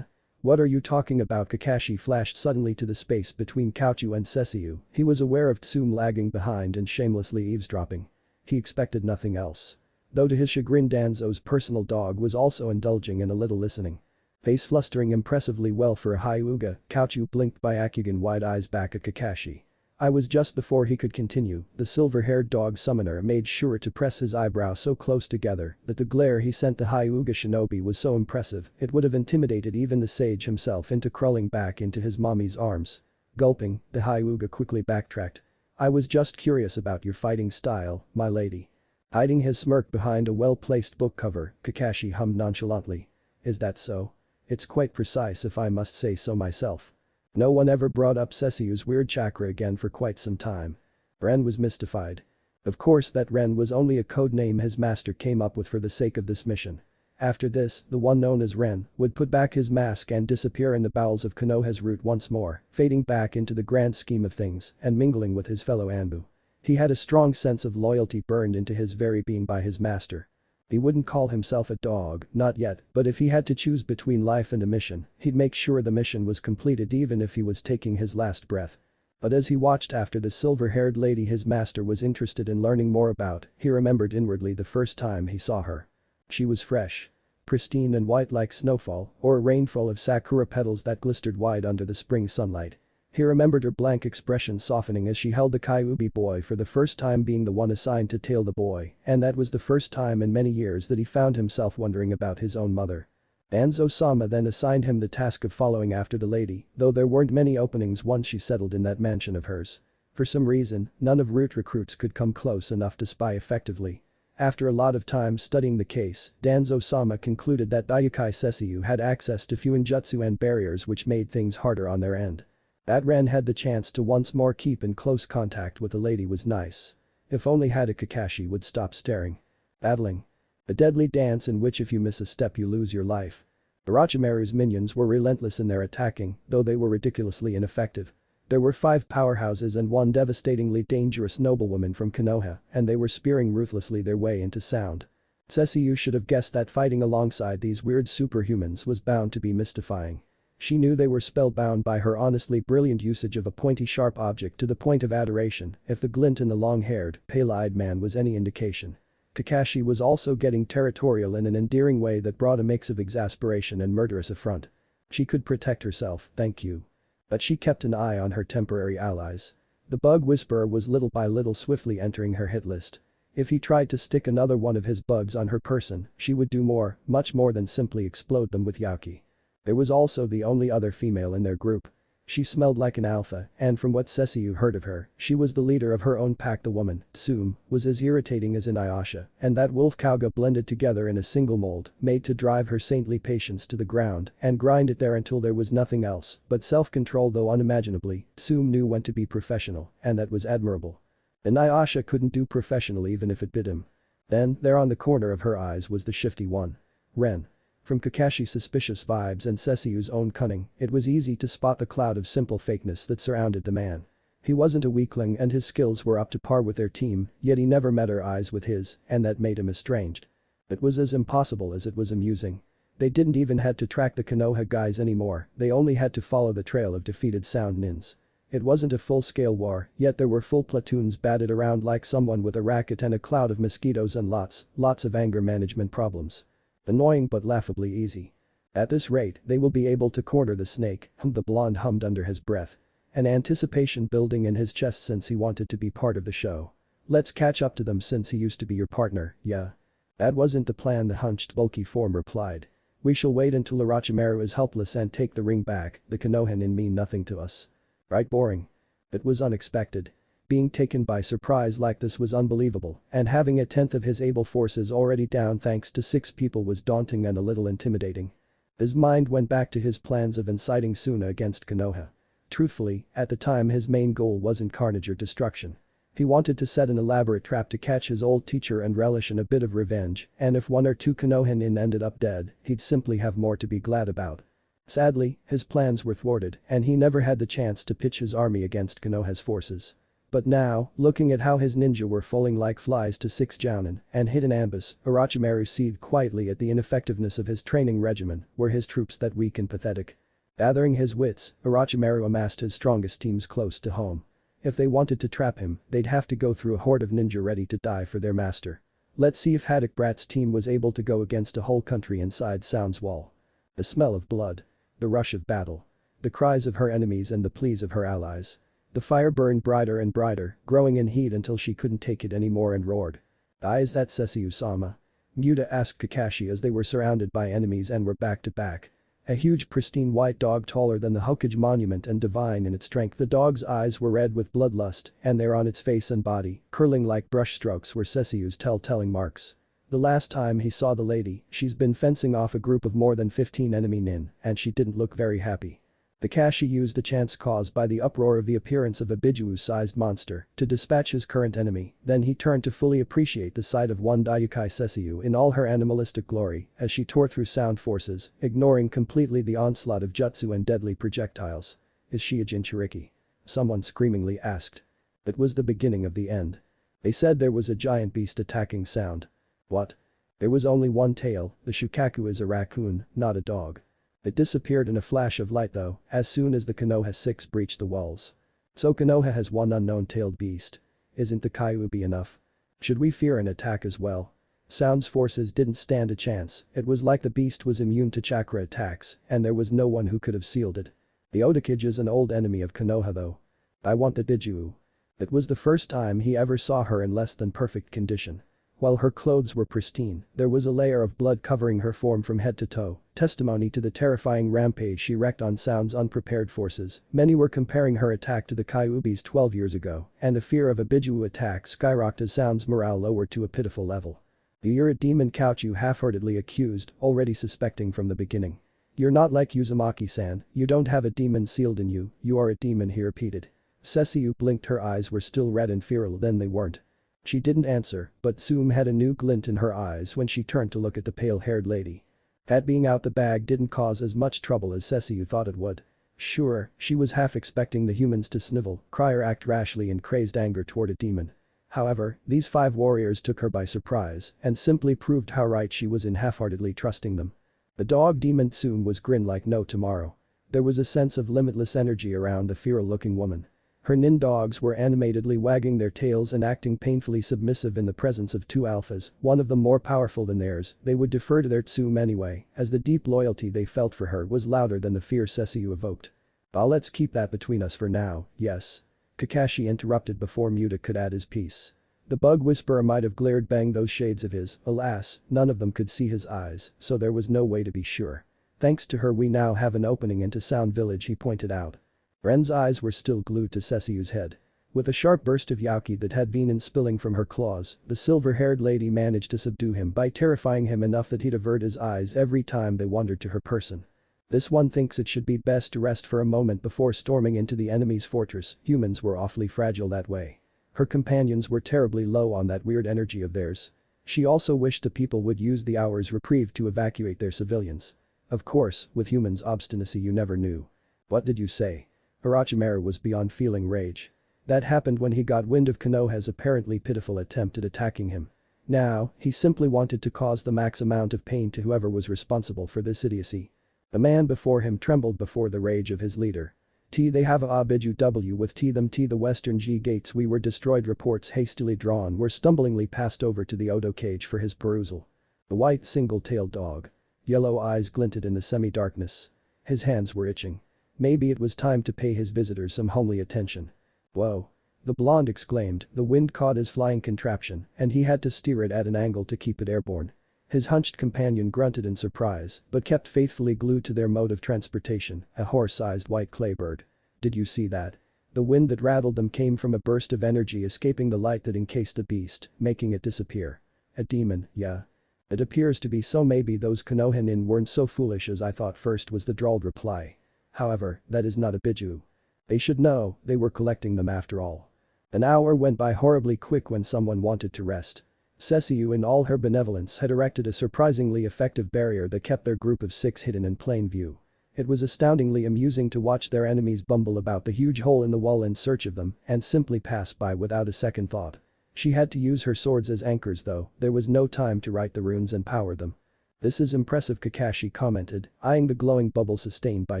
What are you talking about? Kakashi flashed suddenly to the space between Kauchu and Cesu. He was aware of Tsume lagging behind and shamelessly eavesdropping. He expected nothing else. Though to his chagrin Danzo's personal dog was also indulging in a little listening. Face flustering impressively well for a Hyuga, Kauchu blinked Byakugan wide eyes back at Kakashi. I was just before he could continue, the silver-haired dog summoner made sure to press his eyebrows so close together that the glare he sent the Hyuga shinobi was so impressive it would have intimidated even the sage himself into crawling back into his mommy's arms. Gulping, the Hyuga quickly backtracked. I was just curious about your fighting style, my lady. Hiding his smirk behind a well-placed book cover, Kakashi hummed nonchalantly. Is that so? It's quite precise if I must say so myself. No one ever brought up Cesu's weird chakra again for quite some time. Ren was mystified. Of course that Ren was only a code name his master came up with for the sake of this mission. After this, the one known as Ren would put back his mask and disappear in the bowels of Konoha's root once more, fading back into the grand scheme of things and mingling with his fellow Anbu. He had a strong sense of loyalty burned into his very being by his master. He wouldn't call himself a dog, not yet, but if he had to choose between life and a mission, he'd make sure the mission was completed even if he was taking his last breath. But as he watched after the silver-haired lady his master was interested in learning more about, he remembered inwardly the first time he saw her. She was fresh. Pristine and white like snowfall or a rainfall of sakura petals that glistered white under the spring sunlight. He remembered her blank expression softening as she held the Kyuubi boy for the first time, being the one assigned to tail the boy, and that was the first time in many years that he found himself wondering about his own mother. Danzo-sama then assigned him the task of following after the lady, though there weren't many openings once she settled in that mansion of hers. For some reason, none of Root recruits could come close enough to spy effectively. After a lot of time studying the case, Danzo-sama concluded that Daiukai Cesu had access to Fuinjutsu and barriers which made things harder on their end. That Ren had the chance to once more keep in close contact with the lady was nice. If only Hada Kakashi would stop staring. Battling. A deadly dance in which if you miss a step you lose your life. Orochimaru's minions were relentless in their attacking, though they were ridiculously ineffective. There were 5 powerhouses and 1 devastatingly dangerous noblewoman from Konoha, and they were spearing ruthlessly their way into sound. Cesu should have guessed that fighting alongside these weird superhumans was bound to be mystifying. She knew they were spellbound by her honestly brilliant usage of a pointy sharp object to the point of adoration, if the glint in the long-haired, pale-eyed man was any indication. Kakashi was also getting territorial in an endearing way that brought a mix of exasperation and murderous affront. She could protect herself, thank you. But she kept an eye on her temporary allies. The bug whisperer was little by little swiftly entering her hit list. If he tried to stick another one of his bugs on her person, she would do more, much more than simply explode them with Yaki. There was also the only other female in their group. She smelled like an alpha, and from what Cesu heard of her, she was the leader of her own pack. The woman, Tsum, was as irritating as Inuyasha, and that wolf Kauga blended together in a single mold, made to drive her saintly patience to the ground and grind it there until there was nothing else but self-control. Though unimaginably, Tsum knew when to be professional, and that was admirable. Inuyasha couldn't do professional even if it bit him. Then, there on the corner of her eyes was the shifty one. Ren. From Kakashi's suspicious vibes and Cesu's own cunning, it was easy to spot the cloud of simple fakeness that surrounded the man. He wasn't a weakling and his skills were up to par with their team, yet he never met her eyes with his, and that made him estranged. It was as impossible as it was amusing. They didn't even had to track the Konoha guys anymore, they only had to follow the trail of defeated sound nins. It wasn't a full-scale war, yet there were full platoons batted around like someone with a racket and a cloud of mosquitoes and lots of anger management problems. Annoying but laughably easy. At this rate, they will be able to corner the snake, the blonde hummed under his breath. An anticipation building in his chest since he wanted to be part of the show. Let's catch up to them since he used to be your partner, yeah. That wasn't the plan, the hunched bulky form replied. We shall wait until Orochimaru is helpless and take the ring back, the Konohan in mean nothing to us. Right, boring. It was unexpected. Being taken by surprise like this was unbelievable, and having a tenth of his able forces already down thanks to 6 people was daunting and a little intimidating. His mind went back to his plans of inciting Suna against Konoha. Truthfully, at the time his main goal wasn't carnage or destruction. He wanted to set an elaborate trap to catch his old teacher and relish in a bit of revenge, and if 1 or 2 Konohan ended up dead, he'd simply have more to be glad about. Sadly, his plans were thwarted, and he never had the chance to pitch his army against Konoha's forces. But now, looking at how his ninja were falling like flies to 6 jounin and hid in ambush, Orochimaru seethed quietly at the ineffectiveness of his training regimen. Were his troops that weak and pathetic? Gathering his wits, Orochimaru amassed his strongest teams close to home. If they wanted to trap him, they'd have to go through a horde of ninja ready to die for their master. Let's see if Haddock Brat's team was able to go against a whole country inside Sound's wall. The smell of blood. The rush of battle. The cries of her enemies and the pleas of her allies. The fire burned brighter and brighter, growing in heat until she couldn't take it anymore and roared. Is that Cesu-sama? Muta asked Kakashi as they were surrounded by enemies and were back to back. A huge pristine white dog taller than the Hokage monument and divine in its strength. The dog's eyes were red with bloodlust, and there on its face and body, curling like brush strokes, were Cesu's tell-telling marks. The last time he saw the lady, she's been fencing off a group of more than 15 enemy nin, and she didn't look very happy. Kakashi used the chance caused by the uproar of the appearance of a Biju-sized monster to dispatch his current enemy, then he turned to fully appreciate the sight of one Daiukai Cesu in all her animalistic glory as she tore through sound forces, ignoring completely the onslaught of jutsu and deadly projectiles. Is she a Jinchuriki? Someone screamingly asked. It was the beginning of the end. They said there was a giant beast attacking Sound. What? There was only one tail, the Shukaku is a raccoon, not a dog. It disappeared in a flash of light though, as soon as the Konoha 6 breached the walls. So Konoha has one unknown tailed beast. Isn't the Kyuubi enough? Should we fear an attack as well? Sound's forces didn't stand a chance, it was like the beast was immune to chakra attacks, and there was no one who could have sealed it. The Hokage is an old enemy of Konoha though. I want the Biju. It was the first time he ever saw her in less than perfect condition. While her clothes were pristine, there was a layer of blood covering her form from head to toe, testimony to the terrifying rampage she wreaked on Sound's unprepared forces. Many were comparing her attack to the Kyuubi's 12 years ago, and the fear of a Biju attack skyrocketed as Sound's morale lowered to a pitiful level. "You're a demon," Couchu half-heartedly accused, already suspecting from the beginning. "You're not like Uzumaki-san, you don't have a demon sealed in you, you are a demon," he repeated. Cesu blinked, her eyes were still red and feral, then they weren't. She didn't answer, but Zoom had a new glint in her eyes when she turned to look at the pale-haired lady. That being out the bag didn't cause as much trouble as Cesu thought it would. Sure, she was half expecting the humans to snivel, cry or act rashly in crazed anger toward a demon. However, these 5 warriors took her by surprise and simply proved how right she was in half-heartedly trusting them. The dog demon Zoom was grinned like no tomorrow. There was a sense of limitless energy around the feral-looking woman. Her nin dogs were animatedly wagging their tails and acting painfully submissive in the presence of 2 alphas, one of them more powerful than theirs. They would defer to their Tsume anyway, as the deep loyalty they felt for her was louder than the fear Cesu evoked. Let's keep that between us for now, yes." Kakashi interrupted before Muta could add his piece. The bug whisperer might have glared bang those shades of his, alas, none of them could see his eyes, so there was no way to be sure. "Thanks to her we now have an opening into Sound Village," he pointed out. Ren's eyes were still glued to Cesu's head. With a sharp burst of Yauki that had been spilling from her claws, the silver-haired lady managed to subdue him by terrifying him enough that he'd avert his eyes every time they wandered to her person. "This one thinks it should be best to rest for a moment before storming into the enemy's fortress, humans were awfully fragile that way." Her companions were terribly low on that weird energy of theirs. She also wished the people would use the hour's reprieve to evacuate their civilians. Of course, with humans' obstinacy you never knew. "What did you say?" Orochimaru was beyond feeling rage. That happened when he got wind of Konoha's apparently pitiful attempt at attacking him. Now, he simply wanted to cause the max amount of pain to whoever was responsible for this idiocy. The man before him trembled before the rage of his leader. They have a biju w with them the western G gates we were destroyed, reports hastily drawn were stumblingly passed over to the Odo cage for his perusal. The white single-tailed dog. Yellow eyes glinted in the semi-darkness. His hands were itching. Maybe it was time to pay his visitors some homely attention. "Whoa." The blonde exclaimed, the wind caught his flying contraption and he had to steer it at an angle to keep it airborne. His hunched companion grunted in surprise but kept faithfully glued to their mode of transportation, a horse-sized white clay bird. "Did you see that?" The wind that rattled them came from a burst of energy escaping the light that encased the beast, making it disappear. "A demon, yeah. It appears to be so. Maybe those Konoha nin weren't so foolish as I thought first," was the drawled reply. "However, that is not a biju. They should know, they were collecting them after all." An hour went by horribly quick when someone wanted to rest. Cesu in all her benevolence had erected a surprisingly effective barrier that kept their group of 6 hidden in plain view. It was astoundingly amusing to watch their enemies bumble about the huge hole in the wall in search of them and simply pass by without a second thought. She had to use her swords as anchors though, there was no time to write the runes and power them. "This is impressive," Kakashi commented, eyeing the glowing bubble sustained by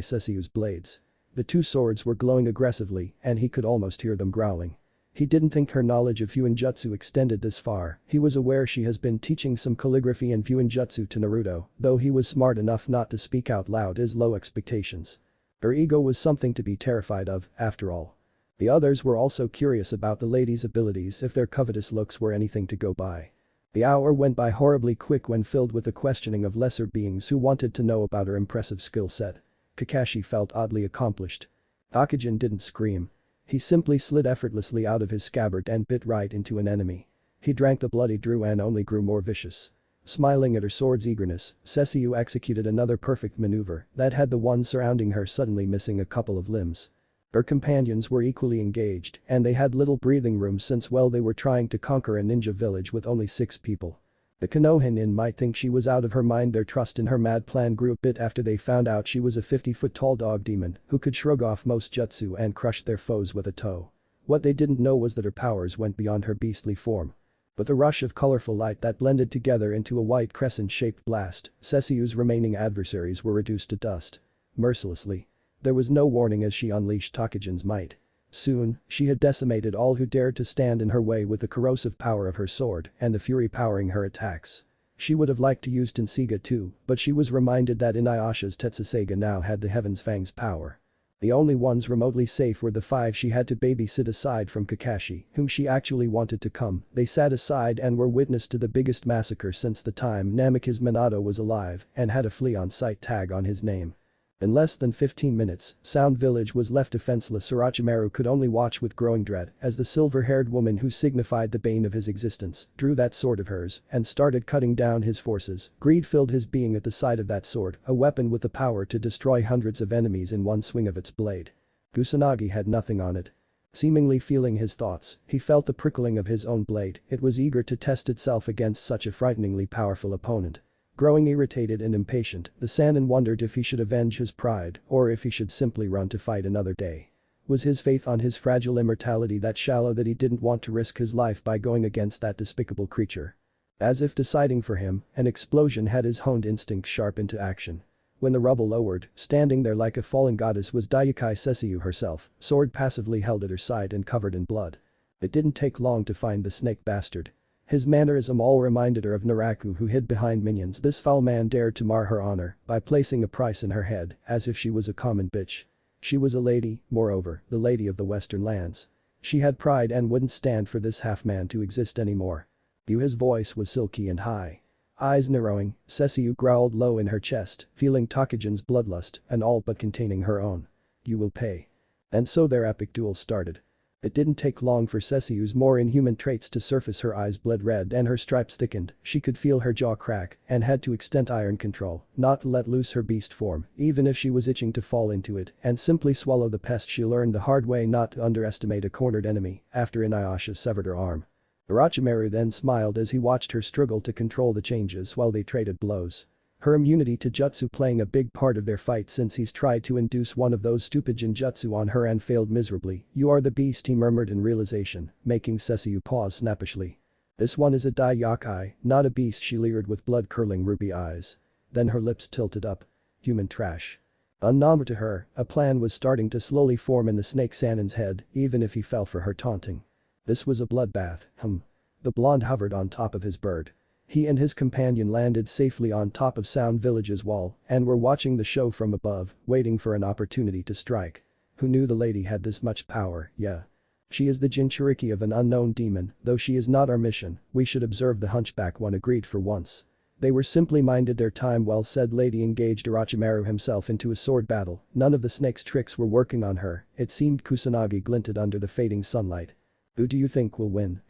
Cesu's blades. The 2 swords were glowing aggressively and he could almost hear them growling. He didn't think her knowledge of Fuinjutsu extended this far. He was aware she has been teaching some calligraphy and Fuinjutsu to Naruto, though he was smart enough not to speak out loud his low expectations. Her ego was something to be terrified of, after all. The others were also curious about the lady's abilities if their covetous looks were anything to go by. The hour went by horribly quick when filled with the questioning of lesser beings who wanted to know about her impressive skill set. Kakashi felt oddly accomplished. Hokage didn't scream. He simply slid effortlessly out of his scabbard and bit right into an enemy. He drank the bloody drew and only grew more vicious. Smiling at her sword's eagerness, Cesu executed another perfect maneuver that had the one surrounding her suddenly missing a couple of limbs. Her companions were equally engaged and they had little breathing room since well they were trying to conquer a ninja village with only 6 people. The Konoha nin might think she was out of her mind. Their trust in her mad plan grew a bit after they found out she was a 50-foot-tall dog demon who could shrug off most jutsu and crush their foes with a toe. What they didn't know was that her powers went beyond her beastly form. With a rush of colorful light that blended together into a white crescent-shaped blast, Cesu's remaining adversaries were reduced to dust. Mercilessly. There was no warning as she unleashed Tokugen's might. Soon, she had decimated all who dared to stand in her way with the corrosive power of her sword and the fury powering her attacks. She would have liked to use Tenseiga too, but she was reminded that Inuyasha's Tetsuseiga now had the Heaven's Fang's power. The only ones remotely safe were the 5 she had to babysit aside from Kakashi, whom she actually wanted to come. They sat aside and were witness to the biggest massacre since the time Namikaze Minato was alive and had a flea on sight tag on his name. In less than 15 minutes, Sound Village was left defenseless. Orochimaru could only watch with growing dread as the silver-haired woman who signified the bane of his existence drew that sword of hers and started cutting down his forces. Greed filled his being at the sight of that sword, a weapon with the power to destroy hundreds of enemies in one swing of its blade. Kusanagi had nothing on it. Seemingly feeling his thoughts, he felt the prickling of his own blade. It was eager to test itself against such a frighteningly powerful opponent. Growing irritated and impatient, the Sannin wondered if he should avenge his pride or if he should simply run to fight another day. Was his faith on his fragile immortality that shallow that he didn't want to risk his life by going against that despicable creature? As if deciding for him, an explosion had his honed instincts sharp into action. When the rubble lowered, standing there like a fallen goddess was Daiukai Cesu herself, sword passively held at her side and covered in blood. It didn't take long to find the snake bastard. His mannerism all reminded her of Naraku who hid behind minions. This foul man dared to mar her honor by placing a price in her head as if she was a common bitch. She was a lady, moreover, the lady of the western lands. She had pride and wouldn't stand for this half-man to exist anymore. His voice was silky and high. Eyes narrowing, Cesu growled low in her chest, feeling Tokagen's bloodlust and all but containing her own. You will pay. And so their epic duel started. It didn't take long for Cesu's more inhuman traits to surface. Her eyes bled red and her stripes thickened. She could feel her jaw crack and had to extend iron control, not to let loose her beast form, even if she was itching to fall into it and simply swallow the pest. She learned the hard way not to underestimate a cornered enemy after Inuyasha severed her arm. Orochimaru then smiled as he watched her struggle to control the changes while they traded blows. Her immunity to jutsu playing a big part of their fight since he's tried to induce one of those stupid genjutsu on her and failed miserably. You are the beast, he murmured in realization, making Cesu pause snappishly. This one is a Dai-Yakai, not a beast, she leered with blood-curdling ruby eyes. Then her lips tilted up. Human trash. Unknown to her, a plan was starting to slowly form in the snake Sannin's head, even if he fell for her taunting. This was a bloodbath, The blonde hovered on top of his bird. He and his companion landed safely on top of Sound Village's wall and were watching the show from above, waiting for an opportunity to strike. Who knew the lady had this much power? Yeah. She is the Jinchuriki of an unknown demon, though she is not our mission, we should observe, the hunchback one agreed for once. They were simply minded their time well, said lady engaged Orochimaru himself into a sword battle. None of the snake's tricks were working on her, it seemed. Kusanagi glinted under the fading sunlight. Who do you think will win?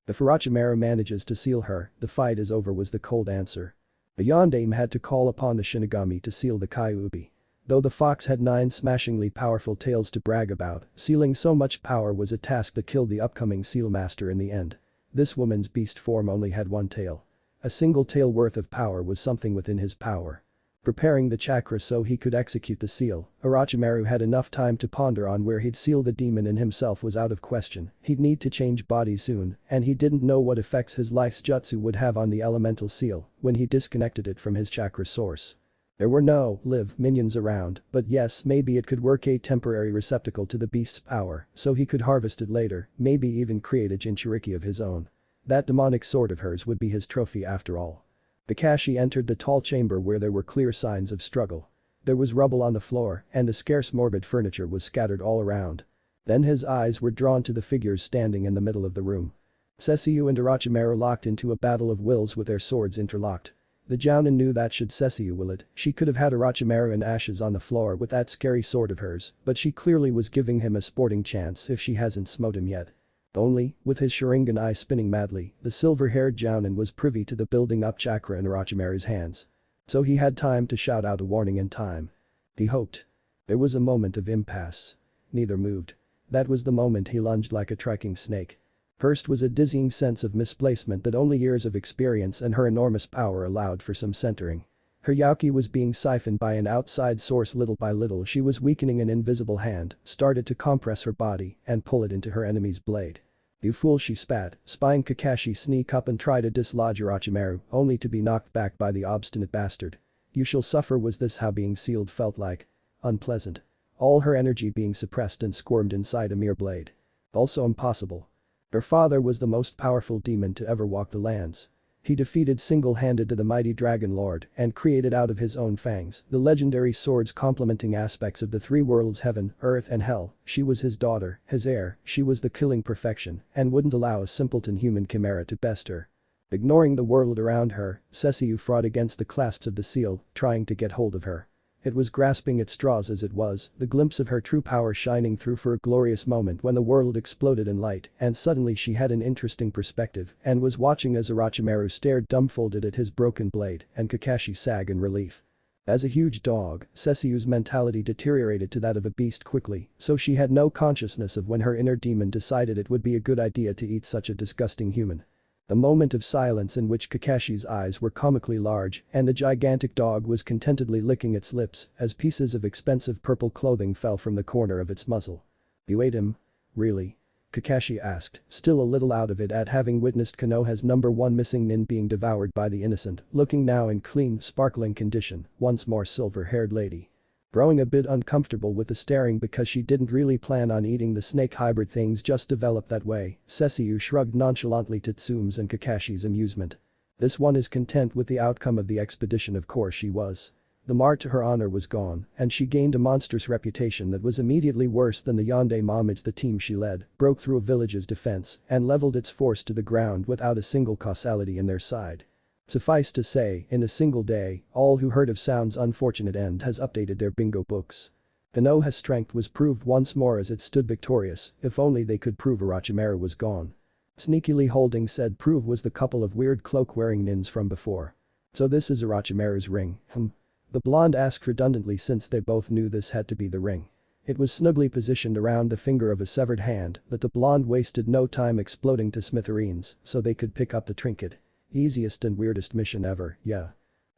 If Orochimaru manages to seal her, the fight is over, was the cold answer. The Yondaime had to call upon the Shinigami to seal the Kyuubi. Though the fox had 9 smashingly powerful tails to brag about, sealing so much power was a task that killed the upcoming seal master in the end. This woman's beast form only had 1 tail. A single tail worth of power was something within his power. Preparing the chakra so he could execute the seal, Orochimaru had enough time to ponder on where he'd seal the demon in himself was out of question. He'd need to change bodies soon, and he didn't know what effects his life's jutsu would have on the elemental seal when he disconnected it from his chakra source. There were no live minions around, but yes, maybe it could work a temporary receptacle to the beast's power so he could harvest it later, maybe even create a Jinchuriki of his own. That demonic sword of hers would be his trophy after all. Kakashi entered the tall chamber where there were clear signs of struggle. There was rubble on the floor and the scarce morbid furniture was scattered all around. Then his eyes were drawn to the figures standing in the middle of the room. Cesu and Orochimaru locked into a battle of wills with their swords interlocked. The Jounin knew that should Cesu will it, she could have had Orochimaru in ashes on the floor with that scary sword of hers, but she clearly was giving him a sporting chance if she hasn't smote him yet. Only, with his Sharingan eye spinning madly, the silver-haired Jounin was privy to the building up chakra in Orochimaru's hands. So he had time to shout out a warning in time. He hoped. There was a moment of impasse. Neither moved. That was the moment he lunged like a striking snake. First was a dizzying sense of misplacement that only years of experience and her enormous power allowed for some centering. Her Yauki was being siphoned by an outside source. Little by little she was weakening. An invisible hand started to compress her body and pull it into her enemy's blade. You fool, she spat, spying Kakashi sneak up and try to dislodge Orochimaru, only to be knocked back by the obstinate bastard. You shall suffer. Was this how being sealed felt like? Unpleasant. All her energy being suppressed and squirmed inside a mere blade. Also impossible. Her father was the most powerful demon to ever walk the lands. He defeated single-handed to the mighty Dragon Lord and created out of his own fangs the legendary swords complementing aspects of the three worlds heaven, earth and hell. She was his daughter, his heir, she was the killing perfection and wouldn't allow a simpleton human chimera to best her. Ignoring the world around her, Cesu fought against the clasps of the seal, trying to get hold of her. It was grasping at straws as it was, the glimpse of her true power shining through for a glorious moment when the world exploded in light and suddenly she had an interesting perspective and was watching as Orochimaru stared dumbfolded at his broken blade and Kakashi sag in relief. As a huge dog, Cesu's mentality deteriorated to that of a beast quickly, so she had no consciousness of when her inner demon decided it would be a good idea to eat such a disgusting human. The moment of silence in which Kakashi's eyes were comically large and the gigantic dog was contentedly licking its lips as pieces of expensive purple clothing fell from the corner of its muzzle. "You ate him? Really?" Kakashi asked, still a little out of it at having witnessed Konoha's #1 missing nin being devoured by the innocent, looking now in clean, sparkling condition, once more silver-haired lady. Growing a bit uncomfortable with the staring because she didn't really plan on eating the snake hybrid things just developed that way, Cesu shrugged nonchalantly to Tsume's and Kakashi's amusement. This one is content with the outcome of the expedition, of course she was. The mar to her honor was gone and she gained a monstrous reputation that was immediately worse than the Yonde homage the team she led, broke through a village's defense and leveled its force to the ground without a single causality in their side. Suffice to say, in a single day, all who heard of Sound's unfortunate end has updated their bingo books. Konoha's strength was proved once more as it stood victorious, if only they could prove Orochimaru was gone. Sneakily holding said prove was the couple of weird cloak-wearing nins from before. "So this is Orochimaru's ring, The blonde asked redundantly since they both knew this had to be the ring. It was snugly positioned around the finger of a severed hand that the blonde wasted no time exploding to smithereens so they could pick up the trinket. Easiest and weirdest mission ever, yeah.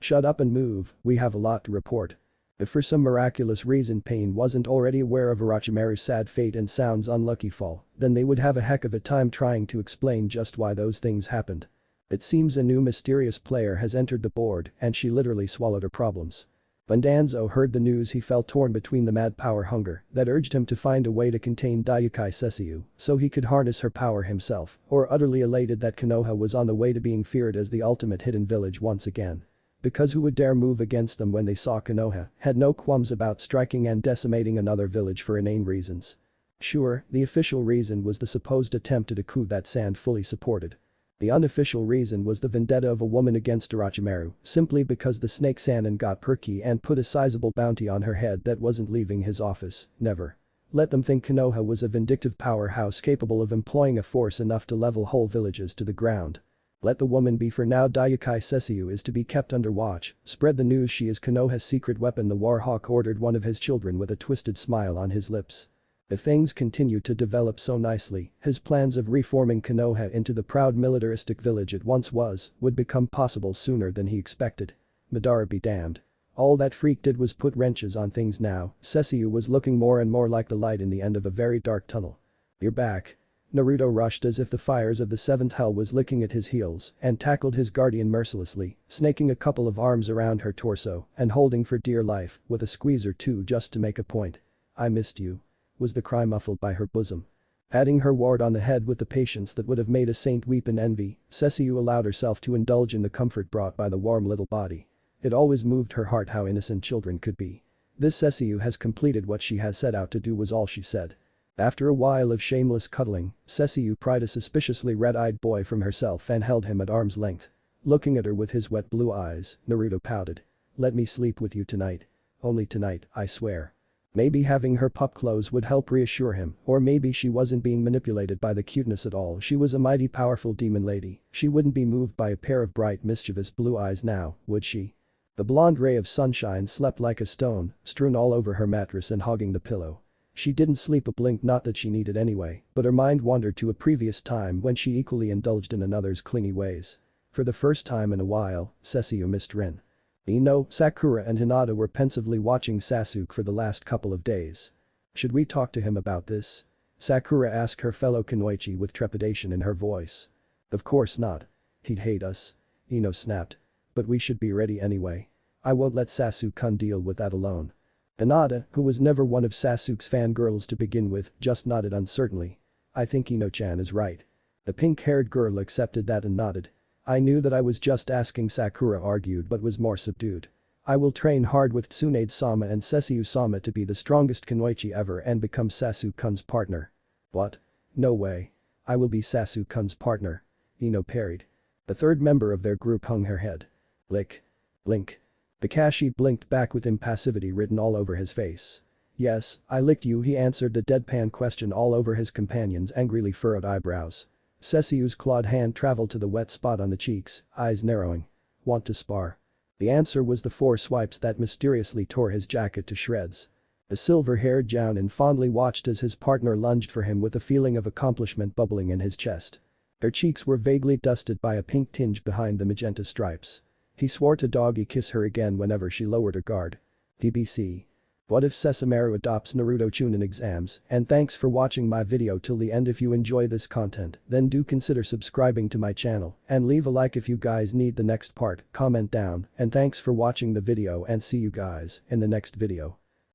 Shut up and move, we have a lot to report. If for some miraculous reason Pain wasn't already aware of Orochimaru's sad fate and Sound's unlucky fall, then they would have a heck of a time trying to explain just why those things happened. It seems a new mysterious player has entered the board and she literally swallowed her problems. When Danzo heard the news he felt torn between the mad power hunger that urged him to find a way to contain Daiukai Cesu so he could harness her power himself, or utterly elated that Konoha was on the way to being feared as the ultimate hidden village once again. Because who would dare move against them when they saw Konoha had no qualms about striking and decimating another village for inane reasons. Sure, the official reason was the supposed attempt at a coup that Sand fully supported. The unofficial reason was the vendetta of a woman against Orochimaru, simply because the snake Sannin got perky and put a sizable bounty on her head that wasn't leaving his office, never. Let them think Konoha was a vindictive powerhouse capable of employing a force enough to level whole villages to the ground. Let the woman be for now. Daiukai Cesu is to be kept under watch, spread the news she is Konoha's secret weapon. The Warhawk ordered one of his children with a twisted smile on his lips. If things continue to develop so nicely, his plans of reforming Konoha into the proud militaristic village it once was would become possible sooner than he expected. Madara be damned. All that freak did was put wrenches on things now. Cesu was looking more and more like the light in the end of a very dark tunnel. "You're back." Naruto rushed as if the fires of the seventh hell was licking at his heels and tackled his guardian mercilessly, snaking a couple of arms around her torso and holding for dear life, with a squeeze or two just to make a point. "I missed you," was the cry muffled by her bosom. Patting her ward on the head with the patience that would have made a saint weep in envy, Cesu allowed herself to indulge in the comfort brought by the warm little body. It always moved her heart how innocent children could be. "This Cesu has completed what she has set out to do," was all she said. After a while of shameless cuddling, Cesu pried a suspiciously red-eyed boy from herself and held him at arm's length. Looking at her with his wet blue eyes, Naruto pouted. "Let me sleep with you tonight. Only tonight, I swear." Maybe having her pup clothes would help reassure him, or maybe she wasn't being manipulated by the cuteness at all. She was a mighty powerful demon lady, she wouldn't be moved by a pair of bright mischievous blue eyes now, would she? The blonde ray of sunshine slept like a stone, strewn all over her mattress and hogging the pillow. She didn't sleep a blink, not that she needed anyway, but her mind wandered to a previous time when she equally indulged in another's clingy ways. For the first time in a while, Cesu missed Rin. Ino, Sakura and Hinata were pensively watching Sasuke for the last couple of days. "Should we talk to him about this?" Sakura asked her fellow Kunoichi with trepidation in her voice. "Of course not. He'd hate us." Ino snapped. "But we should be ready anyway. I won't let Sasuke-kun deal with that alone." Hinata, who was never one of Sasuke's fangirls to begin with, just nodded uncertainly. "I think Ino-chan is right." The pink-haired girl accepted that and nodded. I knew that I was just asking, Sakura argued but was more subdued. I will train hard with Tsunade-sama and Cesu-sama to be the strongest kunoichi ever and become Sasu-kun's partner. What? No way. I will be Sasu-kun's partner. Ino parried. The third member of their group hung her head. Lick. Blink. Kakashi blinked back with impassivity written all over his face. Yes, I licked you, he answered the deadpan question all over his companion's angrily furrowed eyebrows. Cesu's clawed hand traveled to the wet spot on the cheeks, eyes narrowing. Want to spar? The answer was the 4 swipes that mysteriously tore his jacket to shreds. The silver-haired Jounin fondly watched as his partner lunged for him with a feeling of accomplishment bubbling in his chest. Their cheeks were vaguely dusted by a pink tinge behind the magenta stripes. He swore to doggy kiss her again whenever she lowered her guard. TBC. What if Sesshomaru adopts Naruto Chunin exams? And thanks for watching my video till the end. If you enjoy this content, then do consider subscribing to my channel and leave a like if you guys need the next part, comment down, and thanks for watching the video and see you guys in the next video.